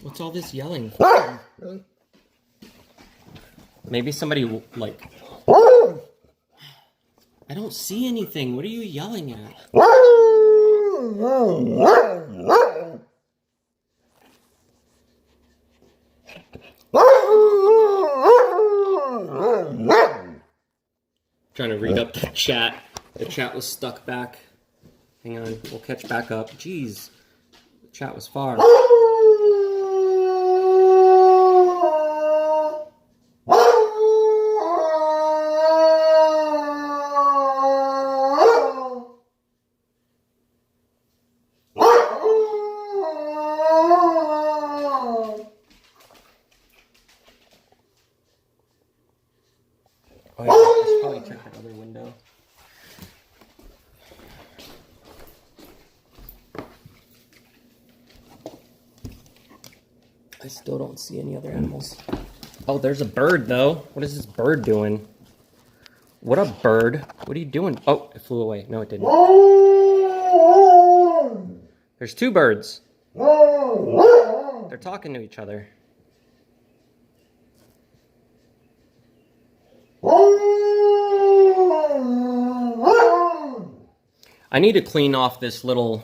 What's all this yelling for? Maybe somebody, like... I don't see anything. What are you yelling at? Trying to read up the chat. The chat was stuck back. Hang on, we'll catch back up. Jeez, the chat was far. Oh yeah, I should probably check that other window. I still don't see any other animals. Oh, there's a bird though. What is this bird doing? What a bird. What are you doing? Oh, it flew away. No, it didn't. There's two birds. They're talking to each other. I need to clean off this little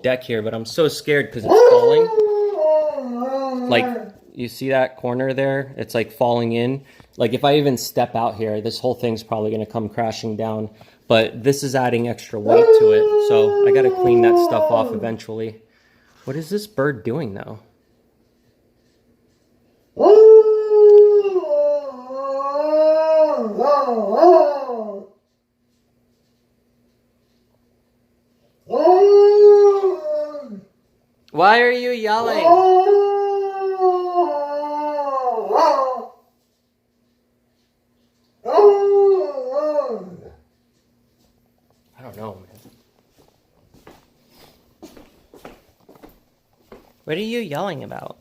deck here, but I'm so scared because it's falling. Like, you see that corner there? It's like falling in. Like, if I even step out here, this whole thing's probably going to come crashing down. But this is adding extra weight to it, so I got to clean that stuff off eventually. What is this bird doing now? Why are you yelling? I don't know, man. What are you yelling about?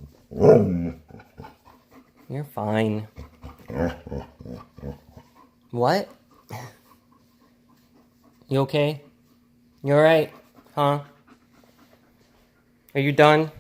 You're fine. What? You okay? You alright? Huh? Are you done?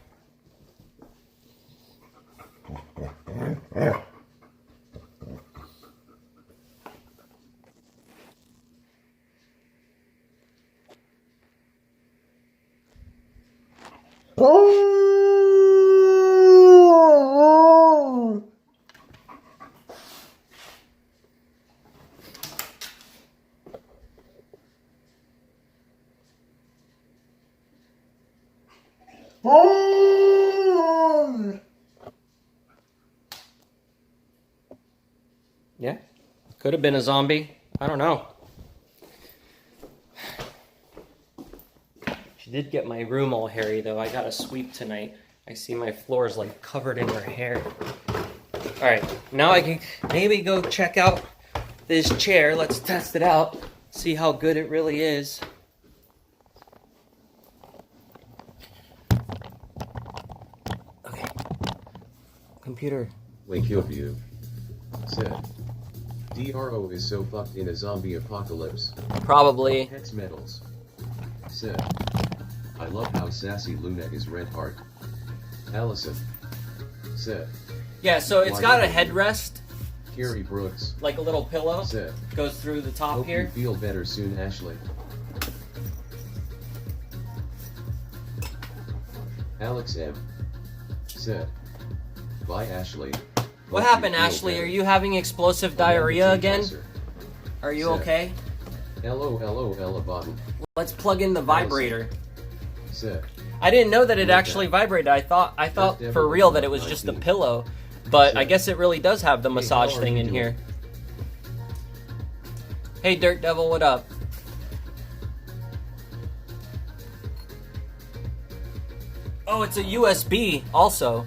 Yeah, could have been a zombie. I don't know. She did get my room all hairy, though. I got a sweep tonight. I see my floor is like covered in her hair. All right, now I can maybe go check out this chair. Let's test it out. See how good it really is. Okay. Computer. Wake your view. Said. DRO is so fucked in a zombie apocalypse. Probably. Hex metals. Said. I love how sassy Luna is red heart. Allison. Said. Yeah, so it's got a headrest. Carrie Brooks. Like a little pillow. Said. Goes through the top Hope here. you feel better soon, Ashley. Alex M. Said. Bye, Ashley. What Hope happened, you feel Ashley? better. Are you having explosive Amanda diarrhea T. again? Kaiser. Are you Said. okay? LOLOL button. Let's plug in the vibrator. Said. I didn't know that it Like actually that. vibrated. I thought Devil for real that it Devil was just a 19. pillow, but Said. I guess it really does have the Hey, massage how are thing you in doing? here. Hey, Dirt Devil, what up? Oh, it's a USB also.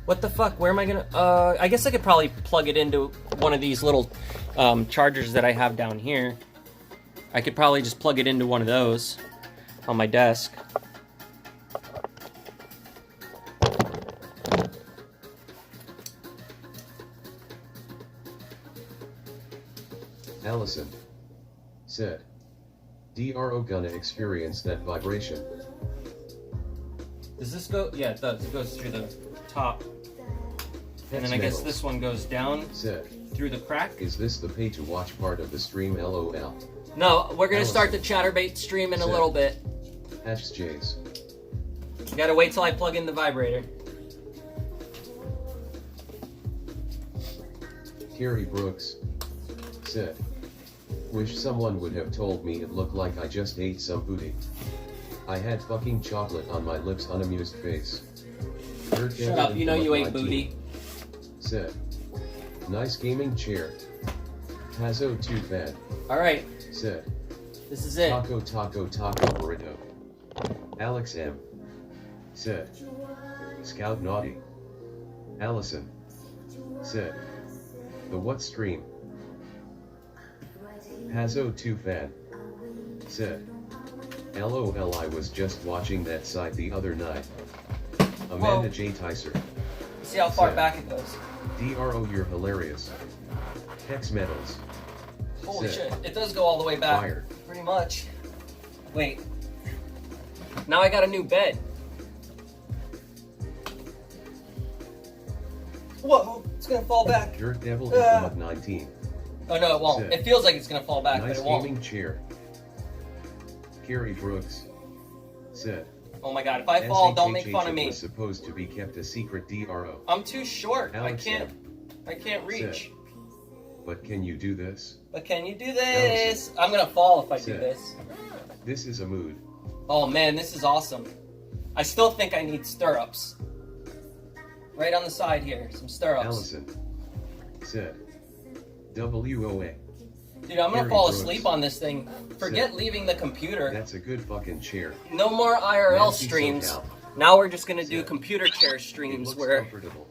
What the fuck? Where am I gonna? I guess I could probably plug it into one of these little chargers that I have down here. I could probably just plug it into one of those on my desk. Allison. Said. DRO gonna experience that vibration. Does this go? Yeah, it does. It goes through the top. And then I guess this one goes down Said. through the crack. Is this the pay to watch part of the stream? LOL. No, we're gonna start the Chatterbait stream in a little bit. HJs. You gotta wait till I plug in the vibrator. Carrie Brooks. Said. Wish someone would have told me it looked like I just ate some booty. I had fucking chocolate on my lips, unamused face. Shut up, you know you ate booty. Said. Nice gaming chair. Pazzo too bad. Alright, Said. this is it. Taco burrito. Alex M. Said. Scout naughty. Allison. Said. The what stream? Pazzo too fan. Said. LOL, I was just watching that site the other night. Amanda J. Tyser. See how far Said. back it goes. DRO, you're hilarious. Hex metals. Holy Said. shit, it does go all the way back. Fire. Pretty much. Wait. Now I got a new bed. Whoa, it's gonna fall back. Dirt Devil Ah. Infamous 19. Oh no, it won't. Said. It feels like it's gonna fall back, Nice but it won't. gaming chair. Carrie Brooks. Said. Oh my god, if I fall, don't make fun of SHHH me. was supposed to be kept a secret DRO. I'm too short. Alex I can't reach. Said. But can you do this? But can you do this? I'm gonna fall if I do Said. this. This is a mood. Oh man, this is awesome. I still think I need stirrups. Right on the side here, some stirrups. Allison. Said. WOA. Dude, I'm gonna Harry fall Brooks. asleep on this thing. Forget Said. leaving the computer. That's a good fucking chair. No more IRL Nancy streams. SoCal. Now we're just gonna do Said. computer chair It streams looks where comfortable.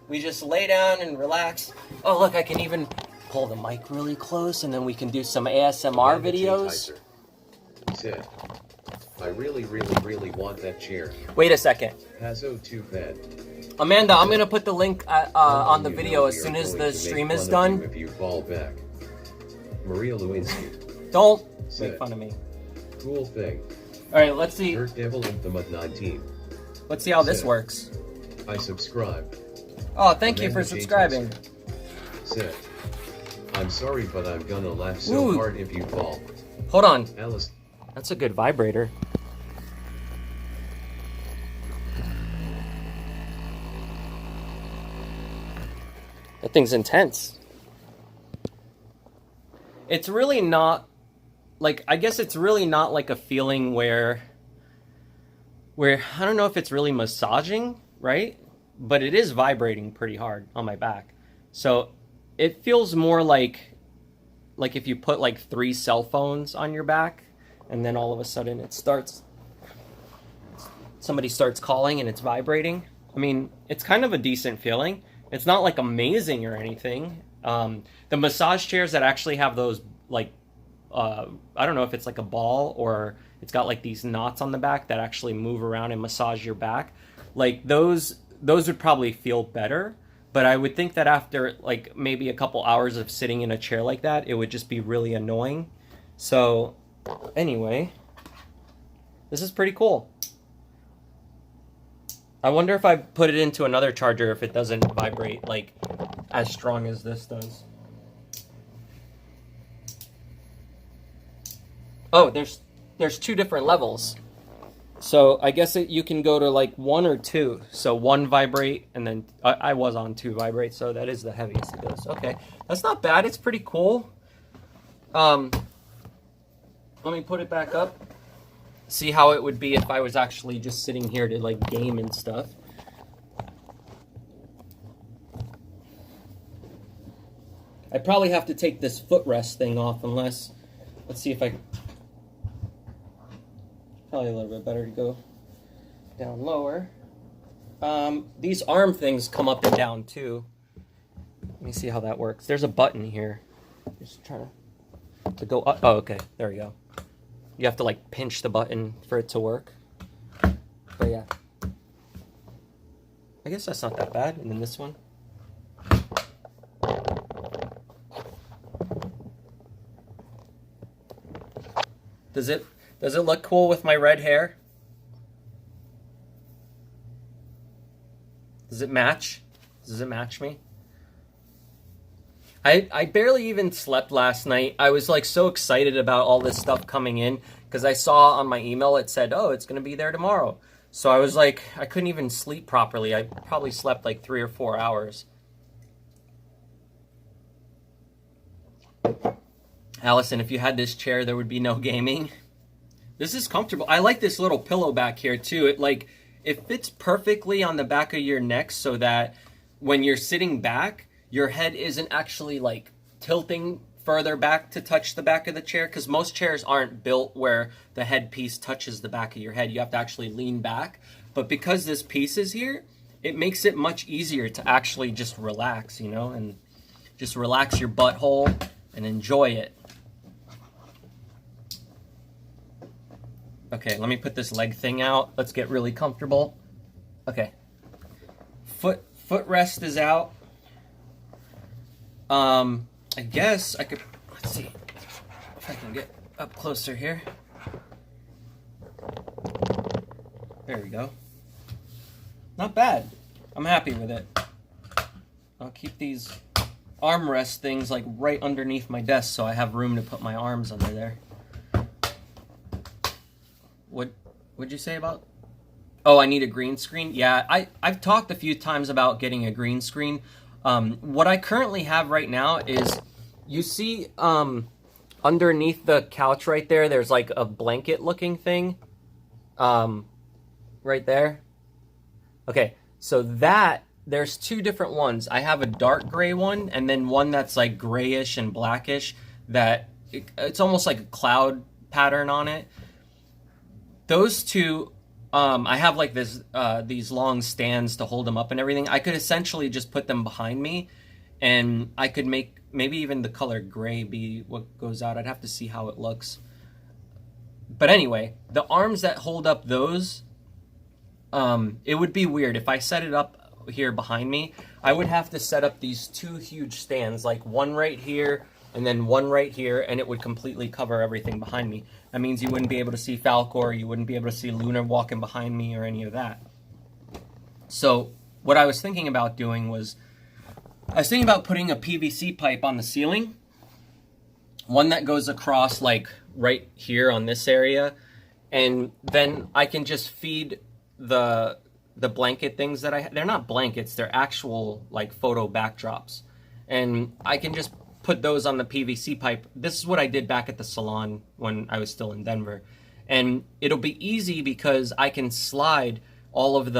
we just lay down and relax. Oh look, I can even pull the mic really close and then we can do some ASMR Amanda J. videos. Tyser. Sid. I really want that chair. Wait a second. Hazo too bad. Amanda, I'm gonna put the link on the You video know as we soon are as going the to stream make is fun of you done. if you fall back. Maria Lewinsky. Don't Sid. make fun of me. Cool thing. All right, let's see. Dirt Devil Infamous 19. Let's see how this Sid. works. I subscribe. Oh, thank you for Amanda J. subscribing. Sid. I'm sorry, but I'm gonna laugh so Ooh. hard if you fall. Hold on. Alice. That's a good vibrator. That thing's intense. It's really not like, I guess it's really not like a feeling where I don't know if it's really massaging, right? But it is vibrating pretty hard on my back. So it feels more like if you put like 3 cell phones on your back and then all of a sudden somebody starts calling and it's vibrating. I mean, it's kind of a decent feeling. It's not like amazing or anything. The massage chairs that actually have those like, I don't know if it's like a ball or it's got like these knots on the back that actually move around and massage your back. Like those would probably feel better. But I would think that after like maybe a couple hours of sitting in a chair like that, it would just be really annoying. So anyway, this is pretty cool. I wonder if I put it into another charger if it doesn't vibrate like as strong as this does. Oh, there's 2 different levels. So I guess you can go to like 1 or 2. So 1 vibrate, and then I was on 2 vibrate, so that is the heaviest it goes. Okay, that's not bad. It's pretty cool. Let me put it back up. See how it would be if I was actually just sitting here to like game and stuff. I probably have to take this footrest thing off unless, let's see if I, probably a little bit better to go down lower. These arm things come up and down too. Let me see how that works. There's a button here. Just trying to go up. Oh, okay, there we go. You have to like pinch the button for it to work. But yeah. I guess that's not that bad. And then this one. Does it look cool with my red hair? Does it match? Does it match me? I barely even slept last night. I was like so excited about all this stuff coming in because I saw on my email it said, oh, it's going to be there tomorrow. So I was like, I couldn't even sleep properly. I probably slept like 3 or 4 hours. Allison, if you had this chair, there would be no gaming. This is comfortable. I like this little pillow back here too. It fits perfectly on the back of your neck so that when you're sitting back, your head isn't actually like tilting further back to touch the back of the chair, because most chairs aren't built where the headpiece touches the back of your head. You have to actually lean back. But because this piece is here, it makes it much easier to actually just relax, you know, and just relax your butthole and enjoy it. Okay, let me put this leg thing out. Let's get really comfortable. Okay. Footrest is out. I guess I could, let's see if I can get up closer here. There we go. Not bad. I'm happy with it. I'll keep these armrest things like right underneath my desk so I have room to put my arms under there. What'd you say about? Oh, I need a green screen? Yeah, I've talked a few times about getting a green screen. What I currently have right now is, you see underneath the couch right there, there's like a blanket looking thing right there. Okay, so there's 2 different ones. I have a dark gray one and then one that's like grayish and blackish that it's almost like a cloud pattern on it. Those 2, I have like these long stands to hold them up and everything. I could essentially just put them behind me and I could make maybe even the color gray be what goes out. I'd have to see how it looks. But anyway, the arms that hold up those, it would be weird if I set it up here behind me. I would have to set up these two huge stands, like one right here and then one right here, and it would completely cover everything behind me. That means you wouldn't be able to see Falcor, you wouldn't be able to see Luna walking behind me or any of that. So what I was thinking about doing was, I was thinking about putting a PVC pipe on the ceiling, one that goes across like right here on this area, and then I can just feed the blanket things that they're not blankets, they're actual like photo backdrops, and I can just put those on the PVC pipe. This is what I did back at the salon when I was still in Denver, and it'll be easy because I can slide all of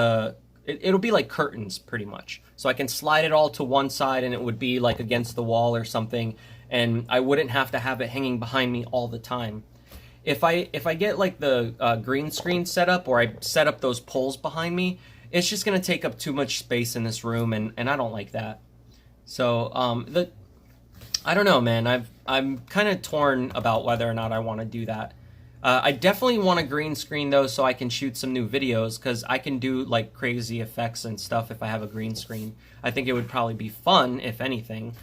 it'll be like curtains pretty much, so I can slide it all to one side and it would be like against the wall or something, and I wouldn't have to have it hanging behind me all the time. If I get like the green screen set up, or I set up those poles behind me, it's just gonna take up too much space in this room, and I don't like that. So I don't know, man. I'm kind of torn about whether or not I want to do that. I definitely want a green screen though, so I can shoot some new videos, because I can do like crazy effects and stuff if I have a green screen. I think it would probably be fun, if anything.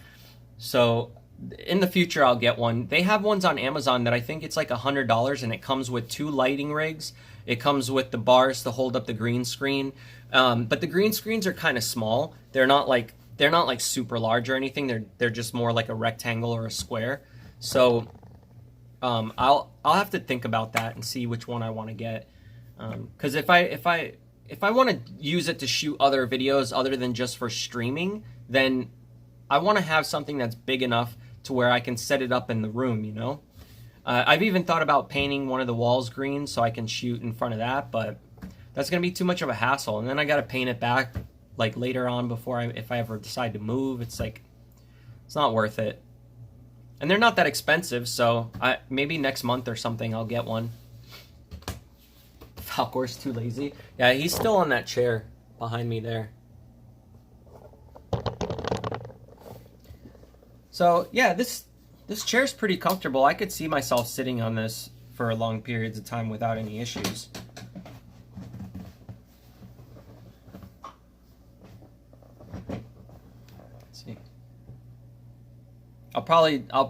So in the future, I'll get one. They have ones on Amazon that I think it's like $100, and it comes with 2 lighting rigs. It comes with the bars to hold up the green screen. But the green screens are kind of small. They're not like super large or anything. They're just more like a rectangle or a square. So I'll have to think about that and see which one I want to get. Because if I want to use it to shoot other videos other than just for streaming, then I want to have something that's big enough to where I can set it up in the room, you know? I've even thought about painting one of the walls green so I can shoot in front of that, but that's going to be too much of a hassle. And then I got to paint it back like later on if I ever decide to move. It's like, it's not worth it. And they're not that expensive, so maybe next month or something I'll get one. Falcor's too lazy. Yeah, he's still on that chair behind me there. So yeah, this chair's pretty comfortable. I could see myself sitting on this for long periods of time without any issues. Let's see. I'll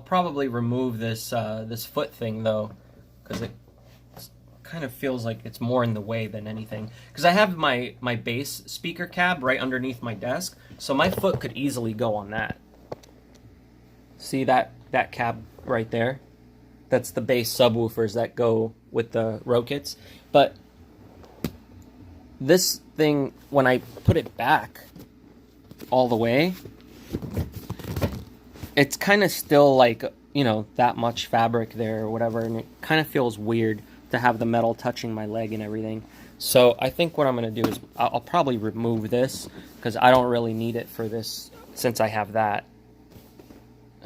probably remove this this foot thing though, because it kind of feels like it's more in the way than anything. Because I have my bass speaker cab right underneath my desk, so my foot could easily go on that. See that cab right there? That's the bass subwoofers that go with the Rokits. But this thing, when I put it back all the way, it's kind of still like, you know, that much fabric there or whatever, and it kind of feels weird to have the metal touching my leg and everything. So I think what I'm going to do is I'll probably remove this, because I don't really need it for this since I have that.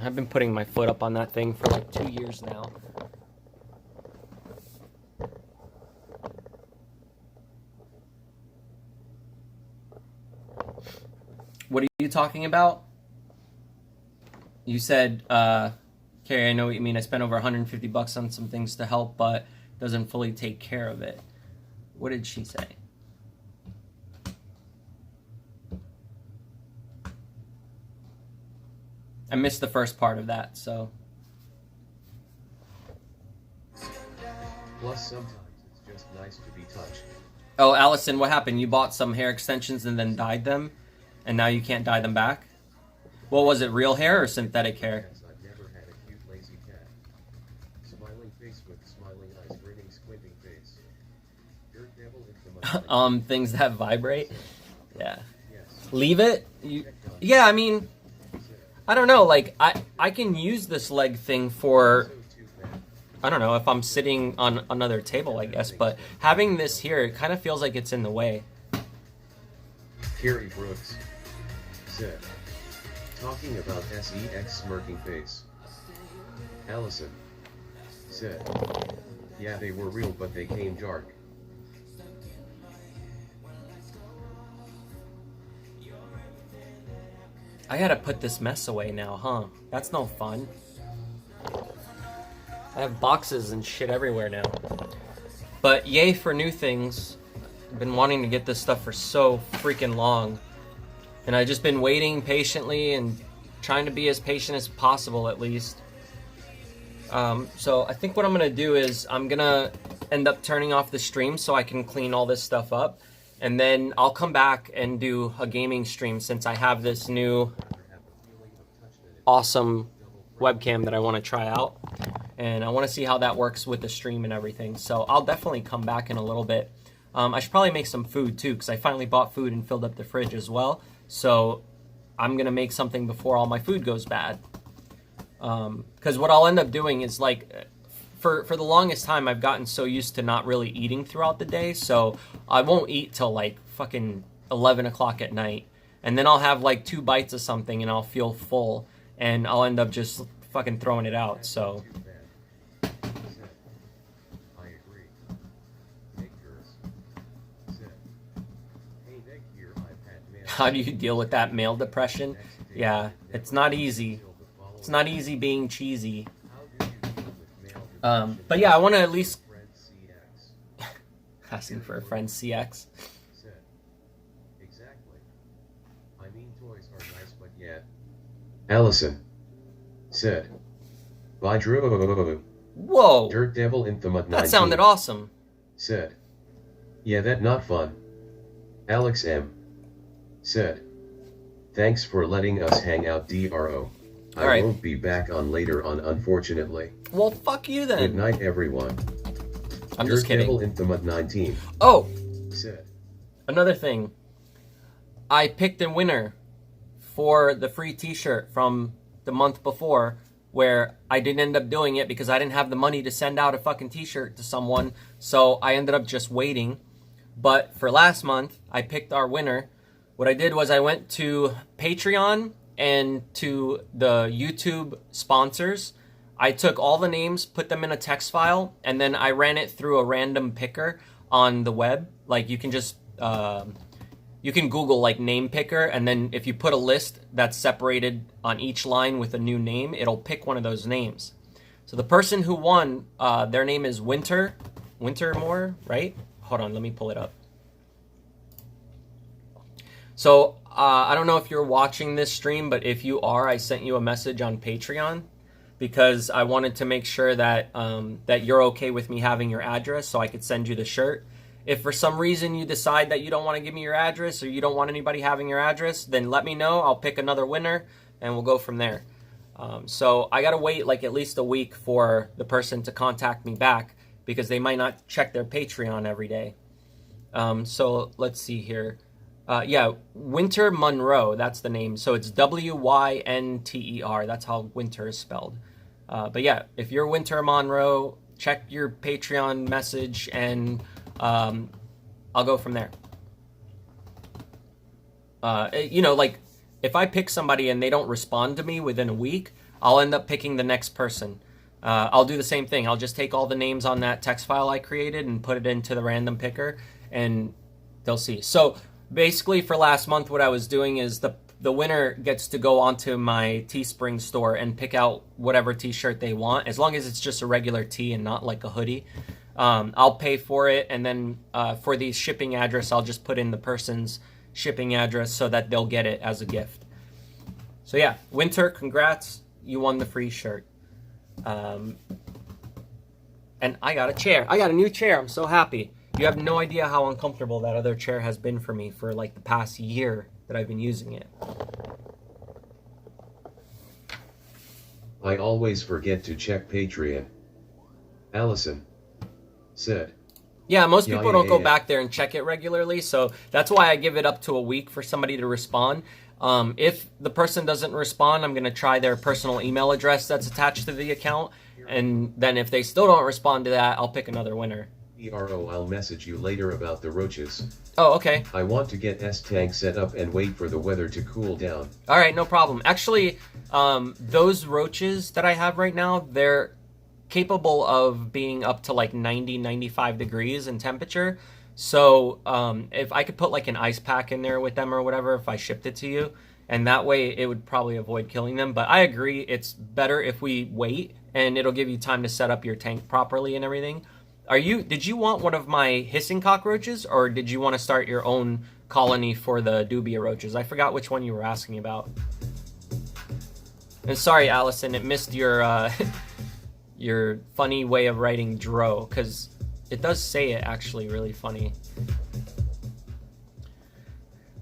I've been putting my foot up on that thing for like 2 years now. What are you talking about? You said, Carrie, I know what you mean. I spent over $150 on some things to help, but doesn't fully take care of it. What did she say? I missed the first part of that, so. Plus sometimes it's just nice to be touched. Oh, Allison, what happened? You bought some hair extensions and then dyed them, and now you can't dye them back? What was it, real hair or synthetic hair? Yes, I've never had a cute lazy cat. Smiling face with smiling eyes, grinning, squinting face. Dirt devil into my Things that vibrate? Yeah. Yes. Leave it? Yeah, I mean, I don't know, like, I can use this leg thing for, I don't know, if I'm sitting on another table, I guess, but having this here, it kind of feels like it's in the way. Carrie Brooks said, talking about SEX smirking face. Allison said, yeah, they were real, but they came dark. I gotta put this mess away now, huh? That's no fun. I have boxes and shit everywhere now. But yay for new things. I've been wanting to get this stuff for so freaking long. And I've just been waiting patiently and trying to be as patient as possible, at least. So I think what I'm going to do is I'm going to end up turning off the stream so I can clean all this stuff up. And then I'll come back and do a gaming stream since I have this new awesome webcam that I want to try out. And I want to see how that works with the stream and everything. So I'll definitely come back in a little bit. I should probably make some food too, because I finally bought food and filled up the fridge as well. So I'm going to make something before all my food goes bad. Because what I'll end up doing is like, for the longest time, I've gotten so used to not really eating throughout the day. So I won't eat till like fucking 11 o'clock at night. And then I'll have like 2 bites of something and I'll feel full. And I'll end up just fucking throwing it out, so... How do you deal with that male depression? Yeah, it's not easy. It's not easy being cheesy. But yeah, I want to at least... Asking for a friend CX. Allison said, "By Drew." Whoa! Dirt Devil in the Mud 19 That sounded awesome. said, "Yeah, that not fun." Alex M said, "Thanks for letting us hang out, DRO. I won't be back on later on, unfortunately." Well, fuck you then. Good night, everyone. I'm Dirt just kidding. Devil in the Mud 19 Oh! said, Another thing. I picked a winner for the free t-shirt from the month before, where I didn't end up doing it because I didn't have the money to send out a fucking t-shirt to someone, so I ended up just waiting. But for last month, I picked our winner. What I did was I went to Patreon and to the YouTube sponsors. I took all the names, put them in a text file, and then I ran it through a random picker on the web. Like, you can just... you can Google like name picker, and then if you put a list that's separated on each line with a new name, it'll pick one of those names. So the person who won, their name is Wintermore, right? Hold on, let me pull it up. So I don't know if you're watching this stream, but if you are, I sent you a message on Patreon because I wanted to make sure that that you're okay with me having your address so I could send you the shirt. If for some reason you decide that you don't want to give me your address or you don't want anybody having your address, then let me know. I'll pick another winner and we'll go from there. So I got to wait like at least a week for the person to contact me back because they might not check their Patreon every day. So let's see here. Yeah, Winter Monroe, that's the name. So it's Wynter. That's how winter is spelled. But yeah, if you're Winter Monroe, check your Patreon message and... I'll go from there. You know, like, if I pick somebody and they don't respond to me within a week, I'll end up picking the next person. I'll do the same thing. I'll just take all the names on that text file I created and put it into the random picker, and they'll see. So, basically, for last month, what I was doing is the winner gets to go onto my Teespring store and pick out whatever t-shirt they want, as long as it's just a regular tee and not like a hoodie. I'll pay for it, and then for the shipping address, I'll just put in the person's shipping address so that they'll get it as a gift. So yeah, Winter, congrats. You won the free shirt. And I got a chair. I got a new chair. I'm so happy. You have no idea how uncomfortable that other chair has been for me for like the past year that I've been using it. "I always forget to check Patreon." Allison said, Yeah, most people don't go back there and check it regularly, so that's why I give it up to a week for somebody to respond. If the person doesn't respond, I'm going to try their personal email address that's attached to the account, and then if they still don't respond to that, I'll pick another winner. "DRO, I'll message you later about the roaches. Oh, okay. I want to get S-Tank set up and wait for the weather to cool down." All right, no problem. Actually, those roaches that I have right now, they're capable of being up to like 90, 95 degrees in temperature. So if I could put like an ice pack in there with them or whatever, if I shipped it to you, and that way it would probably avoid killing them. But I agree, it's better if we wait, and it'll give you time to set up your tank properly and everything. Did you want one of my hissing cockroaches, or did you want to start your own colony for the dubia roaches? I forgot which one you were asking about. And sorry, Allison, it missed your your funny way of writing dro, because it does say it actually really funny.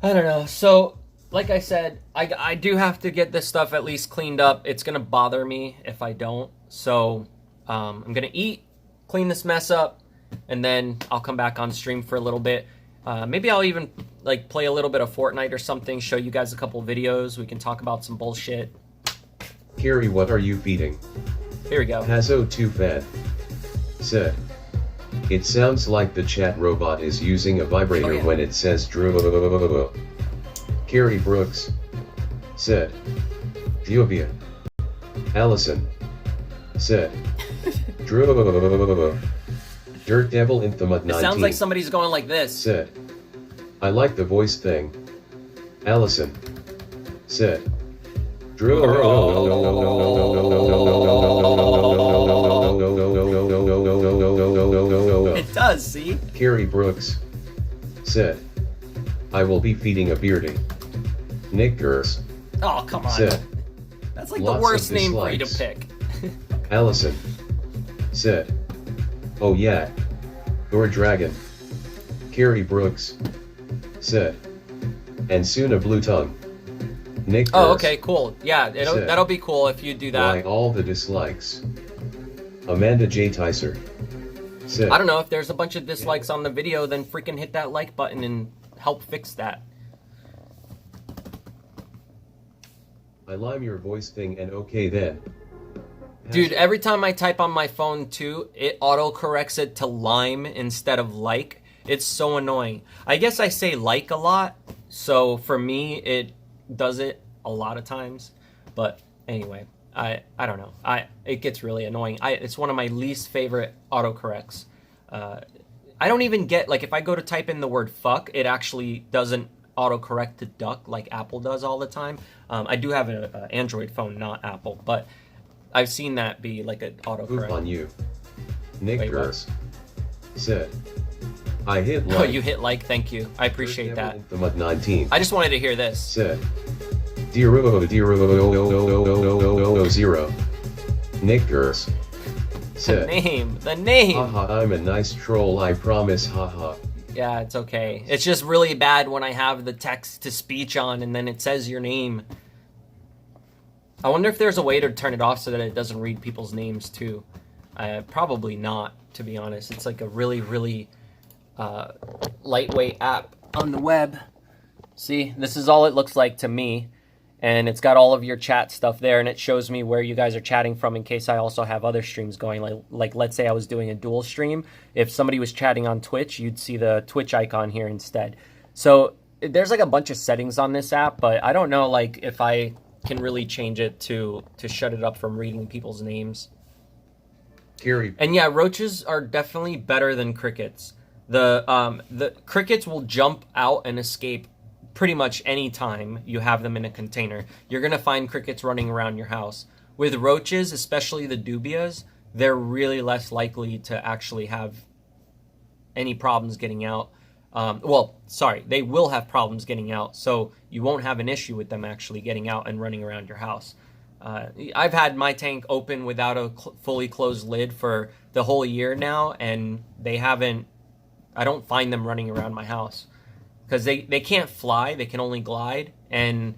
I don't know. So, like I said, I do have to get this stuff at least cleaned up. It's going to bother me if I don't. So, I'm going to eat, clean this mess up, and then I'll come back on stream for a little bit. Maybe I'll even like play a little bit of Fortnite or something, show you guys a couple videos. We can talk about some bullshit. Carrie, what are you feeding? Here we go. Hazo 2 fed. Said. It sounds like the chat robot is using a vibrator when it says Drew. Carrie Brooks. Said. Theovia. Allison. Said. Drew. Dirt Devil Infamut 19. It sounds like somebody's going like this. Said. I like the voice thing. Allison. Said. Drew. It does, see? Carrie Brooks. Said. I will be feeding a bearding. Nick Gers. Oh, come on. Said. That's like the worst name for you to pick. Allison. Said. Oh yeah. Or Dragon. Carrie Brooks. Said. And soon a blue tongue. Nick Gers. Oh, okay, cool. Yeah, that'll be cool if you do that. Why all the dislikes? Amanda J. Tyser. Said. I don't know, if there's a bunch of dislikes on the video, then freaking hit that like button and help fix that. I lime your voice thing and okay then. Dude, every time I type on my phone too, it auto-corrects it to lime instead of like. It's so annoying. I guess I say like a lot, so for me it does it a lot of times. But anyway, I don't know. It gets really annoying. It's one of my least favorite autocorrects. I don't even get, like, if I go to type in the word fuck, it actually doesn't autocorrect to duck like Apple does all the time. I do have an Android phone, not Apple, but I've seen that be like an autocorrect. On you. Nick Gers. Said. I hit like. Oh, you hit like, thank you. I appreciate that. The Mud 19. I just wanted to hear this. Said. Zero. Nick Gers. Said. The name. Haha, I'm a nice troll, I promise, haha. Yeah, it's okay. It's just really bad when I have the text to speech on and then it says your name. I wonder if there's a way to turn it off so that it doesn't read people's names too. Probably not, to be honest. It's like a really, really lightweight app on the web. See, this is all it looks like to me. And it's got all of your chat stuff there, and it shows me where you guys are chatting from in case I also have other streams going. Like let's say I was doing a dual stream. If somebody was chatting on Twitch, you'd see the Twitch icon here instead. So there's like a bunch of settings on this app, but I don't know like if I can really change it to shut it up from reading people's names. Gary. And yeah, roaches are definitely better than crickets. The crickets will jump out and escape pretty much any time you have them in a container. You're going to find crickets running around your house. With roaches, especially the dubias, they're really less likely to actually have any problems getting out. They will have problems getting out, so you won't have an issue with them actually getting out and running around your house. I've had my tank open without a fully closed lid for the whole year now, and I don't find them running around my house. Because they can't fly, they can only glide, and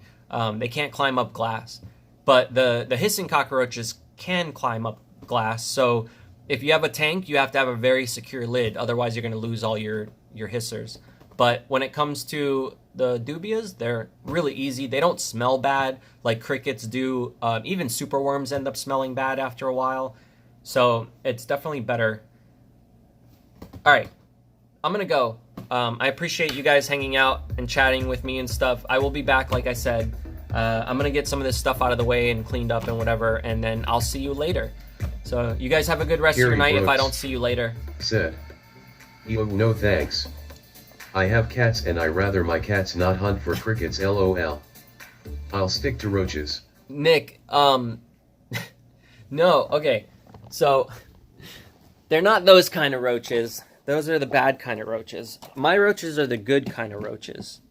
they can't climb up glass. But the hissing cockroaches can climb up glass, so if you have a tank, you have to have a very secure lid, otherwise you're going to lose all your hissers. But when it comes to the dubias, they're really easy. They don't smell bad like crickets do. Even superworms end up smelling bad after a while. So it's definitely better. All right, I'm going to go. I appreciate you guys hanging out and chatting with me and stuff. I will be back, like I said. I'm going to get some of this stuff out of the way and cleaned up and whatever, and then I'll see you later. So you guys have a good rest of your night if I don't see you later. Said. No thanks. I have cats and I rather my cats not hunt for crickets, lol. I'll stick to roaches. Nick, no, okay. So, they're not those kind of roaches. Those are the bad kind of roaches. My roaches are the good kind of roaches.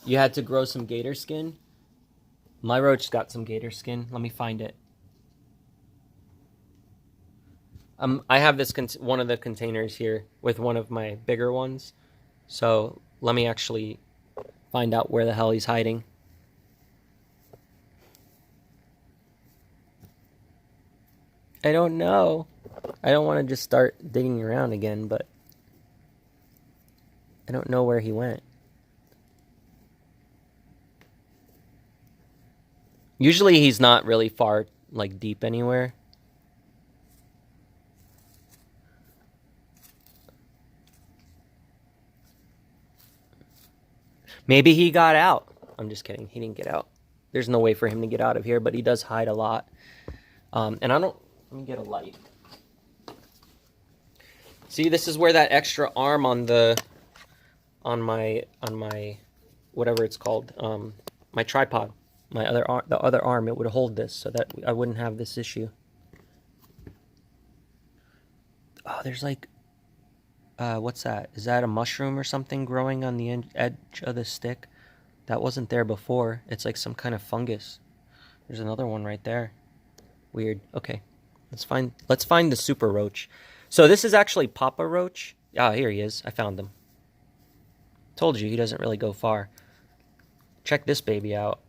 You had to grow some gator skin? My roach got some gator skin. Let me find it. I have this one of the containers here with one of my bigger ones. So let me actually find out where the hell he's hiding. I don't know. I don't want to just start digging around again, but I don't know where he went. Usually he's not really far, like deep anywhere. Maybe he got out. I'm just kidding. He didn't get out. There's no way for him to get out of here, but he does hide a lot. And I don't... Let me get a light. See, this is where that extra arm on my whatever it's called, my tripod, the other arm, it would hold this so that I wouldn't have this issue. Oh, there's like, what's that? Is that a mushroom or something growing on the edge of the stick? That wasn't there before. It's like some kind of fungus. There's another one right there. Weird. Okay, let's find the super roach. So this is actually Papa Roach. Ah, here he is. I found him. Told you, he doesn't really go far. Check this baby out.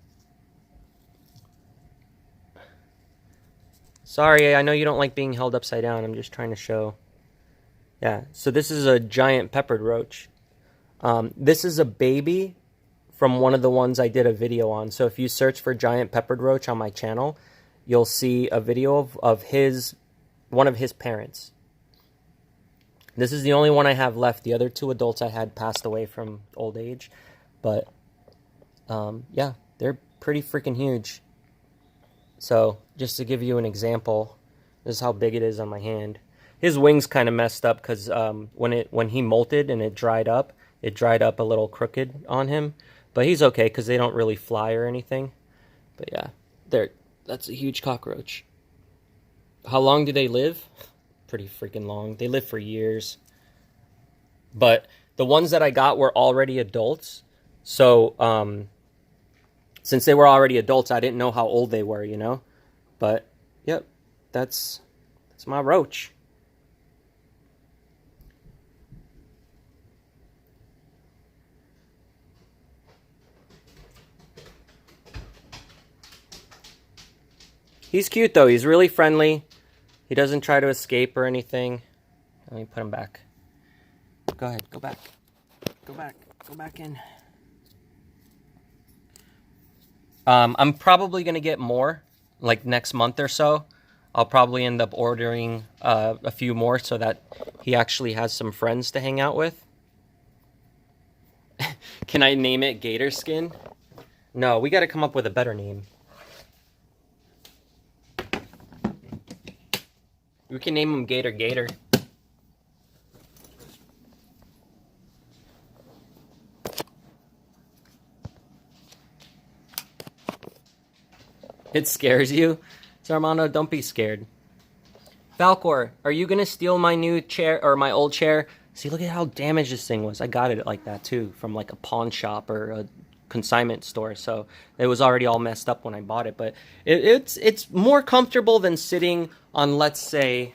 Sorry, I know you don't like being held upside down. I'm just trying to show. Yeah, so this is a giant peppered roach. This is a baby from one of the ones I did a video on. So if you search for giant peppered roach on my channel, you'll see a video of one of his parents. This is the only one I have left. The other two adults I had passed away from old age. But, yeah, they're pretty freaking huge. So, just to give you an example, this is how big it is on my hand. His wings kind of messed up because when he molted and it dried up a little crooked on him. But he's okay because they don't really fly or anything. But yeah, that's a huge cockroach. How long do they live? Pretty freaking long. They live for years. But the ones that I got were already adults. So, since they were already adults, I didn't know how old they were, you know? But, yep, that's my roach. He's cute, though. He's really friendly. He doesn't try to escape or anything. Let me put him back. Go ahead. Go back. Go back. Go back in. I'm probably going to get more, like next month or so. I'll probably end up ordering a few more so that he actually has some friends to hang out with. Can I name it Gator Skin? No, we got to come up with a better name. We can name him Gator Gator. It scares you? So Armando, don't be scared. Falcor, are you gonna steal my new chair or my old chair? See, look at how damaged this thing was. I got it like that too, from like a pawn shop or a consignment store. So it was already all messed up when I bought it. But it's more comfortable than sitting on, let's say,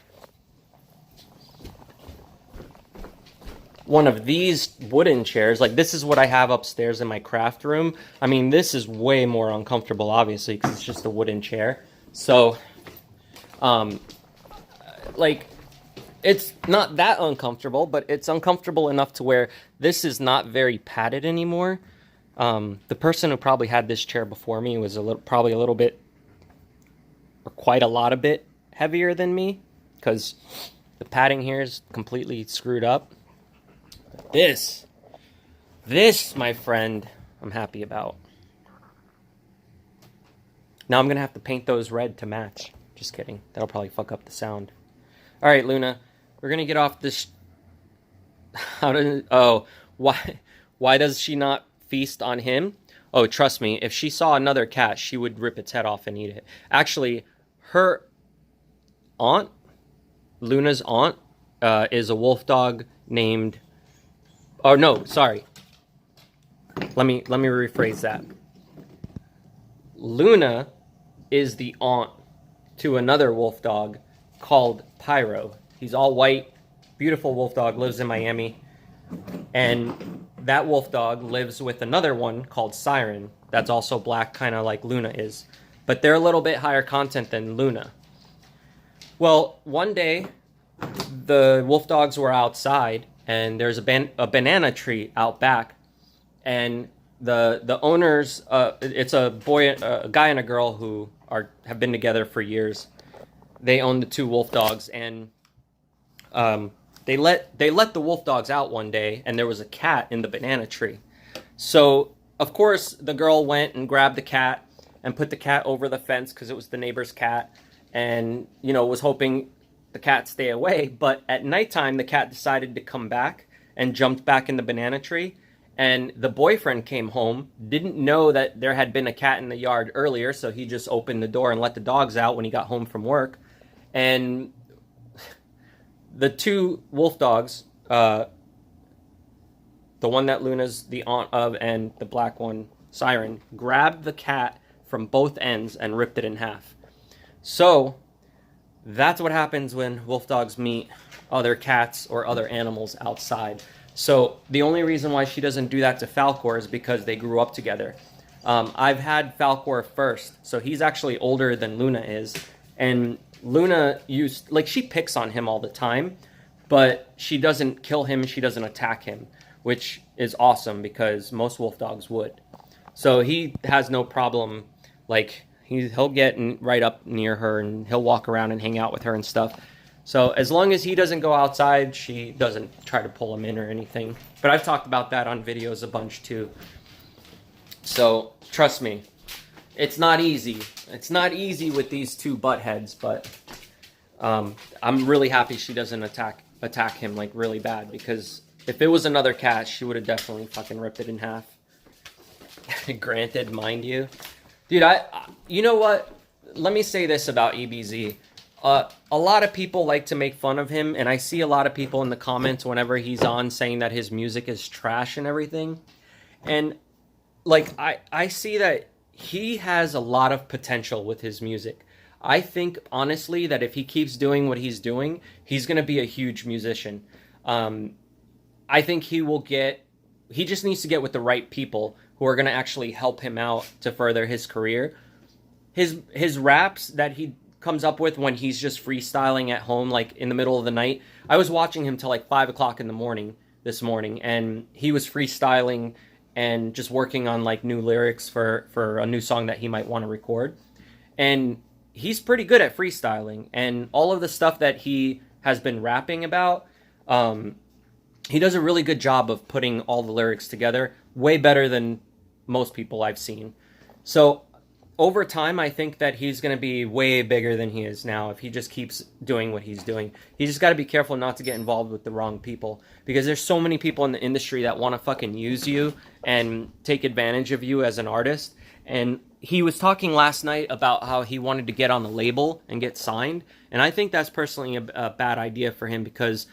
one of these wooden chairs. Like, this is what I have upstairs in my craft room. I mean, this is way more uncomfortable, obviously, because it's just a wooden chair. So, like, it's not that uncomfortable, but it's uncomfortable enough to where this is not very padded anymore. The person who probably had this chair before me was probably a little bit, or quite a lot of bit heavier than me, because the padding here is completely screwed up. This, my friend, I'm happy about. Now I'm going to have to paint those red to match. Just kidding. That'll probably fuck up the sound. All right, Luna, we're going to get off this. Why does she not feast on him? Oh, trust me, if she saw another cat, she would rip its head off and eat it. Actually, her aunt, Luna's aunt, is a wolf dog named... Oh, no, sorry. Let me rephrase that. Luna is the aunt to another wolf dog called Pyro. He's all white, beautiful wolf dog, lives in Miami. And that wolf dog lives with another one called Siren that's also black, kind of like Luna is. But they're a little bit higher content than Luna. Well, one day, the wolf dogs were outside, and there's a banana tree out back. And the owners, it's a guy and a girl who have been together for years. They own the two wolf dogs, and they let the wolf dogs out one day, and there was a cat in the banana tree. So of course the girl went and grabbed the cat and put the cat over the fence because it was the neighbor's cat, and was hoping the cat stay away. But at nighttime, the cat decided to come back and jumped back in the banana tree. And the boyfriend came home, didn't know that there had been a cat in the yard earlier, so he just opened the door and let the dogs out when he got home from work. And the two wolf dogs, the one that Luna's the aunt of and the black one, Siren, grabbed the cat from both ends and ripped it in half. So that's what happens when wolf dogs meet other cats or other animals outside. So the only reason why she doesn't do that to Falcor is because they grew up together. I've had Falcor first, so he's actually older than Luna is. And Luna she picks on him all the time, but she doesn't kill him, she doesn't attack him, which is awesome because most wolf dogs would. So he has no problem, he'll get right up near her and he'll walk around and hang out with her and stuff. So as long as he doesn't go outside, she doesn't try to pull him in or anything. But I've talked about that on videos a bunch too. So trust me, it's not easy. It's not easy with these two butt heads, but I'm really happy she doesn't attack him really bad, because if it was another cat, she would have definitely fucking ripped it in half. Granted, mind you. Dude, you know what? Let me say this about EBZ. A lot of people like to make fun of him, and I see a lot of people in the comments whenever he's on saying that his music is trash and everything. And I see that he has a lot of potential with his music. I think honestly that if he keeps doing what he's doing, he's going to be a huge musician. I think he just needs to get with the right people who are going to actually help him out to further his career. His raps that he comes up with when he's just freestyling at home, in the middle of the night. I was watching him till 5 o'clock in the morning this morning, and he was freestyling and just working on new lyrics for a new song that he might want to record. And he's pretty good at freestyling, and all of the stuff that he has been rapping about, he does a really good job of putting all the lyrics together, way better than most people I've seen. So over time, I think that he's going to be way bigger than he is now if he just keeps doing what he's doing. He just got to be careful not to get involved with the wrong people, because there's so many people in the industry that want to fucking use you and take advantage of you as an artist. And he was talking last night about how he wanted to get on the label and get signed. And I think that's personally a bad idea for him, because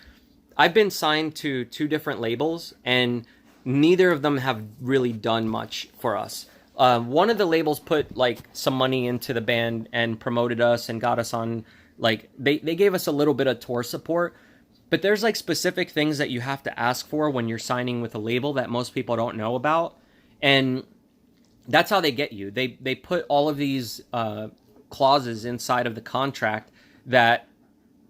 I've been signed to 2 different labels, and neither of them have really done much for us. One of the labels put some money into the band and promoted us and got us on, they gave us a little bit of tour support, but there's specific things that you have to ask for when you're signing with a label that most people don't know about. And that's how they get you. They put all of these clauses inside of the contract that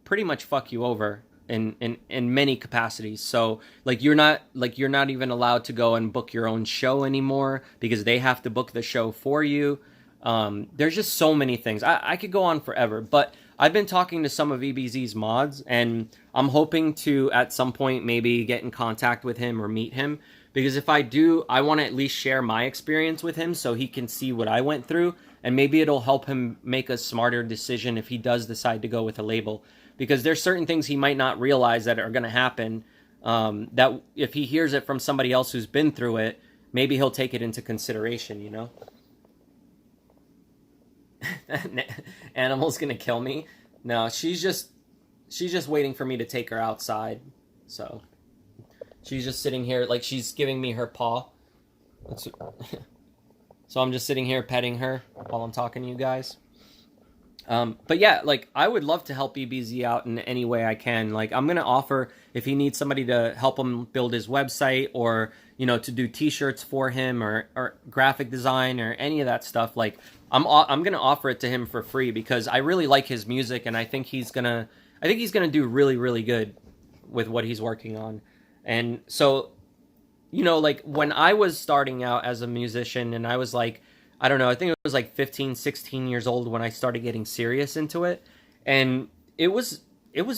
pretty much fuck you over in many capacities. So you're not even allowed to go and book your own show anymore, because they have to book the show for you. There's just so many things. I could go on forever, but I've been talking to some of EBZ's mods, and I'm hoping to at some point maybe get in contact with him or meet him, because if I do, I want to at least share my experience with him so he can see what I went through, and maybe it'll help him make a smarter decision if he does decide to go with a label. Because there's certain things he might not realize that are going to happen, that if he hears it from somebody else who's been through it, maybe he'll take it into consideration, you know? Animal's gonna kill me. No, she's just waiting for me to take her outside. So she's just sitting here like she's giving me her paw. So I'm just sitting here petting her while I'm talking to you guys. But yeah, like I would love to help EBZ out in any way I can. Like I'm gonna offer if he needs somebody to help him build his website, or you know, to do T-shirts for him, or graphic design, or any of that stuff. Like I'm gonna offer it to him for free because I really like his music, and I think he's gonna do really, really good with what he's working on. And so, you know, like when I was starting out as a musician, and I was like, I don't know, I think it was like 15, 16 years old when I started getting serious into it. And it was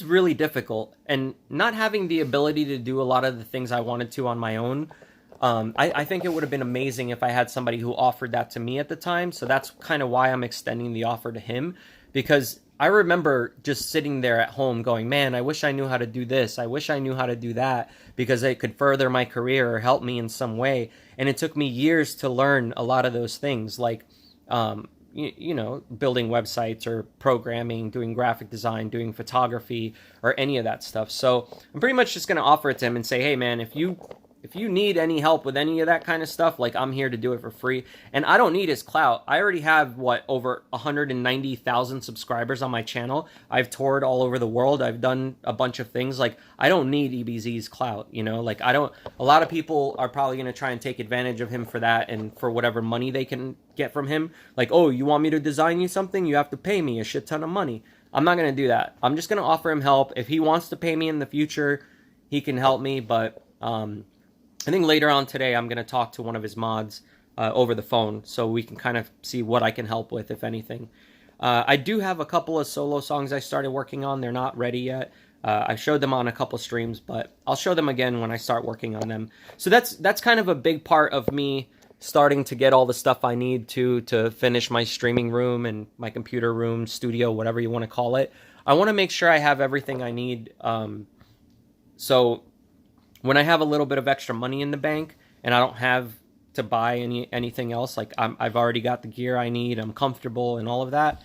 really difficult. And not having the ability to do a lot of the things I wanted to on my own, I think it would have been amazing if I had somebody who offered that to me at the time. So that's kind of why I'm extending the offer to him, because I remember just sitting there at home going, man, I wish I knew how to do this. I wish I knew how to do that, because it could further my career or help me in some way. And it took me years to learn a lot of those things, like, you know, building websites or programming, doing graphic design, doing photography, or any of that stuff. So I'm pretty much just going to offer it to him and say, hey, man, if you need any help with any of that kind of stuff, like I'm here to do it for free. And I don't need his clout. I already have over 190,000 subscribers on my channel. I've toured all over the world. I've done a bunch of things. Like I don't need EBZ's clout, you know, like a lot of people are probably going to try and take advantage of him for that and for whatever money they can get from him. Like, oh, you want me to design you something? You have to pay me a shit ton of money. I'm not going to do that. I'm just going to offer him help. If he wants to pay me in the future, he can help me. But, I think later on today, I'm going to talk to one of his mods over the phone so we can kind of see what I can help with, if anything. I do have a couple of solo songs I started working on. They're not ready yet. I showed them on a couple streams, but I'll show them again when I start working on them. So that's kind of a big part of me starting to get all the stuff I need to finish my streaming room and my computer room, studio, whatever you want to call it. I want to make sure I have everything I need. So when I have a little bit of extra money in the bank and I don't have to buy anything else, like I've already got the gear I need, I'm comfortable and all of that,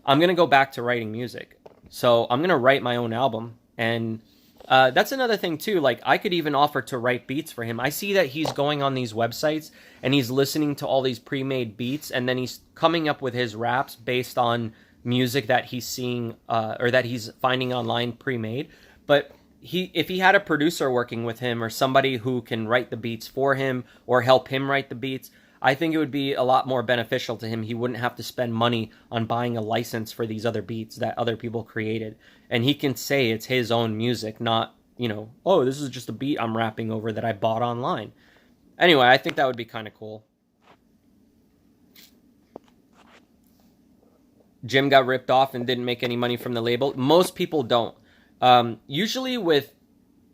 I'm going to go back to writing music. So I'm going to write my own album. And that's another thing too. Like I could even offer to write beats for him. I see that he's going on these websites and he's listening to all these pre-made beats, and then he's coming up with his raps based on music that he's seeing or that he's finding online pre-made. But if he had a producer working with him or somebody who can write the beats for him or help him write the beats, I think it would be a lot more beneficial to him. He wouldn't have to spend money on buying a license for these other beats that other people created. And he can say it's his own music, not, you know, oh, this is just a beat I'm rapping over that I bought online. Anyway, I think that would be kind of cool. Jim got ripped off and didn't make any money from the label. Most people don't. Usually with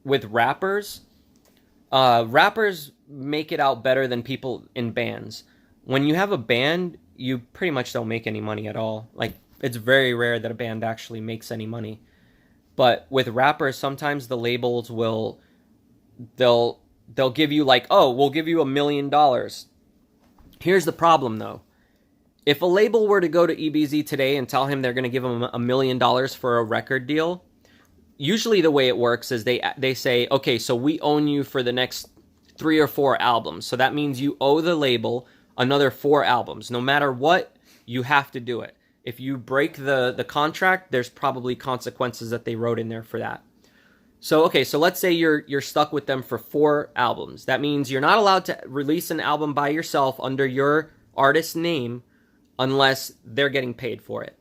rappers, rappers make it out better than people in bands. When you have a band, you pretty much don't make any money at all. Like, it's very rare that a band actually makes any money. But with rappers, sometimes the labels they'll give you like, oh, we'll give you $1 million. Here's the problem though. If a label were to go to EBZ today and tell him they're going to give him $1 million for a record deal, usually the way it works is they say, okay, so we own you for the next 3 or 4 albums. So that means you owe the label another 4 albums. No matter what, you have to do it. If you break the contract, there's probably consequences that they wrote in there for that. So, okay, so let's say you're stuck with them for 4 albums. That means you're not allowed to release an album by yourself under your artist name unless they're getting paid for it.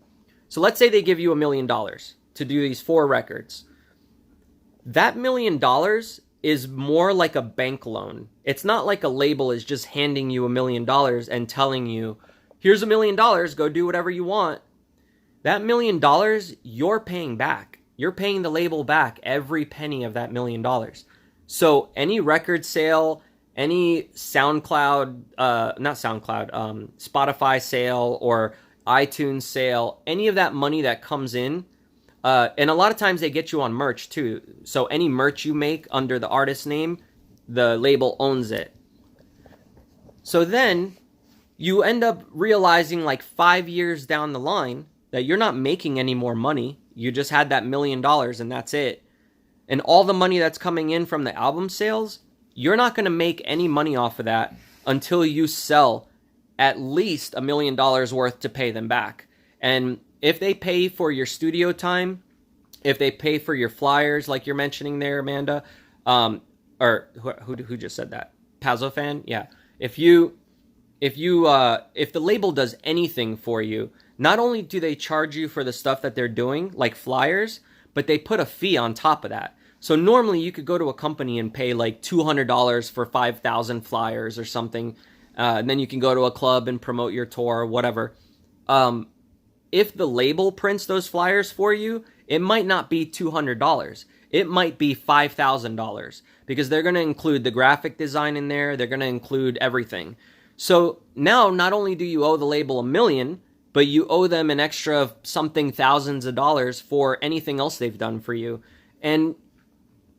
So let's say they give you $1 million to do these 4 records. That $1 million is more like a bank loan. It's not like a label is just handing you $1 million and telling you, here's $1 million, go do whatever you want. That $1 million, you're paying back. You're paying the label back every penny of that $1 million. So any record sale, any Spotify sale or iTunes sale, any of that money that comes in, and a lot of times they get you on merch too. So any merch you make under the artist name, the label owns it. So then you end up realizing like 5 years down the line that you're not making any more money. You just had that $1,000,000 and that's it. And all the money that's coming in from the album sales, you're not going to make any money off of that until you sell at least $1,000,000 worth to pay them back. And if they pay for your studio time, if they pay for your flyers, like you're mentioning there, Amanda, or who just said that? Pazzo fan, yeah. If the label does anything for you, not only do they charge you for the stuff that they're doing, like flyers, but they put a fee on top of that. So normally you could go to a company and pay like $200 for 5,000 flyers or something, and then you can go to a club and promote your tour or whatever. If the label prints those flyers for you, it might not be $200. It might be $5,000 because they're going to include the graphic design in there. They're going to include everything. So now not only do you owe the label $1 million, but you owe them an extra something thousands of dollars for anything else they've done for you. And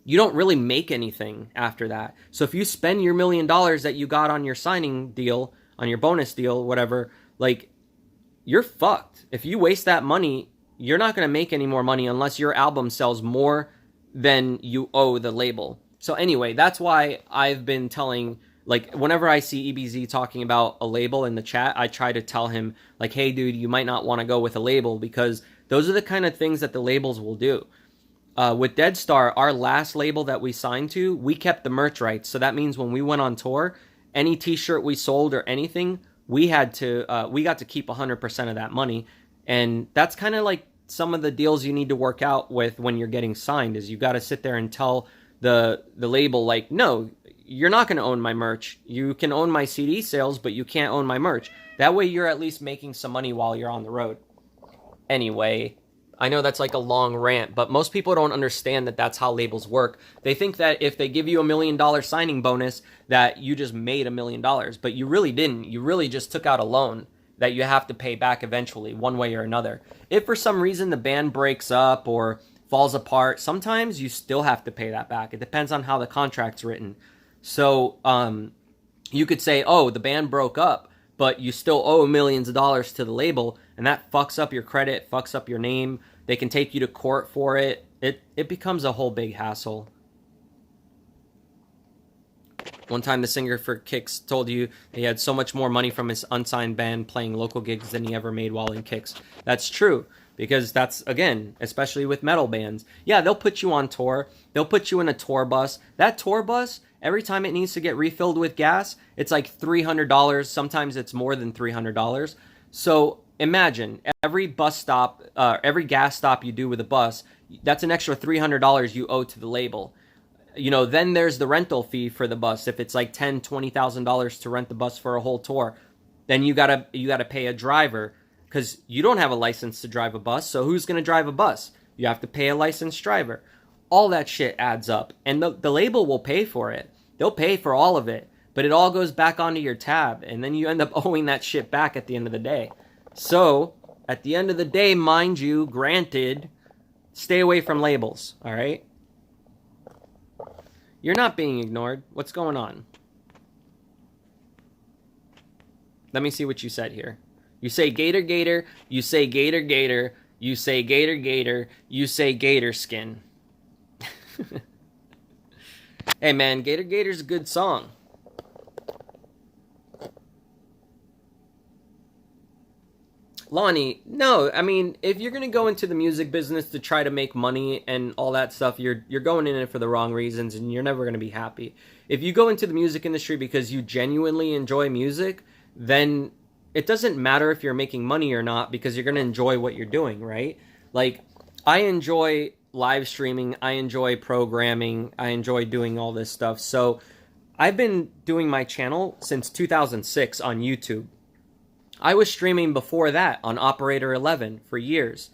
you don't really make anything after that. So if you spend your $1 million that you got on your signing deal, on your bonus deal, whatever, like, you're fucked. If you waste that money, you're not going to make any more money unless your album sells more than you owe the label. So anyway, that's why I've been telling, like, whenever I see EBZ talking about a label in the chat, I try to tell him, like, hey, dude, you might not want to go with a label because those are the kind of things that the labels will do. With Dead Star, our last label that we signed to, we kept the merch rights. So that means when we went on tour, any t-shirt we sold or anything, we got to keep 100% of that money. And that's kind of like some of the deals you need to work out with when you're getting signed, is you got to sit there and tell the label, like, no, you're not going to own my merch. You can own my CD sales, but you can't own my merch. That way you're at least making some money while you're on the road. Anyway, I know that's like a long rant, but most people don't understand that that's how labels work. They think that if they give you $1 million signing bonus, that you just made $1 million, but you really didn't. You really just took out a loan that you have to pay back eventually, one way or another. If for some reason the band breaks up or falls apart, sometimes you still have to pay that back. It depends on how the contract's written. So you could say, oh, the band broke up, but you still owe millions of dollars to the label, and that fucks up your credit, fucks up your name. They can take you to court for it. It becomes a whole big hassle. One time the singer for Kicks told you he had so much more money from his unsigned band playing local gigs than he ever made while in Kicks. That's true, because that's, again, especially with metal bands. Yeah, they'll put you on tour. They'll put you in a tour bus. That tour bus, every time it needs to get refilled with gas, it's like $300. Sometimes it's more than $300. So imagine every bus stop, every gas stop you do with a bus, that's an extra $300 you owe to the label. You know, then there's the rental fee for the bus. If it's like $10,000, $20,000 to rent the bus for a whole tour, then you gotta pay a driver, because you don't have a license to drive a bus. So who's gonna drive a bus? You have to pay a licensed driver. All that shit adds up, and the label will pay for it. They'll pay for all of it, but it all goes back onto your tab, and then you end up owing that shit back at the end of the day. So at the end of the day, mind you, granted, stay away from labels. All right. You're not being ignored. What's going on? Let me see what you said here. You say Gator Gator, you say Gator Gator, you say Gator Gator, you say Gator Skin. Hey man, Gator Gator's a good song. Lonnie, no, I mean, if you're going to go into the music business to try to make money and all that stuff, you're going in it for the wrong reasons, and you're never going to be happy. If you go into the music industry because you genuinely enjoy music, then it doesn't matter if you're making money or not, because you're going to enjoy what you're doing, right? Like, I enjoy live streaming, I enjoy programming, I enjoy doing all this stuff. So I've been doing my channel since 2006 on YouTube. I was streaming before that on Operator 11 for years.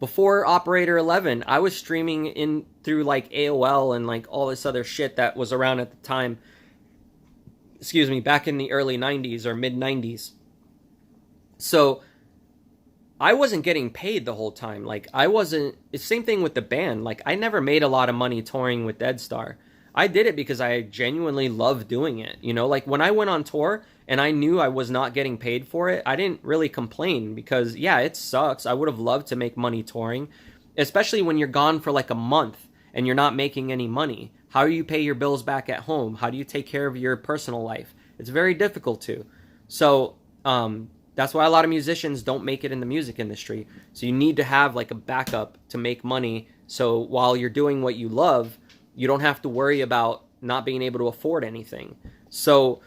Before Operator 11, I was streaming in through like AOL and like all this other shit that was around at the time. Excuse me, back in the early 90s or mid 90s. So I wasn't getting paid the whole time. Like, I wasn't, it's the same thing with the band. Like, I never made a lot of money touring with Dead Star. I did it because I genuinely loved doing it. You know, like when I went on tour, and I knew I was not getting paid for it, I didn't really complain because, yeah, it sucks. I would have loved to make money touring, especially when you're gone for like a month and you're not making any money. How do you pay your bills back at home? How do you take care of your personal life? It's very difficult to. So, that's why a lot of musicians don't make it in the music industry. So you need to have like a backup to make money. So while you're doing what you love, you don't have to worry about not being able to afford anything. So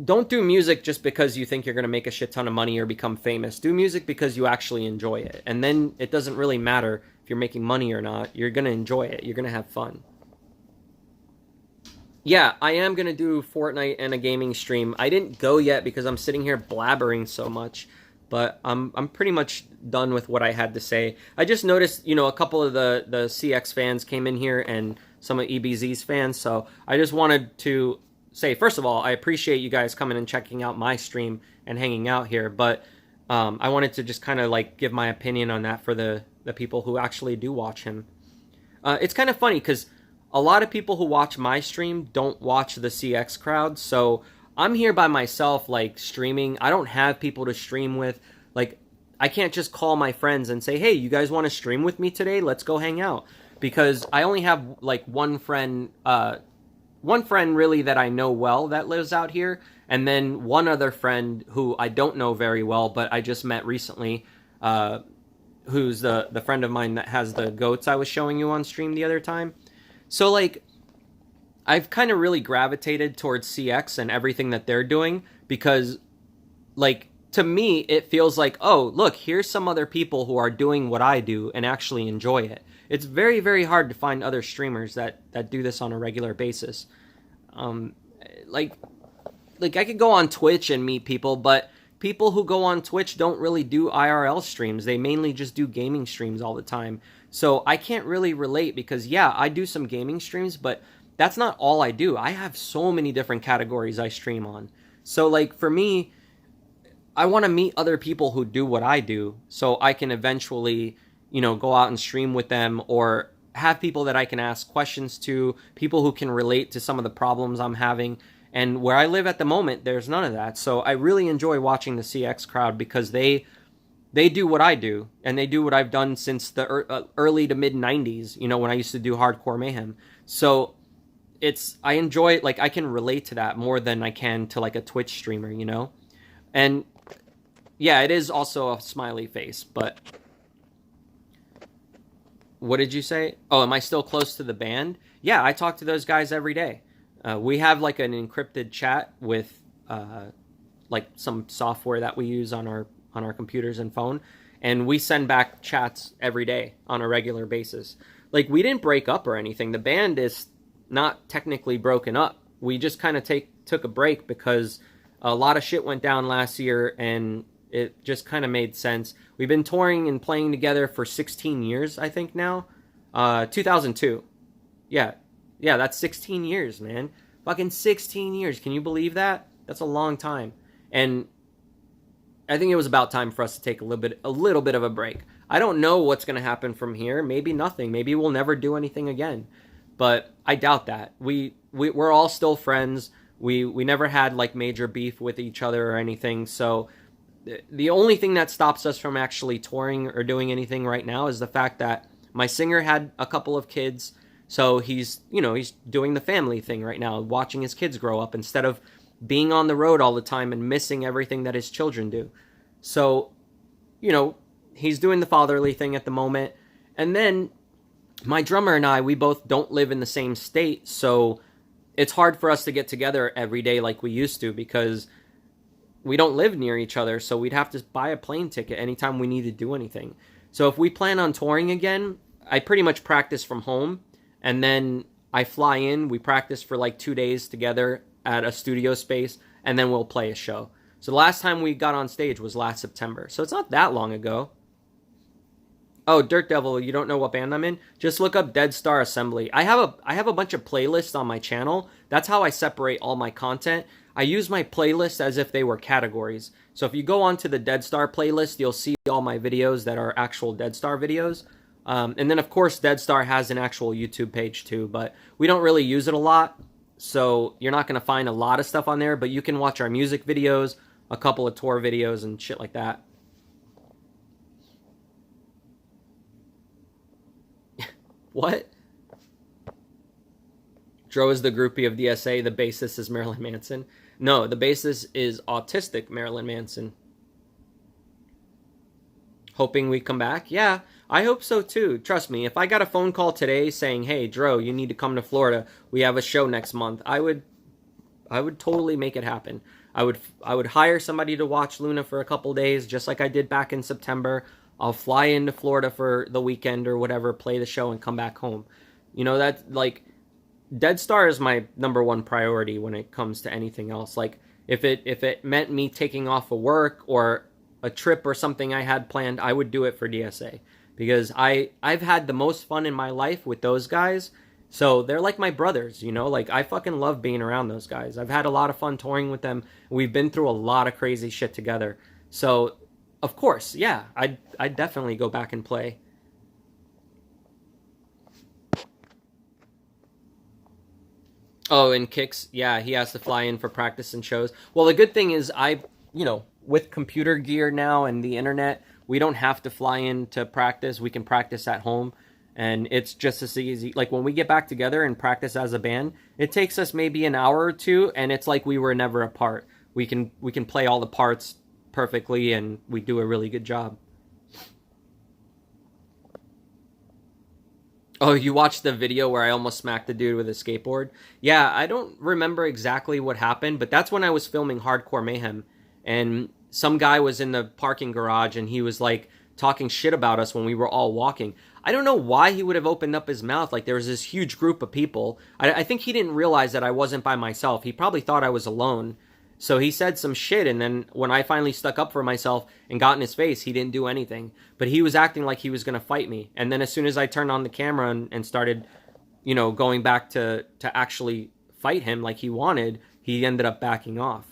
don't do music just because you think you're going to make a shit ton of money or become famous. Do music because you actually enjoy it. And then it doesn't really matter if you're making money or not. You're going to enjoy it. You're going to have fun. Yeah, I am going to do Fortnite and a gaming stream. I didn't go yet because I'm sitting here blabbering so much, but I'm pretty much done with what I had to say. I just noticed, a couple of the CX fans came in here and some of EBZ's fans, so I just wanted to say, first of all, I appreciate you guys coming and checking out my stream and hanging out here, but I wanted to just kind of like give my opinion on that for the people who actually do watch him. It's kind of funny because a lot of people who watch my stream don't watch the CX crowd, so I'm here by myself, like, streaming. I don't have people to stream with. Like, I can't just call my friends and say, hey, you guys want to stream with me today? Let's go hang out. Because I only have, like, one friend really that I know well that lives out here, and then one other friend who I don't know very well, but I just met recently, who's the friend of mine that has the goats I was showing you on stream the other time. So, like, I've kind of really gravitated towards CX and everything that they're doing because, like, to me, it feels like, oh, look, here's some other people who are doing what I do and actually enjoy it. It's very, very hard to find other streamers that do this on a regular basis. Like I could go on Twitch and meet people, but people who go on Twitch don't really do IRL streams. They mainly just do gaming streams all the time. So I can't really relate because, yeah, I do some gaming streams, but that's not all I do. I have so many different categories I stream on. So, like, for me, I want to meet other people who do what I do so I can eventually, go out and stream with them or have people that I can ask questions to, people who can relate to some of the problems I'm having. And where I live at the moment, there's none of that. So I really enjoy watching the CX crowd because they do what I do, and they do what I've done since the early to mid 90s, when I used to do hardcore mayhem. So I enjoy it. Like, I can relate to that more than I can to like a Twitch streamer, and yeah, it is also a smiley face, but what did you say? Oh, am I still close to the band? Yeah, I talk to those guys every day. We have like an encrypted chat with like some software that we use on our computers and phone, and we send back chats every day on a regular basis. Like, we didn't break up or anything. The band is not technically broken up. We just kind of took a break because a lot of shit went down last year, and it just kind of made sense. We've been touring and playing together for 16 years, I think now. 2002. Yeah, that's 16 years, man. Fucking 16 years. Can you believe that? That's a long time. And I think it was about time for us to take a little bit of a break. I don't know what's going to happen from here. Maybe nothing. Maybe we'll never do anything again. But I doubt that. We're all still friends. We never had like major beef with each other or anything. So the only thing that stops us from actually touring or doing anything right now is the fact that my singer had a couple of kids. So he's doing the family thing right now, watching his kids grow up instead of being on the road all the time and missing everything that his children do. So, he's doing the fatherly thing at the moment. And then my drummer and I, we both don't live in the same state. So it's hard for us to get together every day like we used to because we don't live near each other. So we'd have to buy a plane ticket anytime we need to do anything. So if we plan on touring again, I pretty much practice from home. And then I fly in, we practice for like 2 days together at a studio space, and then we'll play a show. So the last time we got on stage was last September. So it's not that long ago. Oh, Dirt Devil, you don't know what band I'm in? Just look up Dead Star Assembly. I have a bunch of playlists on my channel. That's how I separate all my content. I use my playlists as if they were categories. So if you go onto the Dead Star playlist, you'll see all my videos that are actual Dead Star videos. And then, of course, Dead Star has an actual YouTube page too, but we don't really use it a lot. So you're not going to find a lot of stuff on there, but you can watch our music videos, a couple of tour videos and shit like that. What? Dro is the groupie of DSA. The bassist is Marilyn Manson. No, the bassist is autistic Marilyn Manson. Hoping we come back? Yeah, I hope so too. Trust me, if I got a phone call today saying, hey, Dro, you need to come to Florida. We have a show next month. I would totally make it happen. I would hire somebody to watch Luna for a couple days, just like I did back in September. I'll fly into Florida for the weekend or whatever, play the show, and come back home. You know, that's like, Dead Star is my #1 priority when it comes to anything else. Like, if it meant me taking off of work or a trip or something I had planned, I would do it for DSA. Because I've had the most fun in my life with those guys. So they're like my brothers, you know? Like, I fucking love being around those guys. I've had a lot of fun touring with them. We've been through a lot of crazy shit together. So, of course, yeah, I'd definitely go back and play. Oh, and Kix, yeah, he has to fly in for practice and shows. Well, the good thing is with computer gear now and the internet, we don't have to fly in to practice. We can practice at home. And it's just as easy. Like, when we get back together and practice as a band, it takes us maybe an hour or two, and it's like we were never apart. We can play all the parts perfectly, and we do a really good job. Oh, you watched the video where I almost smacked the dude with a skateboard? Yeah, I don't remember exactly what happened, but that's when I was filming Hardcore Mayhem, and some guy was in the parking garage, and he was like talking shit about us when we were all walking. I don't know why he would have opened up his mouth. Like, there was this huge group of people. I think he didn't realize that I wasn't by myself. He probably thought I was alone. So he said some shit, and then when I finally stuck up for myself and got in his face, he didn't do anything. But he was acting like he was going to fight me. And then as soon as I turned on the camera and started, going back to actually fight him like he wanted, he ended up backing off.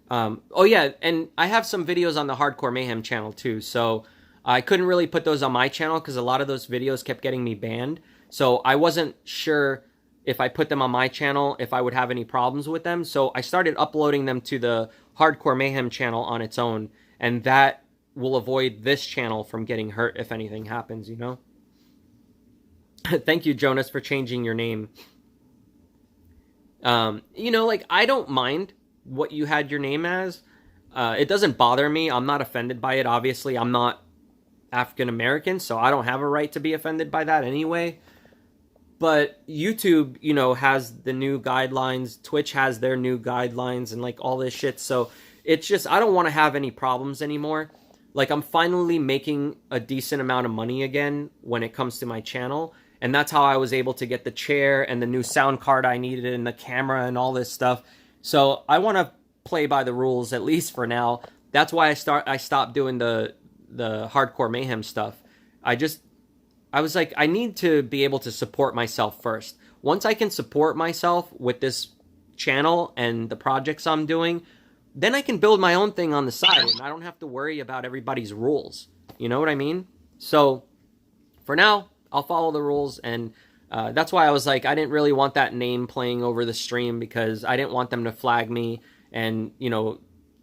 Oh yeah, and I have some videos on the Hardcore Mayhem channel too, so I couldn't really put those on my channel because a lot of those videos kept getting me banned. So I wasn't sure if I put them on my channel, if I would have any problems with them. So I started uploading them to the Hardcore Mayhem channel on its own, and that will avoid this channel from getting hurt if anything happens, you know? Thank you, Jonas, for changing your name. I don't mind what you had your name as. It doesn't bother me. I'm not offended by it. Obviously, I'm not African American, so I don't have a right to be offended by that anyway. But YouTube, has the new guidelines. Twitch has their new guidelines and like all this shit. So it's just, I don't want to have any problems anymore. Like, I'm finally making a decent amount of money again when it comes to my channel. And that's how I was able to get the chair and the new sound card I needed and the camera and all this stuff. So I want to play by the rules, at least for now. That's why I stopped doing the Hardcore Mayhem stuff. I was like, I need to be able to support myself first. Once I can support myself with this channel and the projects I'm doing, then I can build my own thing on the side, and I don't have to worry about everybody's rules. You know what I mean? So for now, I'll follow the rules, and that's why I was like, I didn't really want that name playing over the stream because I didn't want them to flag me and,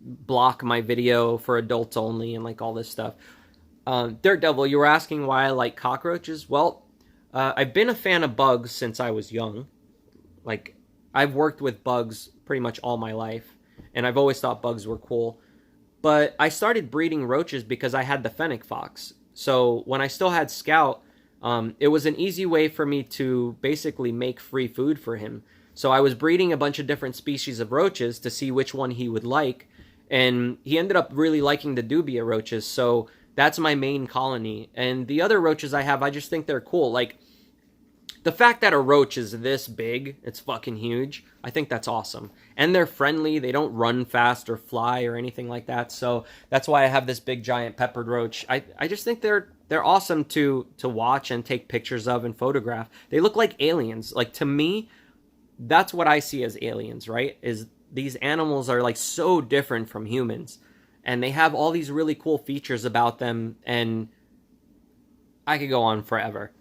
block my video for adults only and like all this stuff. Dirt Devil, you were asking why I like cockroaches. Well, I've been a fan of bugs since I was young. Like, I've worked with bugs pretty much all my life, and I've always thought bugs were cool. But I started breeding roaches because I had the fennec fox. So when I still had Scout, it was an easy way for me to basically make free food for him. So I was breeding a bunch of different species of roaches to see which one he would like. And he ended up really liking the dubia roaches. So that's my main colony. And the other roaches I have, I just think they're cool. Like, the fact that a roach is this big, it's fucking huge, I think that's awesome. And they're friendly. They don't run fast or fly or anything like that. So that's why I have this big giant peppered roach. I just think they're awesome to watch and take pictures of and photograph. They look like aliens. Like, to me, that's what I see as aliens, right? Is these animals are like so different from humans. And they have all these really cool features about them. And I could go on forever.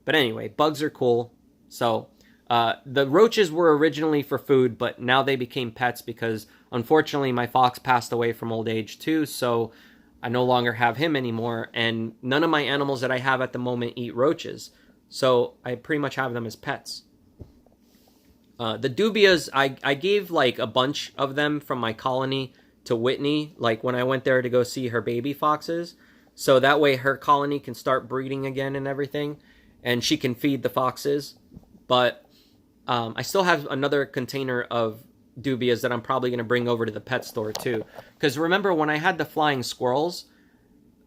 But anyway, bugs are cool. So The roaches were originally for food, but now they became pets because, unfortunately, my fox passed away from old age too, so I no longer have him anymore, and none of my animals that I have at the moment eat roaches, so I pretty much have them as pets. The dubias, I gave like a bunch of them from my colony to Whitney, like when I went there to go see her baby foxes, so that way her colony can start breeding again and everything, and she can feed the foxes. But I still have another container of dubias that I'm probably going to bring over to the pet store too. Because remember when I had the flying squirrels,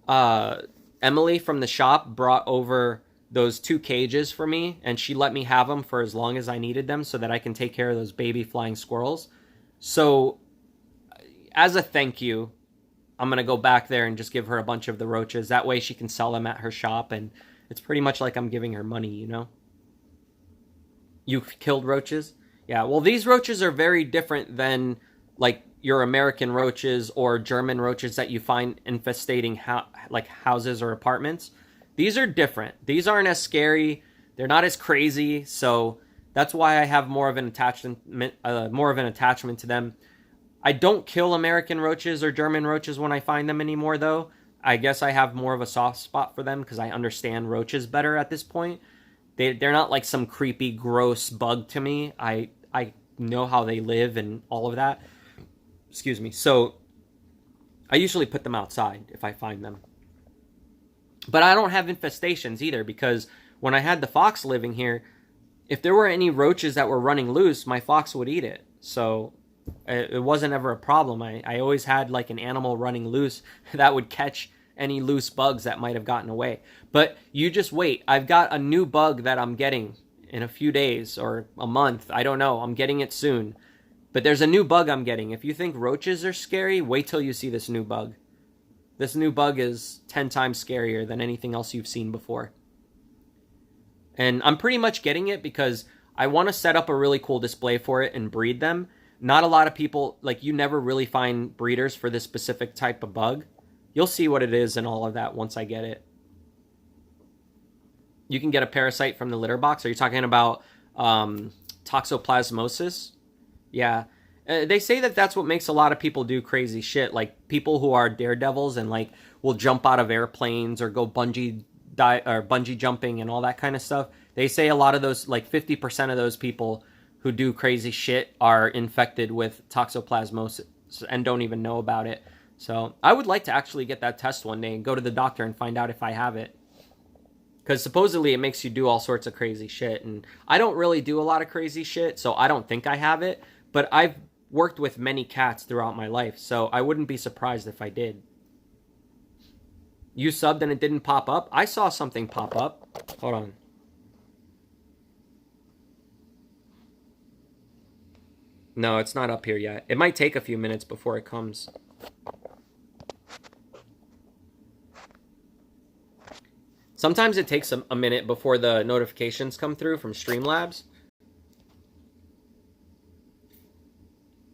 Emily from the shop brought over those 2 cages for me, and she let me have them for as long as I needed them so that I can take care of those baby flying squirrels. So as a thank you, I'm going to go back there and just give her a bunch of the roaches. That way she can sell them at her shop, and it's pretty much like I'm giving her money, you know? You killed roaches? Yeah, well, these roaches are very different than, like, your American roaches or German roaches that you find infestating, like, houses or apartments. These are different. These aren't as scary. They're not as crazy, so that's why I have more of an attachment to them. I don't kill American roaches or German roaches when I find them anymore, though. I guess I have more of a soft spot for them because I understand roaches better at this point. They're not like some creepy, gross bug to me. I know how they live and all of that. Excuse me. So I usually put them outside if I find them. But I don't have infestations either, because when I had the fox living here, if there were any roaches that were running loose, my fox would eat it. So it wasn't ever a problem. I always had like an animal running loose that would catch any loose bugs that might have gotten away. But you just wait. I've got a new bug that I'm getting in a few days or a month. I don't know. I'm getting it soon. But there's a new bug I'm getting. If you think roaches are scary, wait till you see this new bug. This new bug is 10 times scarier than anything else you've seen before. And I'm pretty much getting it because I want to set up a really cool display for it and breed them. Not a lot of people, like, you never really find breeders for this specific type of bug. You'll see what it is and all of that once I get it. You can get a parasite from the litter box. Are you talking about toxoplasmosis? Yeah. They say that that's what makes a lot of people do crazy shit. Like people who are daredevils and like will jump out of airplanes or go bungee jumping and all that kind of stuff. They say a lot of those, like 50% of those people who do crazy shit are infected with toxoplasmosis and don't even know about it. So I would like to actually get that test one day and go to the doctor and find out if I have it. Because supposedly it makes you do all sorts of crazy shit. And I don't really do a lot of crazy shit, so I don't think I have it. But I've worked with many cats throughout my life, so I wouldn't be surprised if I did. You subbed and it didn't pop up? I saw something pop up. Hold on. No, it's not up here yet. It might take a few minutes before it comes. Sometimes it takes a minute before the notifications come through from Streamlabs.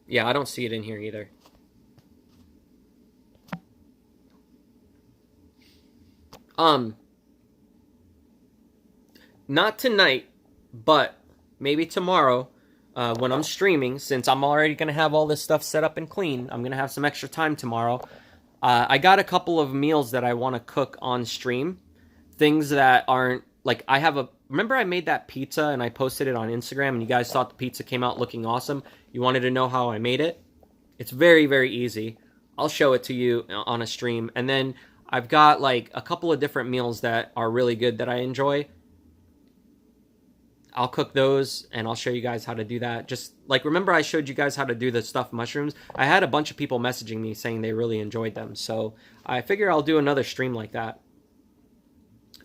Yeah, I don't see it in here either. Not tonight, but maybe tomorrow when I'm streaming, since I'm already going to have all this stuff set up and clean. I'm going to have some extra time tomorrow. I got a couple of meals that I want to cook on stream. Things that aren't, like, remember I made that pizza and I posted it on Instagram and you guys thought the pizza came out looking awesome? You wanted to know how I made it? It's very, very easy. I'll show it to you on a stream. And then I've got, like, a couple of different meals that are really good that I enjoy. I'll cook those and I'll show you guys how to do that. Just, like, remember I showed you guys how to do the stuffed mushrooms? I had a bunch of people messaging me saying they really enjoyed them. So I figure I'll do another stream like that.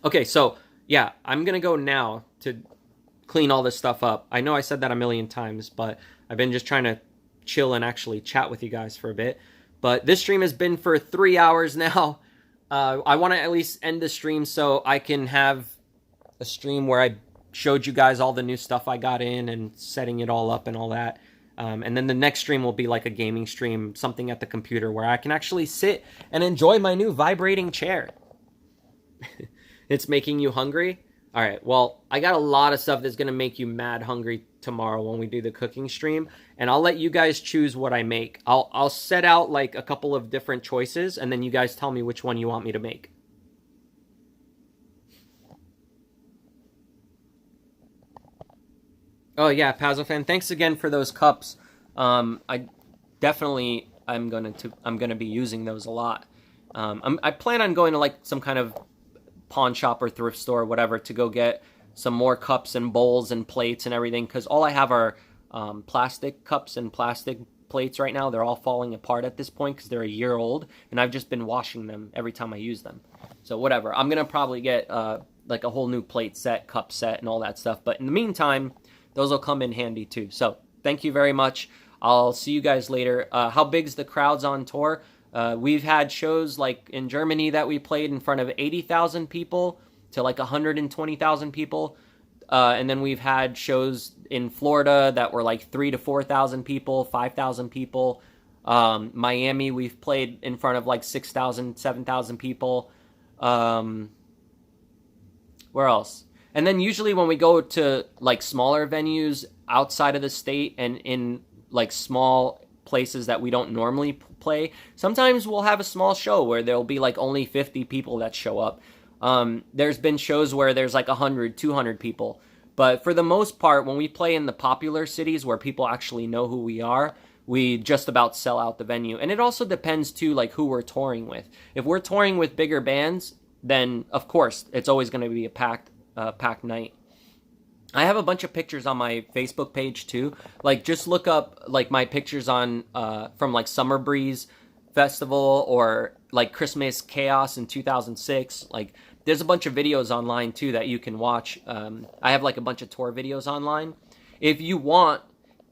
Okay, so, yeah, I'm going to go now to clean all this stuff up. I know I said that a million times, but I've been just trying to chill and actually chat with you guys for a bit. But this stream has been for 3 hours now. I want to at least end the stream so I can have a stream where I showed you guys all the new stuff I got in and setting it all up and all that. And then the next stream will be like a gaming stream, something at the computer where I can actually sit and enjoy my new vibrating chair. It's making you hungry? All right. Well, I got a lot of stuff that's going to make you mad hungry tomorrow when we do the cooking stream, and I'll let you guys choose what I make. I'll set out like a couple of different choices, and then you guys tell me which one you want me to make. Oh yeah, Pazofan, thanks again for those cups. I definitely I'm gonna be using those a lot. I plan on going to like some kind of pawn shop or thrift store or whatever to go get some more cups and bowls and plates and everything, because all I have are plastic cups and plastic plates right now. They're all falling apart at this point because they're a year old, and I've just been washing them every time I use them. So whatever, I'm gonna probably get like a whole new plate set, cup set, and all that stuff. But in the meantime, those will come in handy too. So thank you very much. I'll see you guys later. How big's the crowds on tour? We've had shows like in Germany that we played in front of 80,000 people to like 120,000 people. And then we've had shows in Florida that were like 3,000 to 4,000 people, 5,000 people. Miami, we've played in front of like 6,000, 7,000 people. Where else? And then usually when we go to like smaller venues outside of the state and in like small places that we don't normally play, sometimes we'll have a small show where there'll be like only 50 people that show up. There's been shows where there's like 100, 200 people. But for the most part, when we play in the popular cities where people actually know who we are, we just about sell out the venue. And it also depends too, like who we're touring with. If we're touring with bigger bands, then of course it's always going to be a packed night. I have a bunch of pictures on my Facebook page too. Like just look up like my pictures on from like Summer Breeze Festival or like Christmas Chaos in 2006. Like there's a bunch of videos online too that you can watch. I have like a bunch of tour videos online. If you want,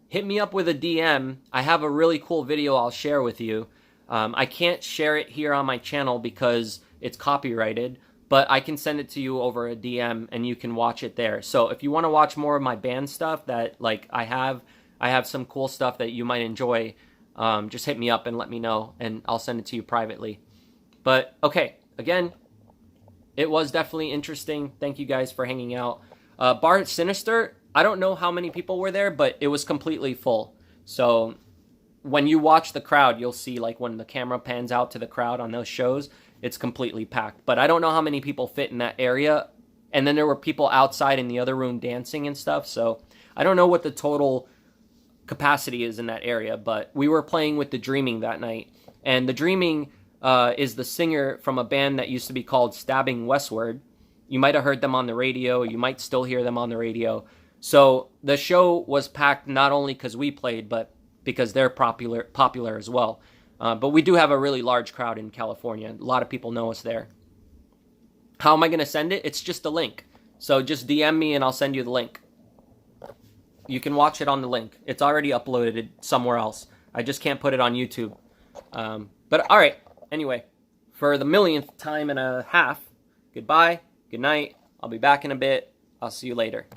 hit me up with a DM. I have a really cool video I'll share with you. I can't share it here on my channel because it's copyrighted, but I can send it to you over a DM and you can watch it there. So if you want to watch more of my band stuff that like I have some cool stuff that you might enjoy, just hit me up and let me know and I'll send it to you privately. But okay, again, it was definitely interesting. Thank you guys for hanging out. Bar Sinister, I don't know how many people were there, but it was completely full. So when you watch the crowd, you'll see like when the camera pans out to the crowd on those shows, it's completely packed. But I don't know how many people fit in that area. And then there were people outside in the other room dancing and stuff. So I don't know what the total capacity is in that area. But we were playing with The Dreaming that night. And The Dreaming is the singer from a band that used to be called Stabbing Westward. You might have heard them on the radio. You might still hear them on the radio. So the show was packed not only because we played, but because they're popular as well. But we do have a really large crowd in California. A lot of people know us there. How am I going to send it? It's just a link. So just DM me and I'll send you the link. You can watch it on the link. It's already uploaded somewhere else. I just can't put it on YouTube. But all right. Anyway, for the millionth time and a half, goodbye, good night. I'll be back in a bit. I'll see you later.